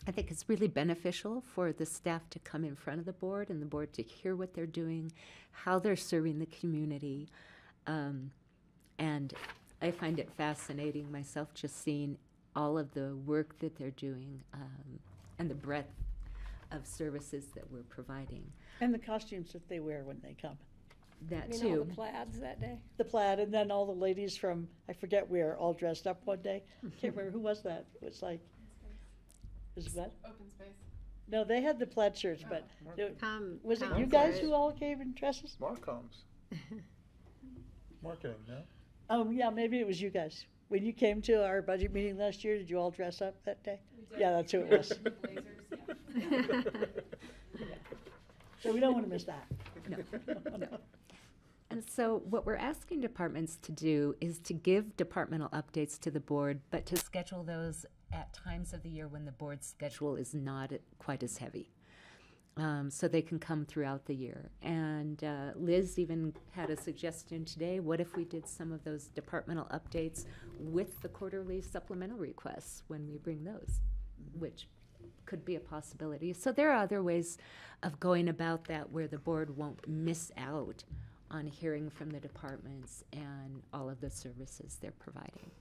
[SPEAKER 12] I think it's really beneficial for the staff to come in front of the board and the board to hear what they're doing, how they're serving the community. And I find it fascinating myself just seeing all of the work that they're doing and the breadth of services that we're providing.
[SPEAKER 5] And the costumes that they wear when they come.
[SPEAKER 12] That
[SPEAKER 7] I mean,
[SPEAKER 12] too.
[SPEAKER 7] all the plaids that day.
[SPEAKER 5] The plaid, and then all the ladies from, I forget where, all dressed up one day. Can't remember, who was that? It was like, is what?
[SPEAKER 2] Open space.
[SPEAKER 5] No, they had the plaid shirts, but was it
[SPEAKER 1] Come
[SPEAKER 5] you
[SPEAKER 1] for
[SPEAKER 5] guys
[SPEAKER 1] it.
[SPEAKER 5] who all came in dresses?
[SPEAKER 8] Mark comes. Marketing, no?
[SPEAKER 5] Oh, yeah, maybe it was you guys. When you came to our budget meeting last year, did you all dress up that day? Yeah, that's who it was.
[SPEAKER 2] Blazers, yeah.
[SPEAKER 5] So we don't want to miss that.
[SPEAKER 12] No, no. And so what we're asking departments to do is to give departmental updates to the board, but to schedule those at times of the year when the board's schedule is not quite as heavy. So they can come throughout the year. And Liz even had a suggestion today, what if we did some of those departmental updates with the quarterly supplemental requests when we bring those, which could be a possibility. So there are other ways of going about that where the board won't miss out on hearing from the departments and all of the services they're providing.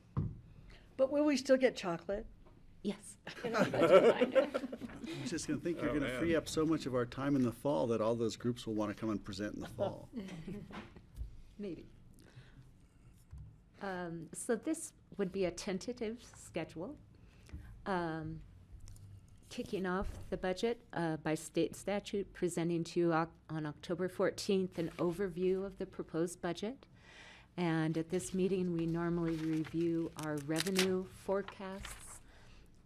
[SPEAKER 5] But will we still get chocolate?
[SPEAKER 12] Yes.
[SPEAKER 6] I was just gonna think, you're
[SPEAKER 8] Oh,
[SPEAKER 6] gonna
[SPEAKER 8] man.
[SPEAKER 6] free up so much of our time in the fall that all those groups will wanna come and present in the fall.
[SPEAKER 12] Maybe. So this would be a tentative schedule. Kicking off the budget by state statute, presenting to you on October 14th an overview of the proposed budget. And at this meeting, we normally review our revenue forecasts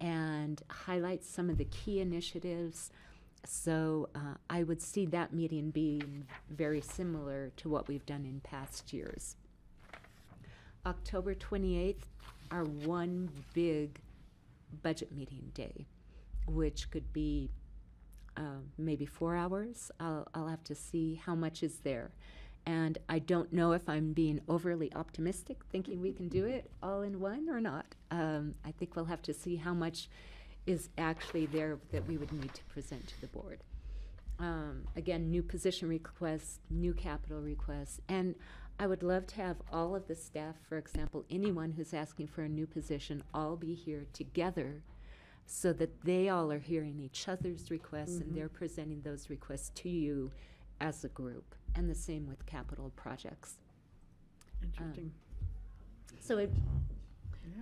[SPEAKER 12] and highlight some of the key initiatives. So I would see that meeting being very similar to what we've done in past years. October 28th, our one big budget meeting day, which could be maybe 4 hours. I'll have to see how much is there. And I don't know if I'm being overly optimistic, thinking we can do it all in one or not. I think we'll have to see how much is actually there that we would need to present to the board. Again, new position requests, new capital requests, and I would love to have all of the staff, for example, anyone who's asking for a new position, all be here together so that they all are hearing each other's requests and they're presenting those requests to you as a group. And the same with capital projects.
[SPEAKER 5] Interesting.
[SPEAKER 12] So it,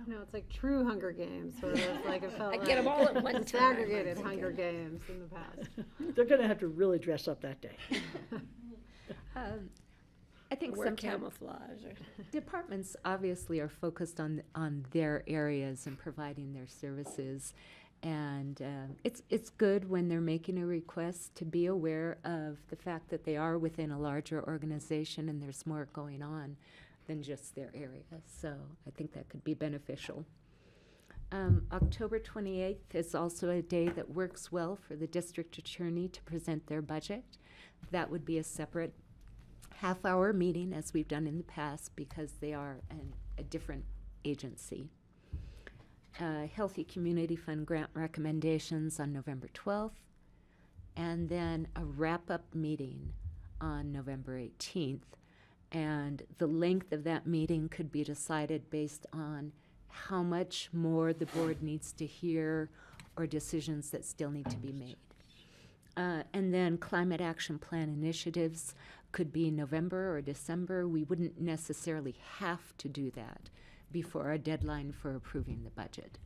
[SPEAKER 1] No, it's like true Hunger Games, sort of like it felt
[SPEAKER 7] I
[SPEAKER 1] like.
[SPEAKER 7] get 'em all at one time, I'm
[SPEAKER 1] Disaggregated Hunger
[SPEAKER 7] thinking.
[SPEAKER 1] Games in the past.
[SPEAKER 5] They're gonna have to really dress up that day.
[SPEAKER 12] I think
[SPEAKER 7] Wear
[SPEAKER 12] sometimes
[SPEAKER 7] camouflage or.
[SPEAKER 12] departments obviously are focused on their areas and providing their services. And it's good when they're making a request to be aware of the fact that they are within a larger organization and there's more going on than just their area. So I think that could be beneficial. October 28th is also a day that works well for the district attorney to present their budget. That would be a separate half-hour meeting, as we've done in the past, because they are a different agency. Healthy Community Fund grant recommendations on November 12th, and then a wrap-up meeting on November 18th. And the length of that meeting could be decided based on how much more the board needs to hear or decisions that still need to be made. And then climate action plan initiatives could be November or December. We wouldn't necessarily have to do that before our deadline for approving the budget.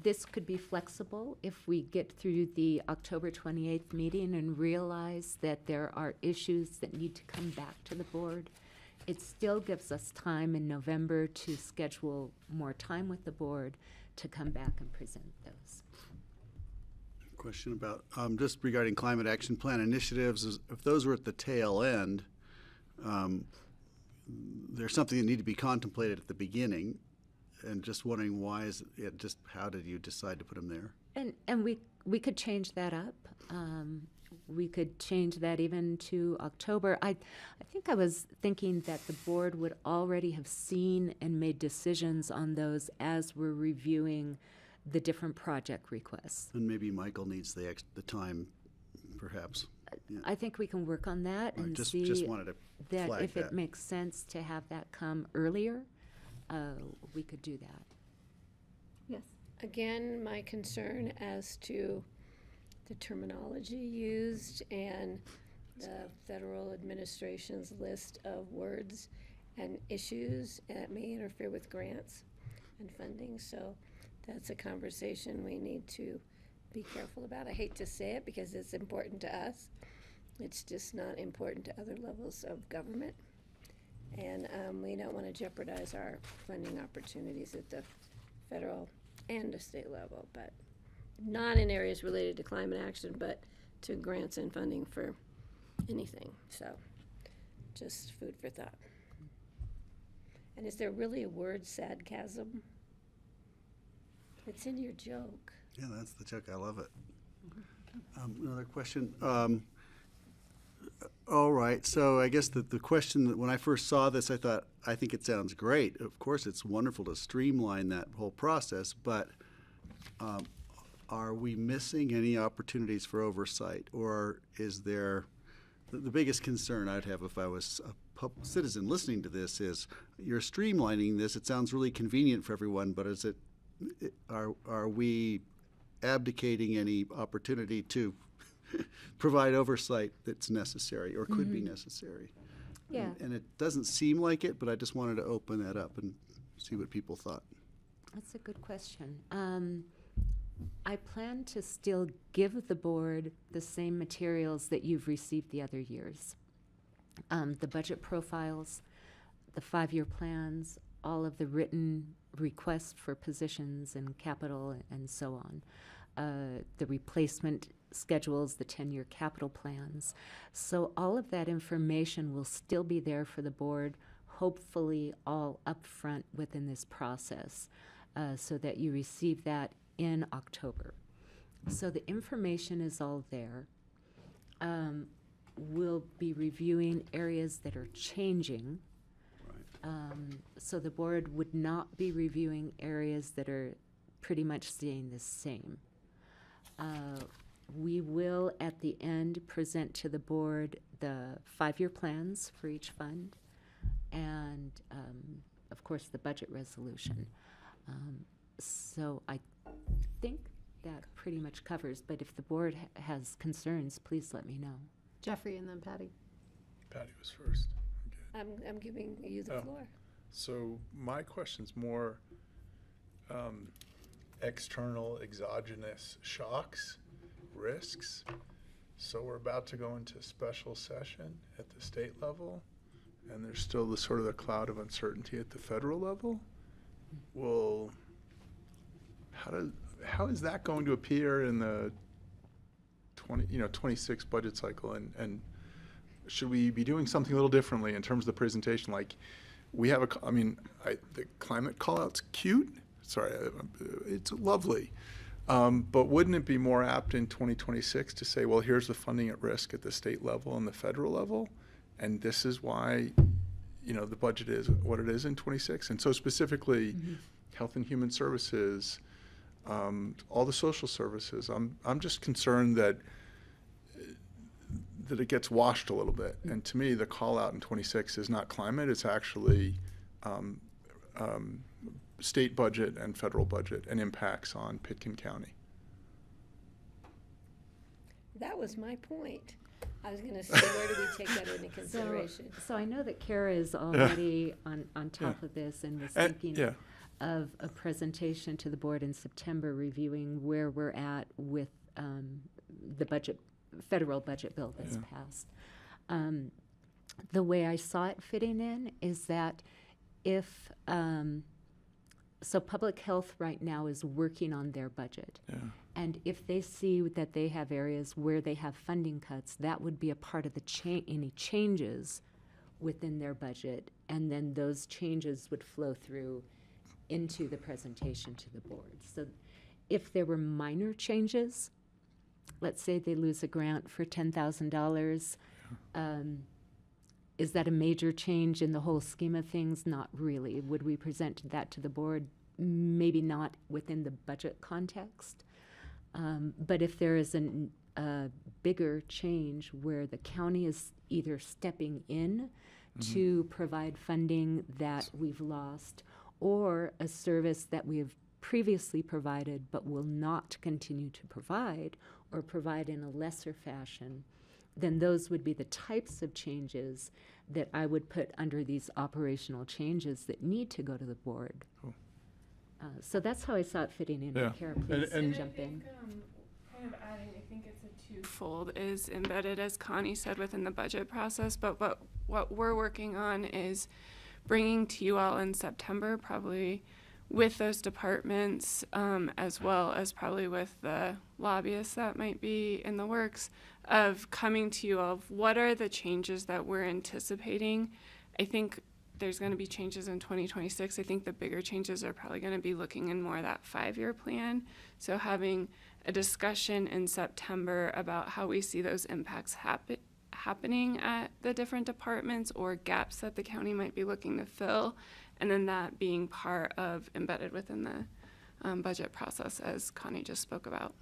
[SPEAKER 12] This could be flexible if we get through the October 28th meeting and realize that there are issues that need to come back to the board. It still gives us time in November to schedule more time with the board to come back and present those.
[SPEAKER 6] Question about, just regarding climate action plan initiatives, if those were at the tail end, there's something that need to be contemplated at the beginning, and just wondering why is it, just how did you decide to put them there?
[SPEAKER 12] And we could change that up. We could change that even to October. I think I was thinking that the board would already have seen and made decisions on those as we're reviewing the different project requests.
[SPEAKER 6] And maybe Michael needs the time, perhaps. Yeah.
[SPEAKER 12] I think we can work on that and
[SPEAKER 6] just
[SPEAKER 12] see
[SPEAKER 6] wanted to
[SPEAKER 12] that
[SPEAKER 6] flag
[SPEAKER 12] if
[SPEAKER 6] that.
[SPEAKER 12] it makes sense to have that come earlier, we could do that.
[SPEAKER 1] Yes.
[SPEAKER 7] Again, my concern as to the terminology used and the federal administration's list of words and issues that may interfere with grants and funding. So that's a conversation we need to be careful about. I hate to say it because it's important to us. It's just not important to other levels of government. And we don't want to jeopardize our funding opportunities at the federal and the state level, but not in areas related to climate action, but to grants and funding for anything. So just food for thought. And is there really a word sadgasm? It's in your joke.
[SPEAKER 6] Yeah, that's the joke. I love it. Another question. All right. So I guess the question that when I first saw this, I thought, I think it sounds great. Of course, it's wonderful to streamline that whole process, but are we missing any opportunities for oversight? Or is there, the biggest concern I'd have if I was a citizen listening to this is, you're streamlining this. It sounds really convenient for everyone, but is it, are we abdicating any opportunity to provide oversight that's necessary or could be necessary?
[SPEAKER 12] Yeah.
[SPEAKER 6] And it doesn't seem like it, but I just wanted to open that up and see what people thought.
[SPEAKER 12] That's a good question. I plan to still give the board the same materials that you've received the other years. The budget profiles, the 5-year plans, all of the written requests for positions and capital and so on. The replacement schedules, the 10-year capital plans. So all of that information will still be there for the board, hopefully all upfront within this process, so that you receive that in October. So the information is all there. We'll be reviewing areas that are changing. So the board would not be reviewing areas that are pretty much staying the same. We will, at the end, present to the board the 5-year plans for each fund and, of course, the budget resolution. So I think that pretty much covers, but if the board has concerns, please let me know.
[SPEAKER 1] Jeffrey and then Patty.
[SPEAKER 8] Patty was first. Okay.
[SPEAKER 7] I'm giving you the floor.
[SPEAKER 8] So my question's more external exogenous shocks, risks. So we're about to go into special session at the state level, and there's still the sort of the cloud of uncertainty at the federal level. Will how is that going to appear in the 26 budget cycle? And should we be doing something a little differently in terms of the presentation? Like, we have the climate call-out's cute. Sorry, it's lovely. But wouldn't it be more apt in 2026 to say, well, here's the funding at risk at the state level and the federal level, and this is why, the budget is what it is in 26? And so specifically, Health and Human Services, all the social services, I'm just concerned that it gets washed a little bit. And to me, the call out in 26 is not climate, it's actually state budget and federal budget and impacts on Pitkin County.
[SPEAKER 7] That was my point. I was going to say, where do we take that into consideration?
[SPEAKER 12] So I know that Kara is already on top of this and was thinking of a presentation to the board in September reviewing where we're at with the federal budget bill that's passed. The way I saw it fitting in is that if so public health right now is working on their budget. And if they see that they have areas where they have funding cuts, that would be a part of any changes within their budget. And then those changes would flow through into the presentation to the board. So if there were minor changes, let's say they lose a grant for $10,000, is that a major change in the whole scheme of things? Not really. Would we present that to the board? Maybe not within the budget context. But if there is a bigger change where the county is either stepping in to provide funding that we've lost, or a service that we have previously provided but will not continue to provide, or provide in a lesser fashion, then those would be the types of changes that I would put under these operational changes that need to go to the board.
[SPEAKER 8] Cool.
[SPEAKER 12] So that's how I saw it fitting in. Kara, please jump in.
[SPEAKER 2] Kind of adding, I think it's a twofold, is embedded, as Connie said, within the budget process, but what we're working on is bringing to you all in September, probably with those departments, as well as probably with the lobbyists that might be in the works, of coming to you of what are the changes that we're anticipating. I think there's going to be changes in 2026. I think the bigger changes are probably going to be looking in more of that 5-year plan. So having a discussion in September about how we see those impacts happening at the different departments, or gaps that the county might be looking to fill, and then that being part of embedded within the budget process, as Connie just spoke about.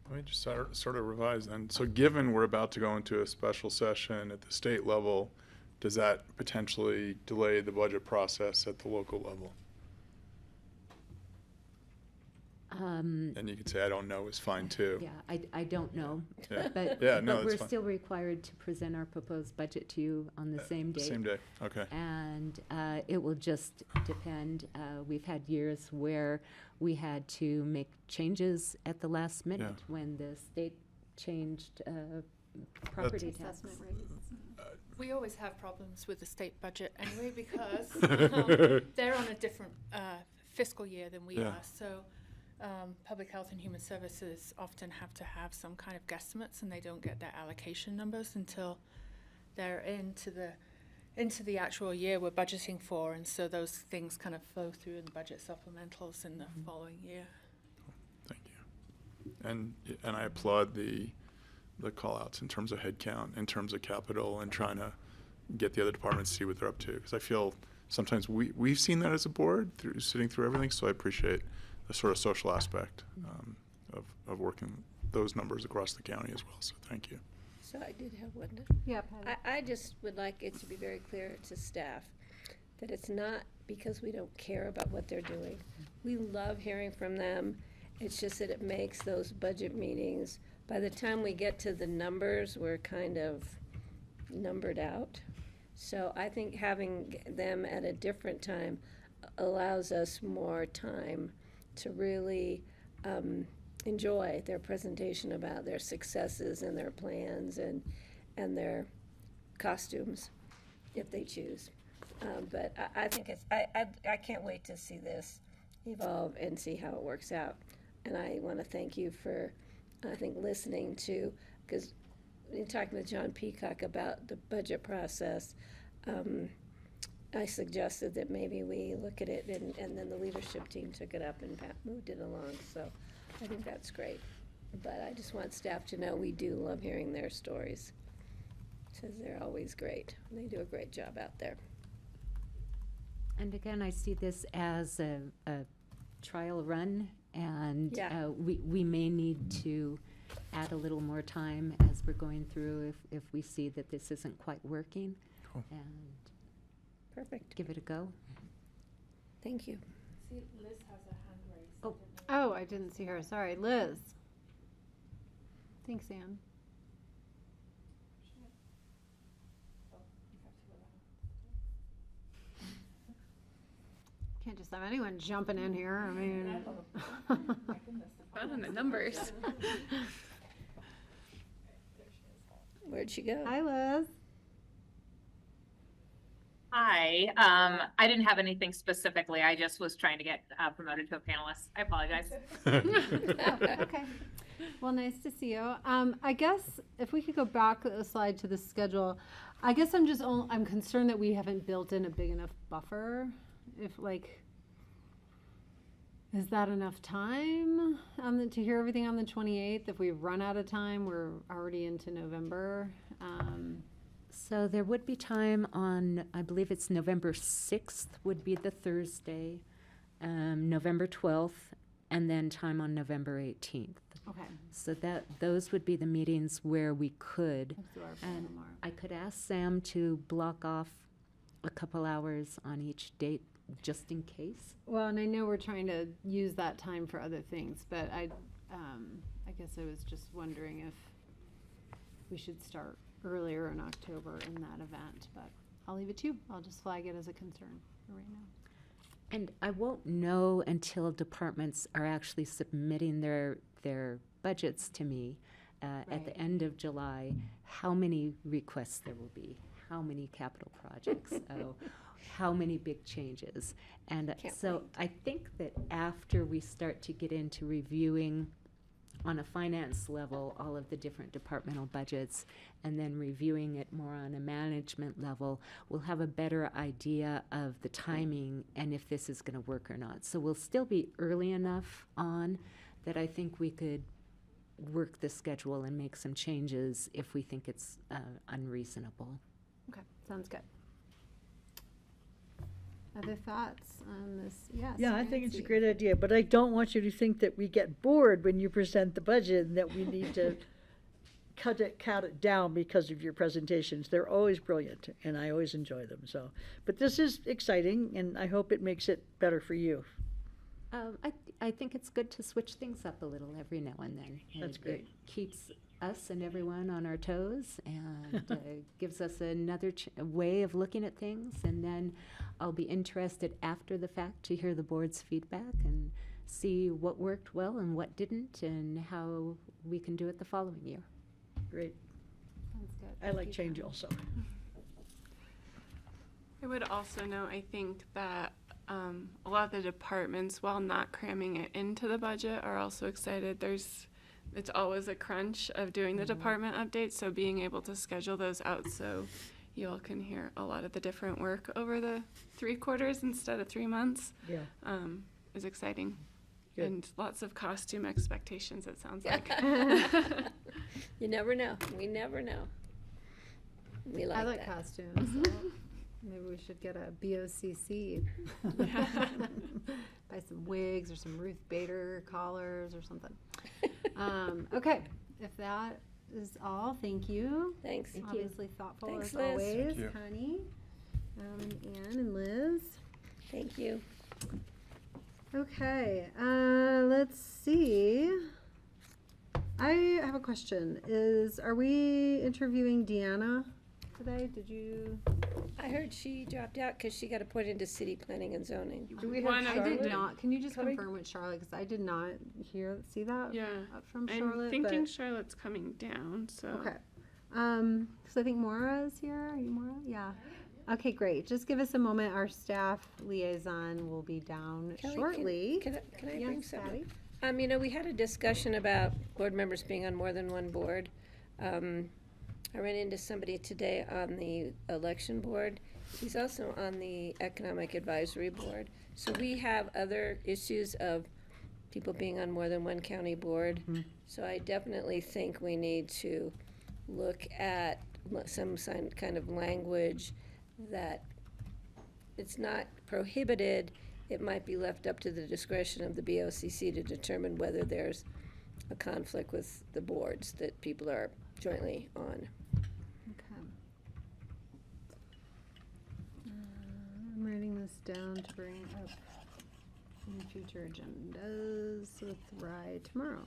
[SPEAKER 8] Let me just sort of revise then. So given we're about to go into a special session at the state level, does that potentially delay the budget process at the local level? And you could say, I don't know, is fine too.
[SPEAKER 12] Yeah, I don't know.
[SPEAKER 8] Yeah.
[SPEAKER 12] But,
[SPEAKER 8] Yeah, no,
[SPEAKER 12] but
[SPEAKER 8] that's
[SPEAKER 12] we're
[SPEAKER 8] fine.
[SPEAKER 12] still required to present our proposed budget to you on the same day.
[SPEAKER 8] Same day, okay.
[SPEAKER 12] And it will just depend. We've had years where we had to make changes at the last minute when the state changed property tax.
[SPEAKER 13] We always have problems with the state budget anyway, because they're on a different fiscal year than we are. So Public Health and Human Services often have to have some kind of guesstimates, and they don't get their allocation numbers until they're into the actual year we're budgeting for, and so those things kind of flow through in the budget supplementals in the following year.
[SPEAKER 8] Thank you. And I applaud the call outs in terms of headcount, in terms of capital, and trying to get the other departments to see what they're up to. Because I feel sometimes we've seen that as a board sitting through everything, so I appreciate the sort of social aspect of working those numbers across the county as well. So thank you.
[SPEAKER 7] So I did have one.
[SPEAKER 1] Yeah, Patty.
[SPEAKER 7] I just would like it to be very clear to staff that it's not because we don't care about what they're doing. We love hearing from them. It's just that it makes those budget meetings, by the time we get to the numbers, we're kind of numbered out. So I think having them at a different time allows us more time to really enjoy their presentation about their successes and their plans and their costumes, if they choose. But I think I can't wait to see this evolve and see how it works out. And I want to thank you for, I think, listening to, because in talking with John Peacock about the budget process, I suggested that maybe we look at it, and then the leadership team took it up and moved it along. So I think that's great. But I just want staff to know we do love hearing their stories, because they're always great. They do a great job out there.
[SPEAKER 12] And again, I see this as a trial run, and
[SPEAKER 7] Yeah.
[SPEAKER 12] we may need to add a little more time as we're going through if we see that this isn't quite working.
[SPEAKER 8] Cool.
[SPEAKER 12] And
[SPEAKER 7] Perfect.
[SPEAKER 12] give it a go.
[SPEAKER 7] Thank you.
[SPEAKER 13] See, Liz has a hand raised.
[SPEAKER 12] Oh.
[SPEAKER 1] Oh, I didn't see her. Sorry, Liz. Thanks, Anne. Can't just have anyone jumping in here. I mean.
[SPEAKER 2] Fun on the numbers.
[SPEAKER 7] Where'd she go?
[SPEAKER 1] Hi, Liz.
[SPEAKER 14] Hi, I didn't have anything specifically. I just was trying to get promoted to a panelist. I apologize.
[SPEAKER 1] Okay. Well, nice to see you. I guess if we could go back a slide to the schedule, I guess I'm concerned that we haven't built in a big enough buffer. If is that enough time to hear everything on the 28th? If we run out of time, we're already into November.
[SPEAKER 12] So there would be time on, I believe it's November 6th would be the Thursday, November 12th, and then time on November 18th.
[SPEAKER 1] Okay.
[SPEAKER 12] So those would be the meetings where we could.
[SPEAKER 1] Let's do our
[SPEAKER 12] And
[SPEAKER 1] tomorrow.
[SPEAKER 12] I could ask Sam to block off a couple hours on each date, just in case.
[SPEAKER 1] Well, and I know we're trying to use that time for other things, but I guess I was just wondering if we should start earlier in October in that event, but I'll leave it to you. I'll just flag it as a concern for right now.
[SPEAKER 12] And I won't know until departments are actually submitting their budgets to me at the end of July, how many requests there will be, how many capital projects, how many big changes. And so I think that after we start to get into reviewing on a finance level all of the different departmental budgets and then reviewing it more on a management level, we'll have a better idea of the timing and if this is going to work or not. So we'll still be early enough on that I think we could work the schedule and make some changes if we think it's unreasonable.
[SPEAKER 1] Okay, sounds good. Other thoughts on this? Yes.
[SPEAKER 5] Yeah, I think it's a
[SPEAKER 1] Nancy.
[SPEAKER 5] great idea, but I don't want you to think that we get bored when you present the budget and that we need to cut it down because of your presentations. They're always brilliant, and I always enjoy them. So, but this is exciting, and I hope it makes it better for you.
[SPEAKER 12] I think it's good to switch things up a little every now and then.
[SPEAKER 5] That's great.
[SPEAKER 12] It keeps us and everyone on our toes and gives us another way of looking at things. And then I'll be interested after the fact to hear the board's feedback and see what worked well and what didn't and how we can do it the following year.
[SPEAKER 5] Great.
[SPEAKER 1] Sounds good.
[SPEAKER 5] I
[SPEAKER 1] Thank
[SPEAKER 5] like
[SPEAKER 1] you,
[SPEAKER 5] change
[SPEAKER 1] Pam.
[SPEAKER 5] also.
[SPEAKER 2] I would also note, I think that a lot of the departments, while not cramming it into the budget, are also excited. It's always a crunch of doing the department updates, so being able to schedule those out so you all can hear a lot of the different work over the 3 quarters instead of 3 months
[SPEAKER 5] Yeah.
[SPEAKER 2] is exciting.
[SPEAKER 5] Good.
[SPEAKER 2] And lots of costume expectations, it sounds like.
[SPEAKER 7] You never know. We never know. We like
[SPEAKER 1] I like
[SPEAKER 7] that.
[SPEAKER 1] costumes. So maybe we should get a BoCC. Buy some wigs or some Ruth Bader collars or something. Okay, if that is all, thank you.
[SPEAKER 7] Thanks.
[SPEAKER 1] Obviously thoughtful
[SPEAKER 7] Thanks,
[SPEAKER 1] as
[SPEAKER 7] Liz.
[SPEAKER 1] always,
[SPEAKER 8] Thank you.
[SPEAKER 1] Connie, and Anne and Liz.
[SPEAKER 7] Thank you.
[SPEAKER 1] Okay, let's see. I have a question. Are we interviewing Deanna today? Did you?
[SPEAKER 7] I heard she dropped out because she got appointed to city planning and zoning.
[SPEAKER 5] Do we have
[SPEAKER 2] One of
[SPEAKER 1] I did
[SPEAKER 5] Charlotte?
[SPEAKER 1] not. Can you just
[SPEAKER 5] coming?
[SPEAKER 1] confirm with Charlotte? Because I did not see that
[SPEAKER 2] Yeah.
[SPEAKER 1] from Charlotte.
[SPEAKER 2] I'm thinking
[SPEAKER 1] but-
[SPEAKER 2] Charlotte's coming down, so.
[SPEAKER 1] Okay. Because I think Maura is here. Are you Maura? Yeah. Okay, great. Just give us a moment. Our staff liaison will be down
[SPEAKER 7] Kelly,
[SPEAKER 1] shortly.
[SPEAKER 7] Can I bring
[SPEAKER 1] Yes,
[SPEAKER 7] something?
[SPEAKER 1] Patty?
[SPEAKER 7] You know, we had a discussion about board members being on more than one board. I ran into somebody today on the election board. He's also on the economic advisory board. So we have other issues of people being on more than one county board. So I definitely think we need to look at some kind of language that it's not prohibited. It might be left up to the discretion of the BoCC to determine whether there's a conflict with the boards that people are jointly on.
[SPEAKER 1] Okay. I'm writing this down to bring up in future agendas with Rye tomorrow.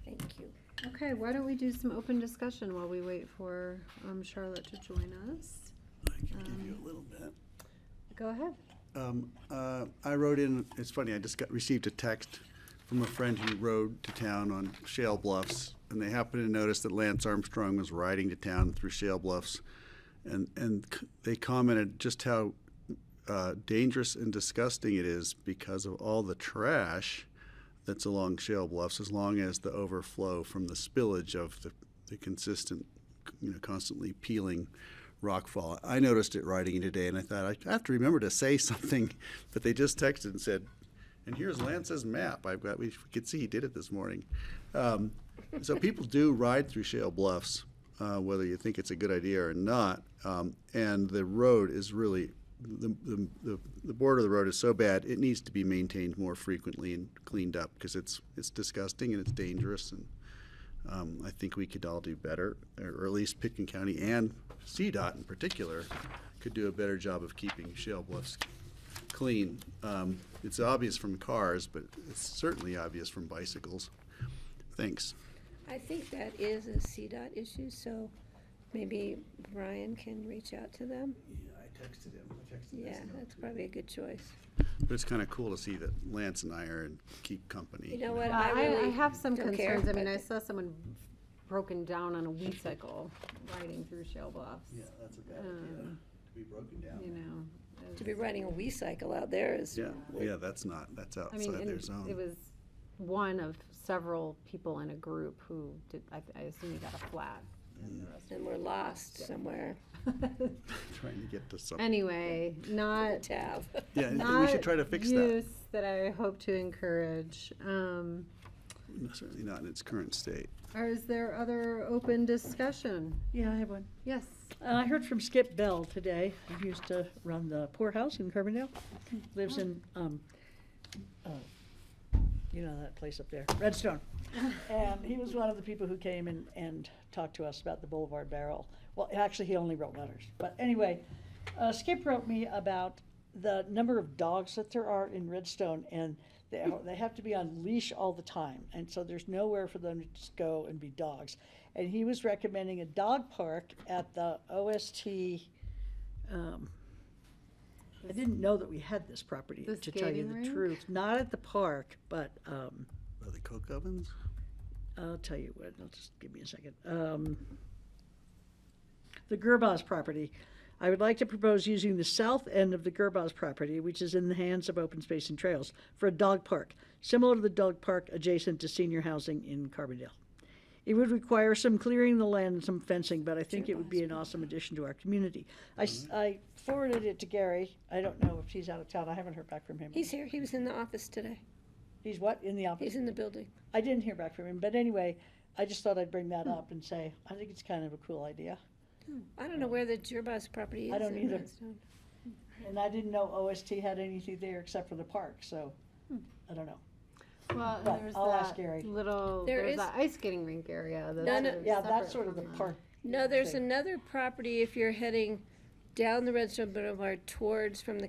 [SPEAKER 7] Thank you.
[SPEAKER 1] Okay, why don't we do some open discussion while we wait for Charlotte to join us?
[SPEAKER 6] I can give you a little bit.
[SPEAKER 1] Go ahead.
[SPEAKER 6] I wrote in, it's funny, I just received a text from a friend who rode to town on Shale Bluffs, and they happened to notice that Lance Armstrong was riding to town through Shale Bluffs, and they commented just how dangerous and disgusting it is because of all the trash that's along Shale Bluffs, as long as the overflow from the spillage of the consistent, constantly peeling rockfall. I noticed it riding in today, and I thought I have to remember to say something, but they just texted and said, and here's Lance's map. We could see he did it this morning. So people do ride through Shale Bluffs, whether you think it's a good idea or not. And the road is really, the border of the road is so bad, it needs to be maintained more frequently and cleaned up because it's disgusting and it's dangerous. And I think we could all do better, or at least Pitkin County and CDOT in particular could do a better job of keeping Shale Bluffs clean. It's obvious from cars, but it's certainly obvious from bicycles. Thanks.
[SPEAKER 7] I think that is a CDOT issue, so maybe Brian can reach out to them.
[SPEAKER 6] Yeah, I texted him.
[SPEAKER 7] Yeah, that's probably a good choice.
[SPEAKER 6] But it's kind of cool to see that Lance and I are and keep company.
[SPEAKER 7] You know what,
[SPEAKER 1] I
[SPEAKER 7] really
[SPEAKER 1] have some
[SPEAKER 7] don't care,
[SPEAKER 1] concerns. I mean,
[SPEAKER 7] but-
[SPEAKER 1] I saw someone broken down on a weed cycle riding through Shale Bluffs.
[SPEAKER 6] Yeah, that's a bad idea, to be broken down.
[SPEAKER 1] You know.
[SPEAKER 7] To be riding a wee cycle out there is.
[SPEAKER 6] Yeah, that's
[SPEAKER 1] I mean,
[SPEAKER 6] outside their
[SPEAKER 1] and
[SPEAKER 6] zone.
[SPEAKER 1] it was one of several people in a group who did, I assume he got a flat. And the rest
[SPEAKER 7] And we're lost somewhere.
[SPEAKER 6] Trying to get to something.
[SPEAKER 1] Anyway, not.
[SPEAKER 7] Tab.
[SPEAKER 6] Yeah, and we
[SPEAKER 1] not
[SPEAKER 6] should try to fix that.
[SPEAKER 1] use that I hope to encourage.
[SPEAKER 6] No, certainly not in its current state.
[SPEAKER 1] Or is there other open discussion?
[SPEAKER 5] Yeah, I have one.
[SPEAKER 1] Yes.
[SPEAKER 5] I heard from Skip Bell today. He used to run the poorhouse in Carbondale. Lives in, you know that place up there, Redstone. And he was one of the people who came and talked to us about the Boulevard Barrel. Well, actually, he only wrote letters. But anyway, Skip wrote me about the number of dogs that there are in Redstone, and they have to be on leash all the time. And so there's nowhere for them to just go and be dogs. And he was recommending a dog park at the OST. I didn't know that we had this property,
[SPEAKER 1] The
[SPEAKER 5] to tell you
[SPEAKER 1] skating
[SPEAKER 5] the
[SPEAKER 1] rink?
[SPEAKER 5] truth. Not at the park, but
[SPEAKER 6] Are they coke ovens?
[SPEAKER 5] I'll tell you what, just give me a second. The Gerbaz property. I would like to propose using the south end of the Gerbaz property, which is in the hands of Open Space and Trails, for a dog park, similar to the dog park adjacent to senior housing in Carbondale. It would require some clearing the land and some fencing, but I think it would be an awesome addition to our community. I forwarded it to Gary. I don't know if he's out of town. I haven't heard back from him.
[SPEAKER 7] He's here. He was in the office today.
[SPEAKER 5] He's what, in the office?
[SPEAKER 7] He's in the building.
[SPEAKER 5] I didn't hear back from him, but anyway, I just thought I'd bring that up and say, I think it's kind of a cool idea.
[SPEAKER 7] I don't know where the Gerbaz property is.
[SPEAKER 5] I don't
[SPEAKER 7] in
[SPEAKER 5] either.
[SPEAKER 7] Redstone.
[SPEAKER 5] And I didn't know OST had anything there except for the park, so I don't know.
[SPEAKER 1] Well,
[SPEAKER 5] But
[SPEAKER 1] there's
[SPEAKER 5] I'll ask
[SPEAKER 1] that
[SPEAKER 5] Gary.
[SPEAKER 1] there's that ice skating rink area. That's
[SPEAKER 7] No, no.
[SPEAKER 1] sort of
[SPEAKER 5] Yeah, that's
[SPEAKER 1] separate
[SPEAKER 5] sort of the
[SPEAKER 1] from
[SPEAKER 5] park.
[SPEAKER 7] No, there's
[SPEAKER 5] thing.
[SPEAKER 7] another property if you're heading down the Redstone Boulevard towards from the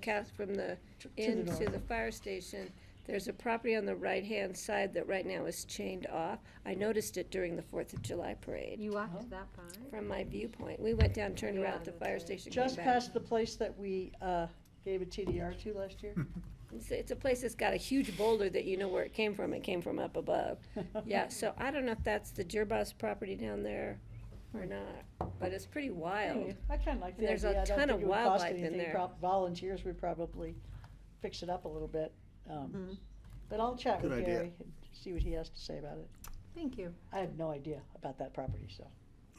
[SPEAKER 7] into
[SPEAKER 5] north.
[SPEAKER 7] the fire station. There's a property on the right-hand side that right now is chained off. I noticed it during the 4th of July parade.
[SPEAKER 1] You walked that far?
[SPEAKER 7] From my viewpoint, we went down, turned around at the
[SPEAKER 1] that's
[SPEAKER 7] fire
[SPEAKER 1] right.
[SPEAKER 7] station,
[SPEAKER 5] Just
[SPEAKER 7] came back.
[SPEAKER 5] past the place that we gave a TDR to last year.
[SPEAKER 7] It's a place that's got a huge boulder that you know where it came from. It came from up above. Yeah, so I don't know if that's the Gerbaz property down there or not, but it's pretty wild.
[SPEAKER 5] I kinda like the
[SPEAKER 7] There's
[SPEAKER 5] idea.
[SPEAKER 7] a
[SPEAKER 5] I don't
[SPEAKER 7] ton
[SPEAKER 5] think
[SPEAKER 7] of
[SPEAKER 5] it would cost
[SPEAKER 7] wildlife in
[SPEAKER 5] anything.
[SPEAKER 7] there.
[SPEAKER 5] Volunteers would probably fix it up a little bit. But I'll chat
[SPEAKER 6] Good
[SPEAKER 5] with
[SPEAKER 6] idea.
[SPEAKER 5] Gary and see what he has to say about it.
[SPEAKER 1] Thank you.
[SPEAKER 5] I have no idea about that property, so.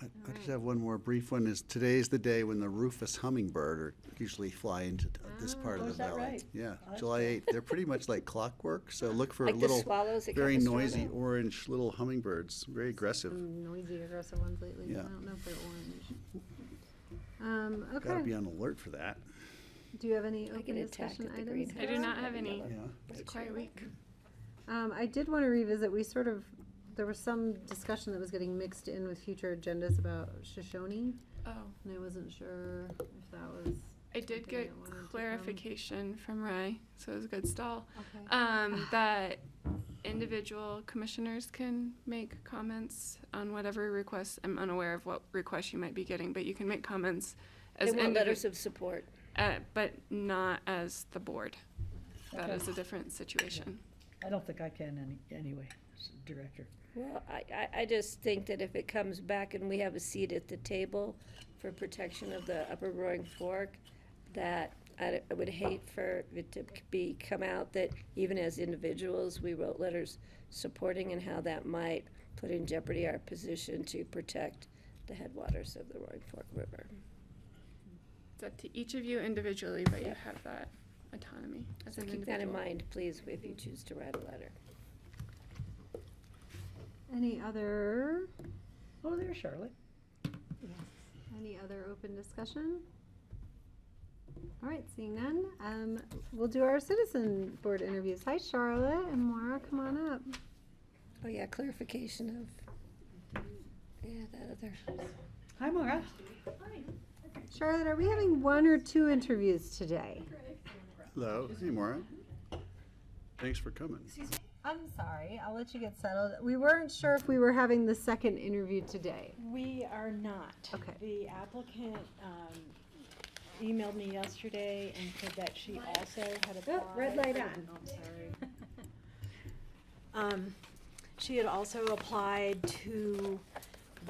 [SPEAKER 6] I just have one more brief one. Is today's the day when the rufous hummingbird are usually fly into this part
[SPEAKER 5] Oh,
[SPEAKER 6] of the
[SPEAKER 5] is that
[SPEAKER 6] valley.
[SPEAKER 5] right?
[SPEAKER 6] Yeah,
[SPEAKER 5] Oh, that's
[SPEAKER 6] July
[SPEAKER 5] cool.
[SPEAKER 6] 8th. They're pretty much like clockwork. So look for
[SPEAKER 7] Like the
[SPEAKER 6] little,
[SPEAKER 7] swallows that
[SPEAKER 6] very
[SPEAKER 7] got the
[SPEAKER 6] noisy
[SPEAKER 7] swallow?
[SPEAKER 6] orange little hummingbirds. Very aggressive.
[SPEAKER 1] Some noisy, aggressive ones lately.
[SPEAKER 6] Yeah.
[SPEAKER 1] I don't know if they're orange.
[SPEAKER 6] Got to
[SPEAKER 1] Okay.
[SPEAKER 6] be on alert for that.
[SPEAKER 1] Do you have any
[SPEAKER 7] Like
[SPEAKER 1] open
[SPEAKER 7] an attack
[SPEAKER 1] discussion
[SPEAKER 7] at the
[SPEAKER 1] items?
[SPEAKER 7] greenhouse.
[SPEAKER 2] I do not have any.
[SPEAKER 6] Yeah.
[SPEAKER 2] It's a quiet week.
[SPEAKER 1] I did want to revisit, there was some discussion that was getting mixed in with future agendas about Shoshone,
[SPEAKER 2] Oh,
[SPEAKER 1] and I wasn't sure if that was.
[SPEAKER 2] I did
[SPEAKER 1] something
[SPEAKER 2] get
[SPEAKER 1] that wanted to come.
[SPEAKER 2] clarification from Ray, so it was a good stall.
[SPEAKER 1] Okay.
[SPEAKER 2] That individual commissioners can make comments on whatever requests. I'm unaware of what requests you might be getting, but you can make comments as
[SPEAKER 7] They want letters
[SPEAKER 2] individuals,
[SPEAKER 7] of support.
[SPEAKER 2] but not as the board. That
[SPEAKER 5] Okay.
[SPEAKER 2] is a different situation.
[SPEAKER 5] I don't think I can anyway, as a director.
[SPEAKER 7] Well, I just think that if it comes back and we have a seat at the table for protection of the Upper Roaring Fork, that I would hate for it to come out that even as individuals, we wrote letters supporting and how that might put in jeopardy our position to protect the headwaters of the Roaring Fork River.
[SPEAKER 2] It's up to each of you individually, but you have that autonomy as
[SPEAKER 7] So
[SPEAKER 2] an
[SPEAKER 7] keep that in
[SPEAKER 2] individual.
[SPEAKER 7] mind, please, if you choose to write a letter.
[SPEAKER 1] Any other,
[SPEAKER 5] Oh, there's Charlotte.
[SPEAKER 1] any other open discussion? All right, seeing none, we'll do our citizen board interviews. Hi, Charlotte and Maura, come on up.
[SPEAKER 7] Oh, yeah, clarification of, that other.
[SPEAKER 5] Hi, Maura.
[SPEAKER 1] Charlotte, are we having one or two interviews today?
[SPEAKER 6] Hello. Hey, Maura. Thanks for coming.
[SPEAKER 1] I'm sorry, I'll let you get settled. We weren't sure if we were having the second interview today.
[SPEAKER 15] We are not.
[SPEAKER 1] Okay.
[SPEAKER 15] The applicant emailed me yesterday and said that she also had applied.
[SPEAKER 1] Oh, red light on.
[SPEAKER 15] Oh, sorry. She had also applied to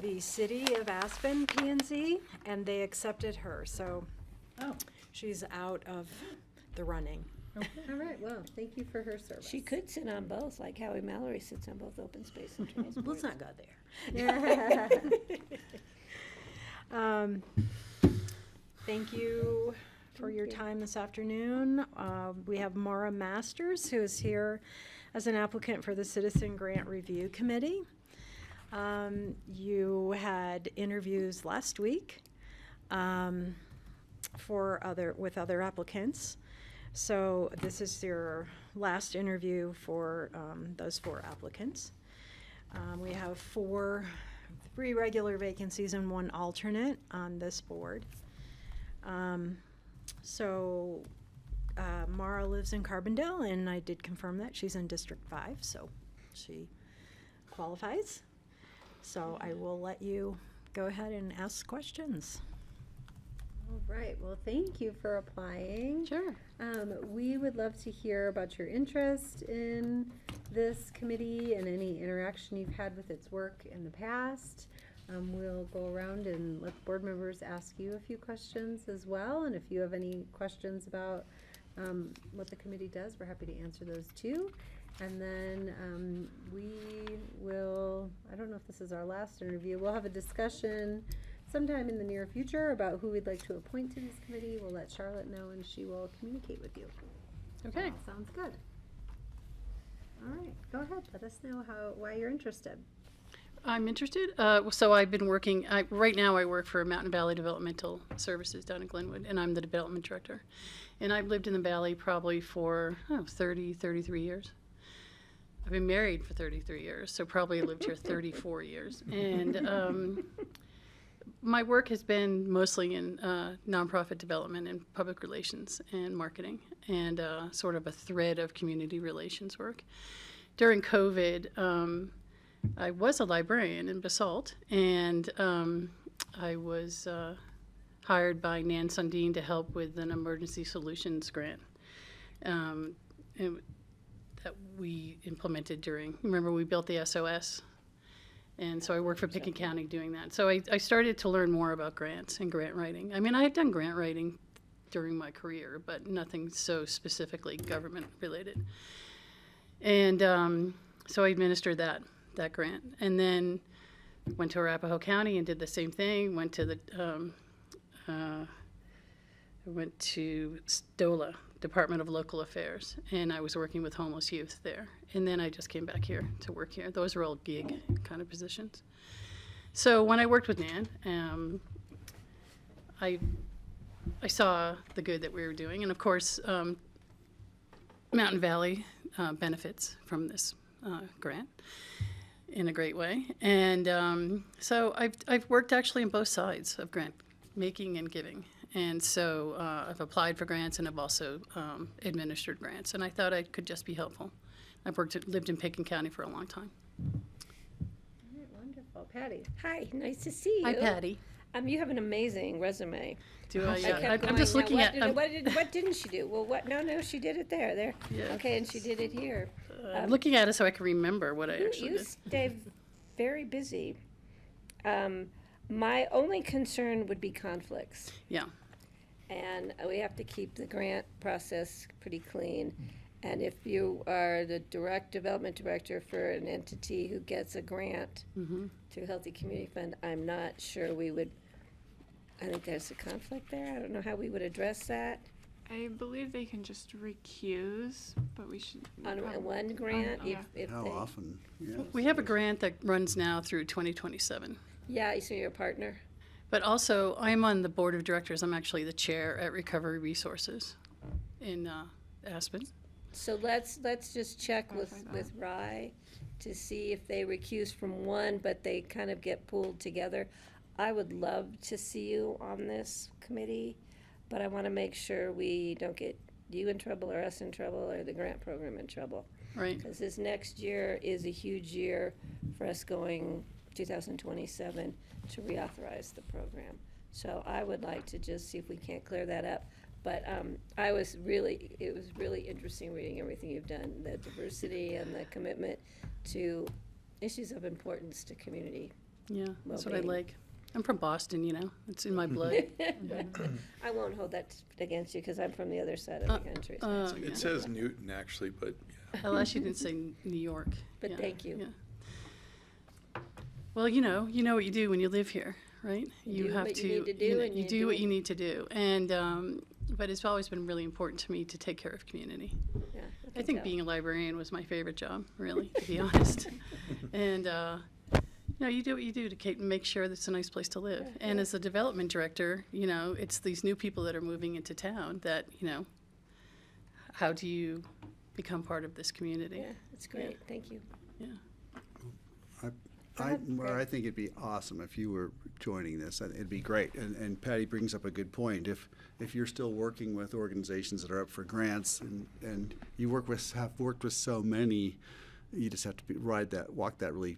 [SPEAKER 15] the city of Aspen, P&Z, and they accepted her, so she's out of the running.
[SPEAKER 1] All right, well, thank you for her service.
[SPEAKER 7] She could sit on both, like Howie Mallory sits on both open space and transport.
[SPEAKER 15] Let's not go there. Thank you for your time this afternoon. We have Maura Masters, who is here as an applicant for the Citizen Grant Review Committee. You had interviews last week with other applicants. So this is your last interview for those 4 applicants. We have 3 regular vacancies and 1 alternate on this board. Mara lives in Carbondale, and I did confirm that she's in District 5, so she qualifies. So I will let you go ahead and ask questions.
[SPEAKER 1] All right, well, thank you for applying.
[SPEAKER 15] Sure.
[SPEAKER 1] We would love to hear about your interest in this committee and any interaction you've had with its work in the past. We'll go around and let the board members ask you a few questions as well, and if you have any questions about what the committee does, we're happy to answer those too. And then we will, I don't know if this is our last interview, we'll have a discussion sometime in the near future about who we'd like to appoint to this committee. We'll let Charlotte know and she will communicate with you.
[SPEAKER 15] Okay.
[SPEAKER 1] Sounds good. All right, go ahead, let us know why you're interested.
[SPEAKER 16] I'm interested. So I've been working, right now I work for Mountain Valley Developmental Services down in Glenwood, and I'm the development director. And I've lived in the valley probably for 33 years. I've been married for 33 years, so probably lived here 34 years. And my work has been mostly in nonprofit development and public relations and marketing, and sort of a thread of community relations work. During COVID, I was a librarian in Basalt, and I was hired by Nan Sundin to help with an emergency solutions grant that we implemented remember we built the SOS, And so I worked for Pickett County doing that. So I started to learn more about grants and grant writing. I mean, I had done grant writing during my career, but nothing so specifically government related. And so I administered that grant. And then went to Arapahoe County and did the same thing. Went to STOLA, Department of Local Affairs, and I was working with homeless youth there. And then I just came back here to work here. Those are all gig kind of positions. So when I worked with Nan, I saw the good that we were doing, and of course, Mountain Valley benefits from this grant in a great way. And so I've worked actually on both sides of grant making and giving. And so I've applied for grants, and I've also administered grants. And I thought I could just be helpful. I've lived in Pickett County for a long time.
[SPEAKER 7] Wonderful. Patty. Hi, nice to see you.
[SPEAKER 16] Hi, Patty.
[SPEAKER 7] You have an amazing resume.
[SPEAKER 16] Do I?
[SPEAKER 7] I'm
[SPEAKER 16] just looking at.
[SPEAKER 7] What didn't she do? Well, what? No, she did it there.
[SPEAKER 16] Yeah.
[SPEAKER 7] Okay, and she did it here.
[SPEAKER 16] I'm looking at it so I can remember what I actually
[SPEAKER 7] You
[SPEAKER 16] did.
[SPEAKER 7] stay very busy. My only concern would be conflicts.
[SPEAKER 16] Yeah.
[SPEAKER 7] And we have to keep the grant process pretty clean. And if you are the direct development director for an entity who gets a grant through Healthy Community Fund, I'm not sure we would, I think there's a conflict there. I don't know how we would address that.
[SPEAKER 2] I believe they can just recuse, but we should.
[SPEAKER 7] On one grant, if
[SPEAKER 6] How
[SPEAKER 7] they.
[SPEAKER 6] often? Yeah.
[SPEAKER 16] We have a grant that runs now through 2027.
[SPEAKER 7] Yeah, so you're a partner.
[SPEAKER 16] But also, I'm on the board of directors. I'm actually the chair at Recovery Resources in Aspen.
[SPEAKER 7] So let's just check with Rye to see if they recuse from one, but they kind of get pulled together. I would love to see you on this committee, but I want to make sure we don't get you in trouble or us in trouble or the grant program in trouble.
[SPEAKER 16] Right.
[SPEAKER 7] Because this next year is a huge year for us going 2027 to reauthorize the program. So I would like to just see if we can't clear that up. But it was really interesting reading everything you've done, the diversity and the commitment to issues of importance to community.
[SPEAKER 16] Yeah, that's what I
[SPEAKER 7] well-being.
[SPEAKER 16] like. I'm from Boston, you know. It's in my blood.
[SPEAKER 7] I won't hold that against you because I'm from the other side of the country. so
[SPEAKER 8] It says Newton, actually, but
[SPEAKER 16] Unless you didn't say New York.
[SPEAKER 7] But thank you.
[SPEAKER 16] Yeah. Well, you know what you do when you live here, right?
[SPEAKER 7] You do
[SPEAKER 16] have
[SPEAKER 7] what
[SPEAKER 16] to.
[SPEAKER 7] you need to do, and
[SPEAKER 16] you
[SPEAKER 7] you
[SPEAKER 16] do
[SPEAKER 7] do
[SPEAKER 16] what
[SPEAKER 7] it.
[SPEAKER 16] you need to do, and but it's always been really important to me to take care of community.
[SPEAKER 7] Yeah,
[SPEAKER 16] I think being a librarian was my favorite job, really, to be honest. And you do what you do to make sure that it's a nice place to live. And as a development director, it's these new people that are moving into town that, how do you become part of this community?
[SPEAKER 7] Yeah, that's great. Thank you.
[SPEAKER 16] Yeah.
[SPEAKER 6] I think it'd be awesome if you were joining this. It'd be great. And Patty brings up a good point. If you're still working with organizations that are up for grants and you have worked with so many, you just have to walk that really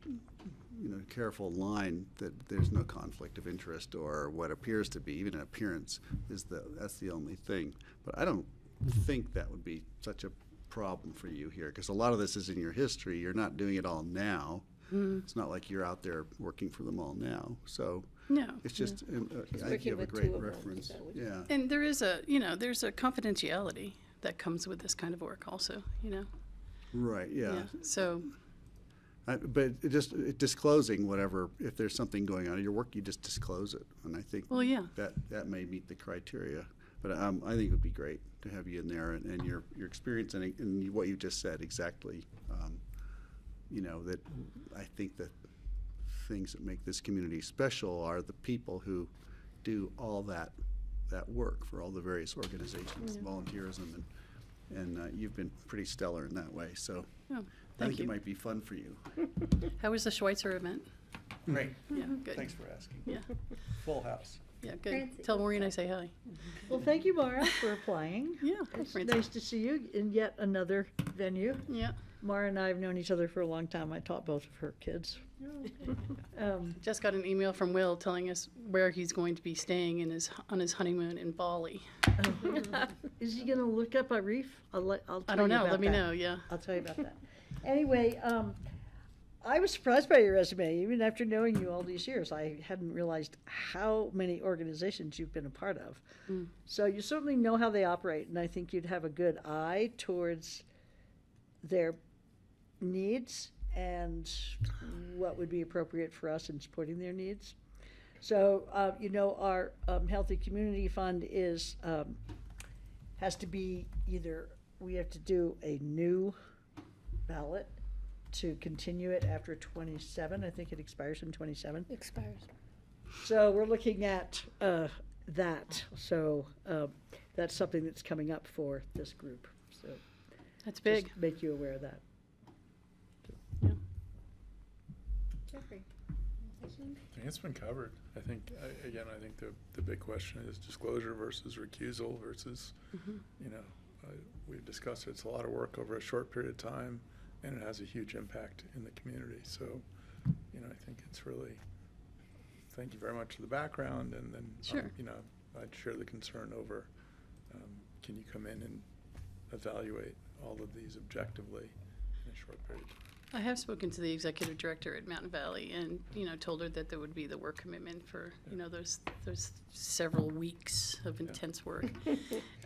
[SPEAKER 6] careful line that there's no conflict of interest or what appears to be, even an appearance, that's the only thing. But I don't think that would be such a problem for you here, because a lot of this is in your history. You're not doing it all now. It's not like you're out there working for them all now. So
[SPEAKER 16] no,
[SPEAKER 6] it's just I think you have a great reference. Yeah.
[SPEAKER 16] And there is there's a confidentiality that comes with this kind of work also,
[SPEAKER 6] Right, yeah.
[SPEAKER 16] So.
[SPEAKER 6] But disclosing whatever, if there's something going on in your work, you just disclose it. And I think that may meet the criteria. But I think it would be great to have you in there and your experience and what you just said exactly. That I think the things that make this community special are the people who do all that work for all the various organizations, volunteerism, and you've been pretty stellar in that way. So I think it might be fun for you.
[SPEAKER 16] How was the Schweitzer event?
[SPEAKER 6] Great.
[SPEAKER 16] Yeah, good.
[SPEAKER 6] Thanks for asking.
[SPEAKER 16] Yeah.
[SPEAKER 6] Full house.
[SPEAKER 16] Yeah, good. Tell Maureen I say hi.
[SPEAKER 5] Well, thank you, Mara, for applying.
[SPEAKER 16] Yeah.
[SPEAKER 5] It's nice to see you in yet another venue.
[SPEAKER 16] Yeah.
[SPEAKER 5] Mara and I have known each other for a long time. I taught both of her kids.
[SPEAKER 16] Just got an email from Will telling us where he's going to be staying on his honeymoon in Bali.
[SPEAKER 5] Is he going to look up Arif? I'll tell
[SPEAKER 16] I don't
[SPEAKER 5] you
[SPEAKER 16] know.
[SPEAKER 5] about
[SPEAKER 16] Let me
[SPEAKER 5] that.
[SPEAKER 16] know. Yeah.
[SPEAKER 5] I'll tell you about that. Anyway, I was surprised by your resume, even after knowing you all these years. I hadn't realized how many organizations you've been a part of. So you certainly know how they operate, and I think you'd have a good eye towards their needs and what would be appropriate for us in supporting their needs. So, our Healthy Community Fund is, has to be either, we have to do a new ballot to continue it after 27. I think it expires in 27.
[SPEAKER 7] Expires.
[SPEAKER 5] So we're looking at that. So that's something that's coming up for this group. So
[SPEAKER 16] That's big.
[SPEAKER 5] just make you aware of that.
[SPEAKER 1] Jeffrey?
[SPEAKER 8] I think it's been covered. I think, again, I think the big question is disclosure versus recusal versus, we've discussed it. It's a lot of work over a short period of time, and it has a huge impact in the community. So, I think it's really, thank you very much for the background, and then,
[SPEAKER 16] Sure.
[SPEAKER 8] I'd share the concern over, can you come in and evaluate all of these objectively in a short period of time?
[SPEAKER 16] I have spoken to the executive director at Mountain Valley and, told her that there would be the work commitment for, those several weeks of intense work.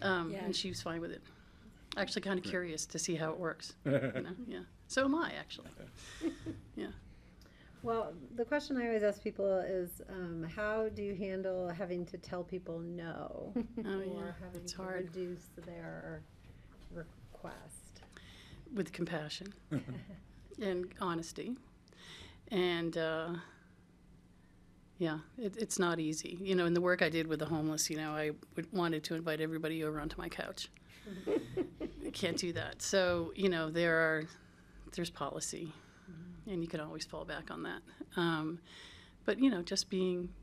[SPEAKER 16] And she was fine with it. Actually kind of curious to see how it works, yeah. So am I, actually. Yeah.
[SPEAKER 1] Well, the question I always ask people is, how do you handle having to tell people no?
[SPEAKER 16] Oh, yeah,
[SPEAKER 1] Or having
[SPEAKER 16] it's
[SPEAKER 1] to
[SPEAKER 16] hard.
[SPEAKER 1] reduce their request?
[SPEAKER 16] With compassion and honesty. And, it's not easy. In the work I did with the homeless, I wanted to invite everybody over onto my couch. I can't do that. So, there's policy, and you can always fall back on that. But, just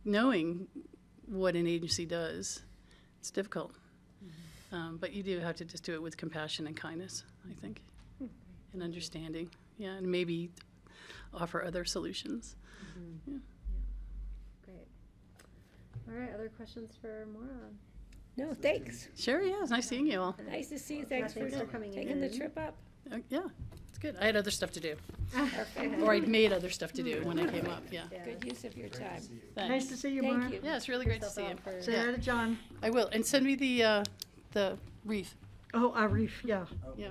[SPEAKER 16] knowing what an agency does, it's difficult. But you do have to just do it with compassion and kindness, I think, and understanding. Yeah, and maybe offer other solutions. Yeah.
[SPEAKER 1] Great. All right, other questions for Maura?
[SPEAKER 7] No, thanks.
[SPEAKER 16] Sure, yeah, it's nice seeing you all.
[SPEAKER 7] Nice to see you. Thanks for
[SPEAKER 1] coming
[SPEAKER 7] taking the
[SPEAKER 1] in.
[SPEAKER 7] trip up.
[SPEAKER 16] Yeah, it's good. I had other stuff to do.
[SPEAKER 7] Perfect.
[SPEAKER 16] Or I made other stuff to do when I came up, yeah.
[SPEAKER 7] Good use of your time.
[SPEAKER 16] Thanks.
[SPEAKER 5] Nice to see you,
[SPEAKER 7] Thank
[SPEAKER 5] Mark.
[SPEAKER 7] you.
[SPEAKER 16] Yeah, it's really great to see you.
[SPEAKER 5] Say hi to John.
[SPEAKER 16] I will, and send me the wreath.
[SPEAKER 5] Oh, Arif, yeah.
[SPEAKER 16] Yeah.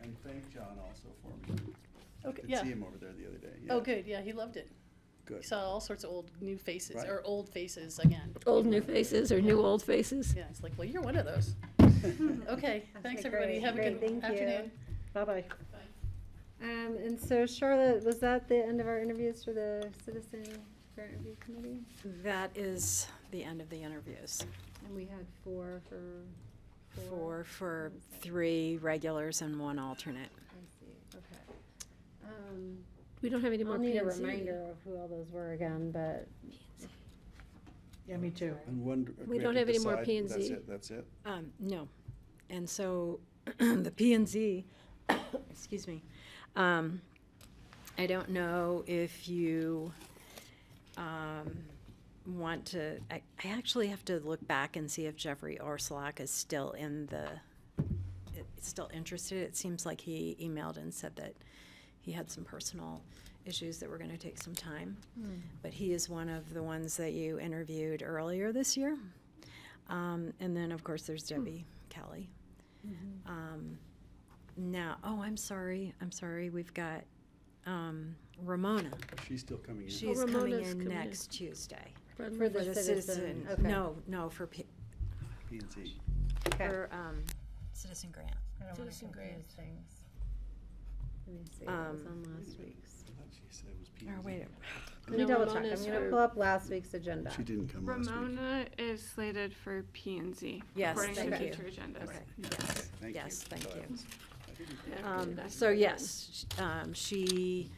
[SPEAKER 6] And thank John also for me.
[SPEAKER 16] Okay,
[SPEAKER 6] Did
[SPEAKER 16] yeah.
[SPEAKER 6] see him over there the other day.
[SPEAKER 16] Oh,
[SPEAKER 6] Yeah.
[SPEAKER 16] good, yeah, he loved it. He
[SPEAKER 6] Good.
[SPEAKER 16] saw all sorts of old new faces,
[SPEAKER 6] Right.
[SPEAKER 16] or old faces again.
[SPEAKER 7] Old new faces or new old faces.
[SPEAKER 16] Yeah, it's like, well, you're one of those. Okay, thanks, everybody.
[SPEAKER 1] great.
[SPEAKER 16] Have a
[SPEAKER 1] Great,
[SPEAKER 16] good
[SPEAKER 1] thank you.
[SPEAKER 16] afternoon.
[SPEAKER 5] Bye-bye.
[SPEAKER 1] And so Charlotte, was that the end of our interviews for the Citizen Grant Review Committee?
[SPEAKER 15] That is the end of the interviews.
[SPEAKER 1] And we had four for
[SPEAKER 15] Four for 3 regulars and 1 alternate.
[SPEAKER 1] I see, okay.
[SPEAKER 7] We don't have any more
[SPEAKER 1] I'll need a
[SPEAKER 7] P&Z.
[SPEAKER 1] reminder of who all those were again, but
[SPEAKER 5] Yeah, me too.
[SPEAKER 6] And one
[SPEAKER 7] We
[SPEAKER 6] grant
[SPEAKER 7] don't
[SPEAKER 6] to
[SPEAKER 7] have any more
[SPEAKER 6] decide,
[SPEAKER 7] P&Z.
[SPEAKER 6] That's it?
[SPEAKER 15] No. And so the P&Z, excuse me, I don't know if you want to, I actually have to look back and see if Jeffrey Orsolak is still still interested. It seems like he emailed and said that he had some personal issues that were going to take some time. But he is one of the ones that you interviewed earlier this year. And then, of course, there's Debbie Kelly. Now, I'm sorry, we've got Ramona.
[SPEAKER 6] She's still coming in.
[SPEAKER 15] She's coming
[SPEAKER 7] Ramona's
[SPEAKER 15] in
[SPEAKER 7] coming in.
[SPEAKER 15] next Tuesday.
[SPEAKER 1] for the citizen, okay.
[SPEAKER 15] No, for
[SPEAKER 6] P&Z.
[SPEAKER 1] Okay.
[SPEAKER 15] for Citizen Grant.
[SPEAKER 1] I don't wanna
[SPEAKER 7] Citizen
[SPEAKER 1] confuse
[SPEAKER 7] grants.
[SPEAKER 1] things. Let me see, what was on last week's.
[SPEAKER 6] I thought she said it was P&Z.
[SPEAKER 15] Or wait,
[SPEAKER 1] Let me
[SPEAKER 7] No,
[SPEAKER 1] double check, I'm
[SPEAKER 7] Ramona's
[SPEAKER 1] gonna
[SPEAKER 7] for-
[SPEAKER 1] pull up last week's agenda.
[SPEAKER 6] She didn't come last week.
[SPEAKER 2] Ramona is slated for P&Z.
[SPEAKER 15] Yes,
[SPEAKER 2] according to
[SPEAKER 15] thank you.
[SPEAKER 2] future agendas.
[SPEAKER 15] Okay.
[SPEAKER 6] Yes, thank you.
[SPEAKER 15] yes, thank you.
[SPEAKER 7] After that.
[SPEAKER 15] So yes, she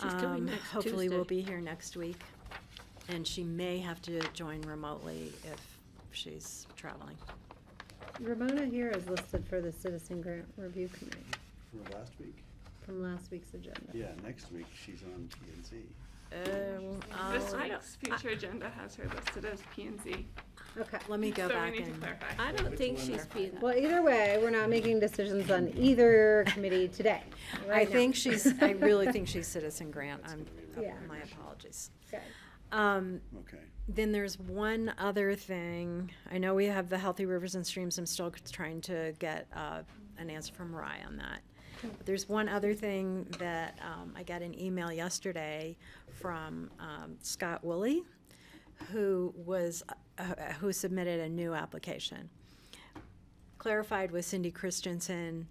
[SPEAKER 7] She's coming next
[SPEAKER 15] hopefully will
[SPEAKER 7] Tuesday.
[SPEAKER 15] be here next week. And she may have to join remotely if she's traveling.
[SPEAKER 1] Ramona here is listed for the Citizen Grant Review Committee
[SPEAKER 6] For last week?
[SPEAKER 1] from last week's agenda.
[SPEAKER 6] Yeah, next week she's on P&Z.
[SPEAKER 2] This
[SPEAKER 7] I don't-
[SPEAKER 2] week's future agenda has her listed as P&Z.
[SPEAKER 1] Okay.
[SPEAKER 15] Let me go
[SPEAKER 2] So
[SPEAKER 15] back
[SPEAKER 2] we need to
[SPEAKER 15] and.
[SPEAKER 2] clarify.
[SPEAKER 7] I don't think she's being.
[SPEAKER 1] Well, either way, we're not making decisions on either committee today.
[SPEAKER 15] I
[SPEAKER 1] right now.
[SPEAKER 15] think I really think she's Citizen Grant.
[SPEAKER 1] Yeah.
[SPEAKER 15] My apologies.
[SPEAKER 1] Okay.
[SPEAKER 6] Okay.
[SPEAKER 15] Then there's one other thing. I know we have the Healthy Rivers and Streams. I'm still trying to get an answer from Rye on that. But there's one other thing that I got an email yesterday from Scott Woolley, who submitted a new application. Clarified with Cindy Christensen,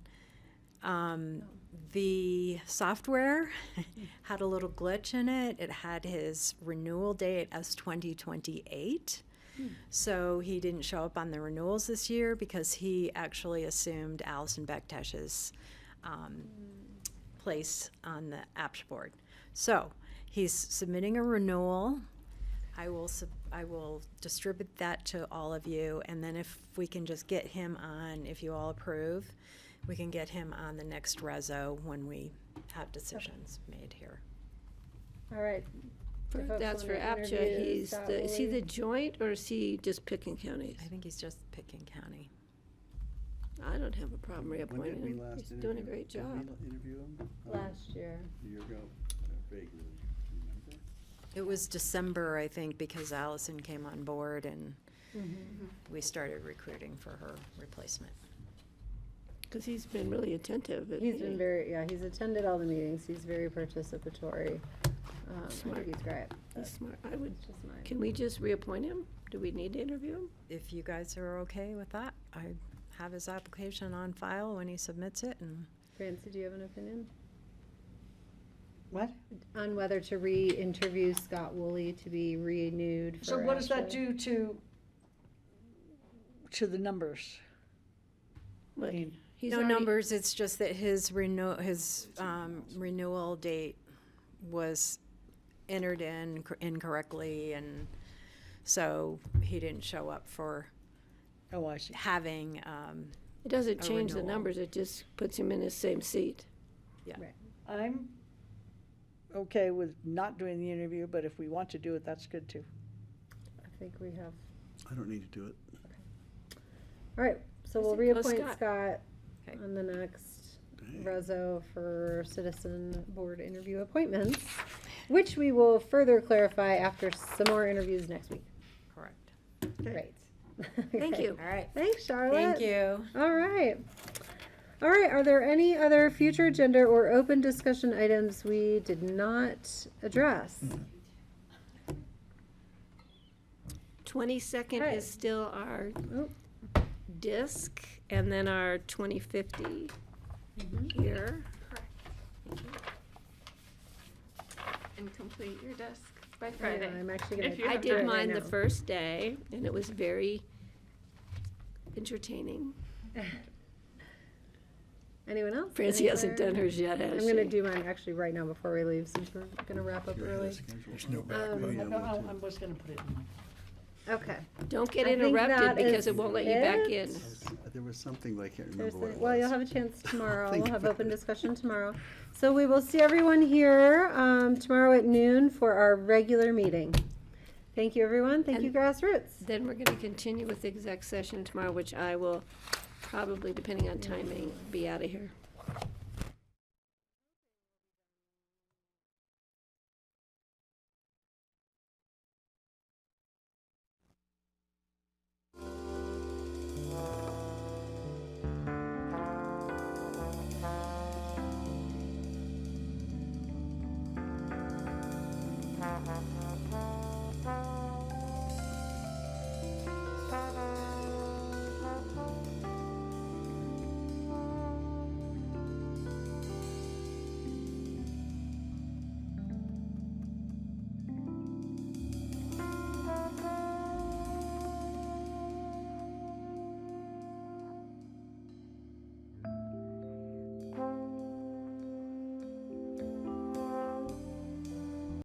[SPEAKER 15] the software had a little glitch in it. It had his renewal date as 2028. So he didn't show up on the renewals this year because he actually assumed Allison Bektesh's place on the APSH board. So he's submitting a renewal. I will distribute that to all of you, and then if we can just get him on, if you all approve, we can get him on the next reso when we have decisions made here.
[SPEAKER 1] All right. The folks
[SPEAKER 7] That's for
[SPEAKER 1] wanna
[SPEAKER 7] APSHA.
[SPEAKER 1] interview Scott
[SPEAKER 7] Is he
[SPEAKER 1] Woolley?
[SPEAKER 7] the joint or is he just picking counties?
[SPEAKER 15] I think he's just picking county.
[SPEAKER 7] I don't have a problem
[SPEAKER 6] When
[SPEAKER 7] reappointing
[SPEAKER 6] did we
[SPEAKER 7] him.
[SPEAKER 6] last
[SPEAKER 7] He's
[SPEAKER 6] interview?
[SPEAKER 7] doing a great
[SPEAKER 6] Did
[SPEAKER 7] job.
[SPEAKER 6] we interview him?
[SPEAKER 1] Last year.
[SPEAKER 6] A year ago, vaguely, remember?
[SPEAKER 15] It was December, I think, because Allison came on board and we started recruiting for her replacement.
[SPEAKER 7] Because he's been really attentive.
[SPEAKER 1] He's been he's attended all the meetings. He's very participatory. I think he's great.
[SPEAKER 7] He's smart. I would,
[SPEAKER 1] Just mine.
[SPEAKER 7] can we just reappoint him? Do we need to interview him?
[SPEAKER 15] If you guys are okay with that, I have his application on file when he submits it, and
[SPEAKER 1] Francie, do you have an opinion
[SPEAKER 5] What?
[SPEAKER 1] on whether to re-interview Scott Woolley to be renewed for
[SPEAKER 5] So what does that
[SPEAKER 1] APSHA?
[SPEAKER 5] do to the numbers? I mean,
[SPEAKER 7] He's
[SPEAKER 15] no
[SPEAKER 7] already-
[SPEAKER 15] numbers, it's just that his renewal date was entered in incorrectly, and so he didn't show up for
[SPEAKER 5] oh, I see.
[SPEAKER 15] having,
[SPEAKER 7] It doesn't
[SPEAKER 15] a
[SPEAKER 7] change the
[SPEAKER 15] renewal.
[SPEAKER 7] numbers, it just puts him in his same seat.
[SPEAKER 15] yeah.
[SPEAKER 1] Right.
[SPEAKER 5] I'm okay with not doing the interview, but if we want to do it, that's good too.
[SPEAKER 1] I think we have.
[SPEAKER 6] I don't need to do it.
[SPEAKER 1] All right, so we'll
[SPEAKER 7] say go
[SPEAKER 1] reappoint
[SPEAKER 7] Scott.
[SPEAKER 1] Scott
[SPEAKER 15] Okay.
[SPEAKER 1] on the next
[SPEAKER 6] Dang.
[SPEAKER 1] reso for citizen board interview appointments, which we will further clarify after some more interviews next week.
[SPEAKER 15] Correct.
[SPEAKER 1] Great.
[SPEAKER 7] Thank you.
[SPEAKER 15] All right.
[SPEAKER 1] Thanks, Charlotte.
[SPEAKER 15] Thank you.
[SPEAKER 1] All right. All right, are there any other future agenda or open discussion items we did not address?
[SPEAKER 7] 22nd
[SPEAKER 1] Okay.
[SPEAKER 7] is still our
[SPEAKER 1] Oh.
[SPEAKER 7] disc, and then our 2050 here.
[SPEAKER 2] And complete your desk by
[SPEAKER 1] Hang on,
[SPEAKER 2] Friday.
[SPEAKER 1] I'm actually gonna.
[SPEAKER 2] If you
[SPEAKER 7] I
[SPEAKER 2] have
[SPEAKER 1] do it
[SPEAKER 7] did
[SPEAKER 2] time.
[SPEAKER 7] mine
[SPEAKER 1] right
[SPEAKER 7] the
[SPEAKER 1] now.
[SPEAKER 7] first day, and it was very entertaining.
[SPEAKER 1] Anyone else?
[SPEAKER 7] Francie hasn't
[SPEAKER 1] Anywhere?
[SPEAKER 7] done hers yet, has
[SPEAKER 1] I'm
[SPEAKER 7] she?
[SPEAKER 1] gonna do mine actually right now before we leave, since we're gonna wrap up
[SPEAKER 6] You're ahead of
[SPEAKER 1] early.
[SPEAKER 6] schedule.
[SPEAKER 8] There's no
[SPEAKER 1] Um,
[SPEAKER 8] background.
[SPEAKER 6] Yeah,
[SPEAKER 5] No,
[SPEAKER 6] me
[SPEAKER 5] I
[SPEAKER 6] too.
[SPEAKER 5] was gonna put it in mine.
[SPEAKER 1] Okay.
[SPEAKER 7] Don't get
[SPEAKER 1] I think
[SPEAKER 7] interrupted
[SPEAKER 1] that
[SPEAKER 7] because
[SPEAKER 1] is
[SPEAKER 7] it won't let you back
[SPEAKER 1] it.
[SPEAKER 7] in.
[SPEAKER 6] There was something, but I can't
[SPEAKER 1] There's
[SPEAKER 6] remember what
[SPEAKER 1] the-
[SPEAKER 6] it
[SPEAKER 1] Well, you'll
[SPEAKER 6] was.
[SPEAKER 1] have a chance tomorrow.
[SPEAKER 6] Think
[SPEAKER 1] We'll have
[SPEAKER 6] about
[SPEAKER 1] open
[SPEAKER 6] it.
[SPEAKER 1] discussion tomorrow. So we will see everyone here tomorrow at noon for our regular meeting. Thank you, everyone. Thank you, Grassroots.
[SPEAKER 7] Then we're gonna continue with the exec session tomorrow, which I will probably, depending on timing, be out of here.
[SPEAKER 17] Thank you.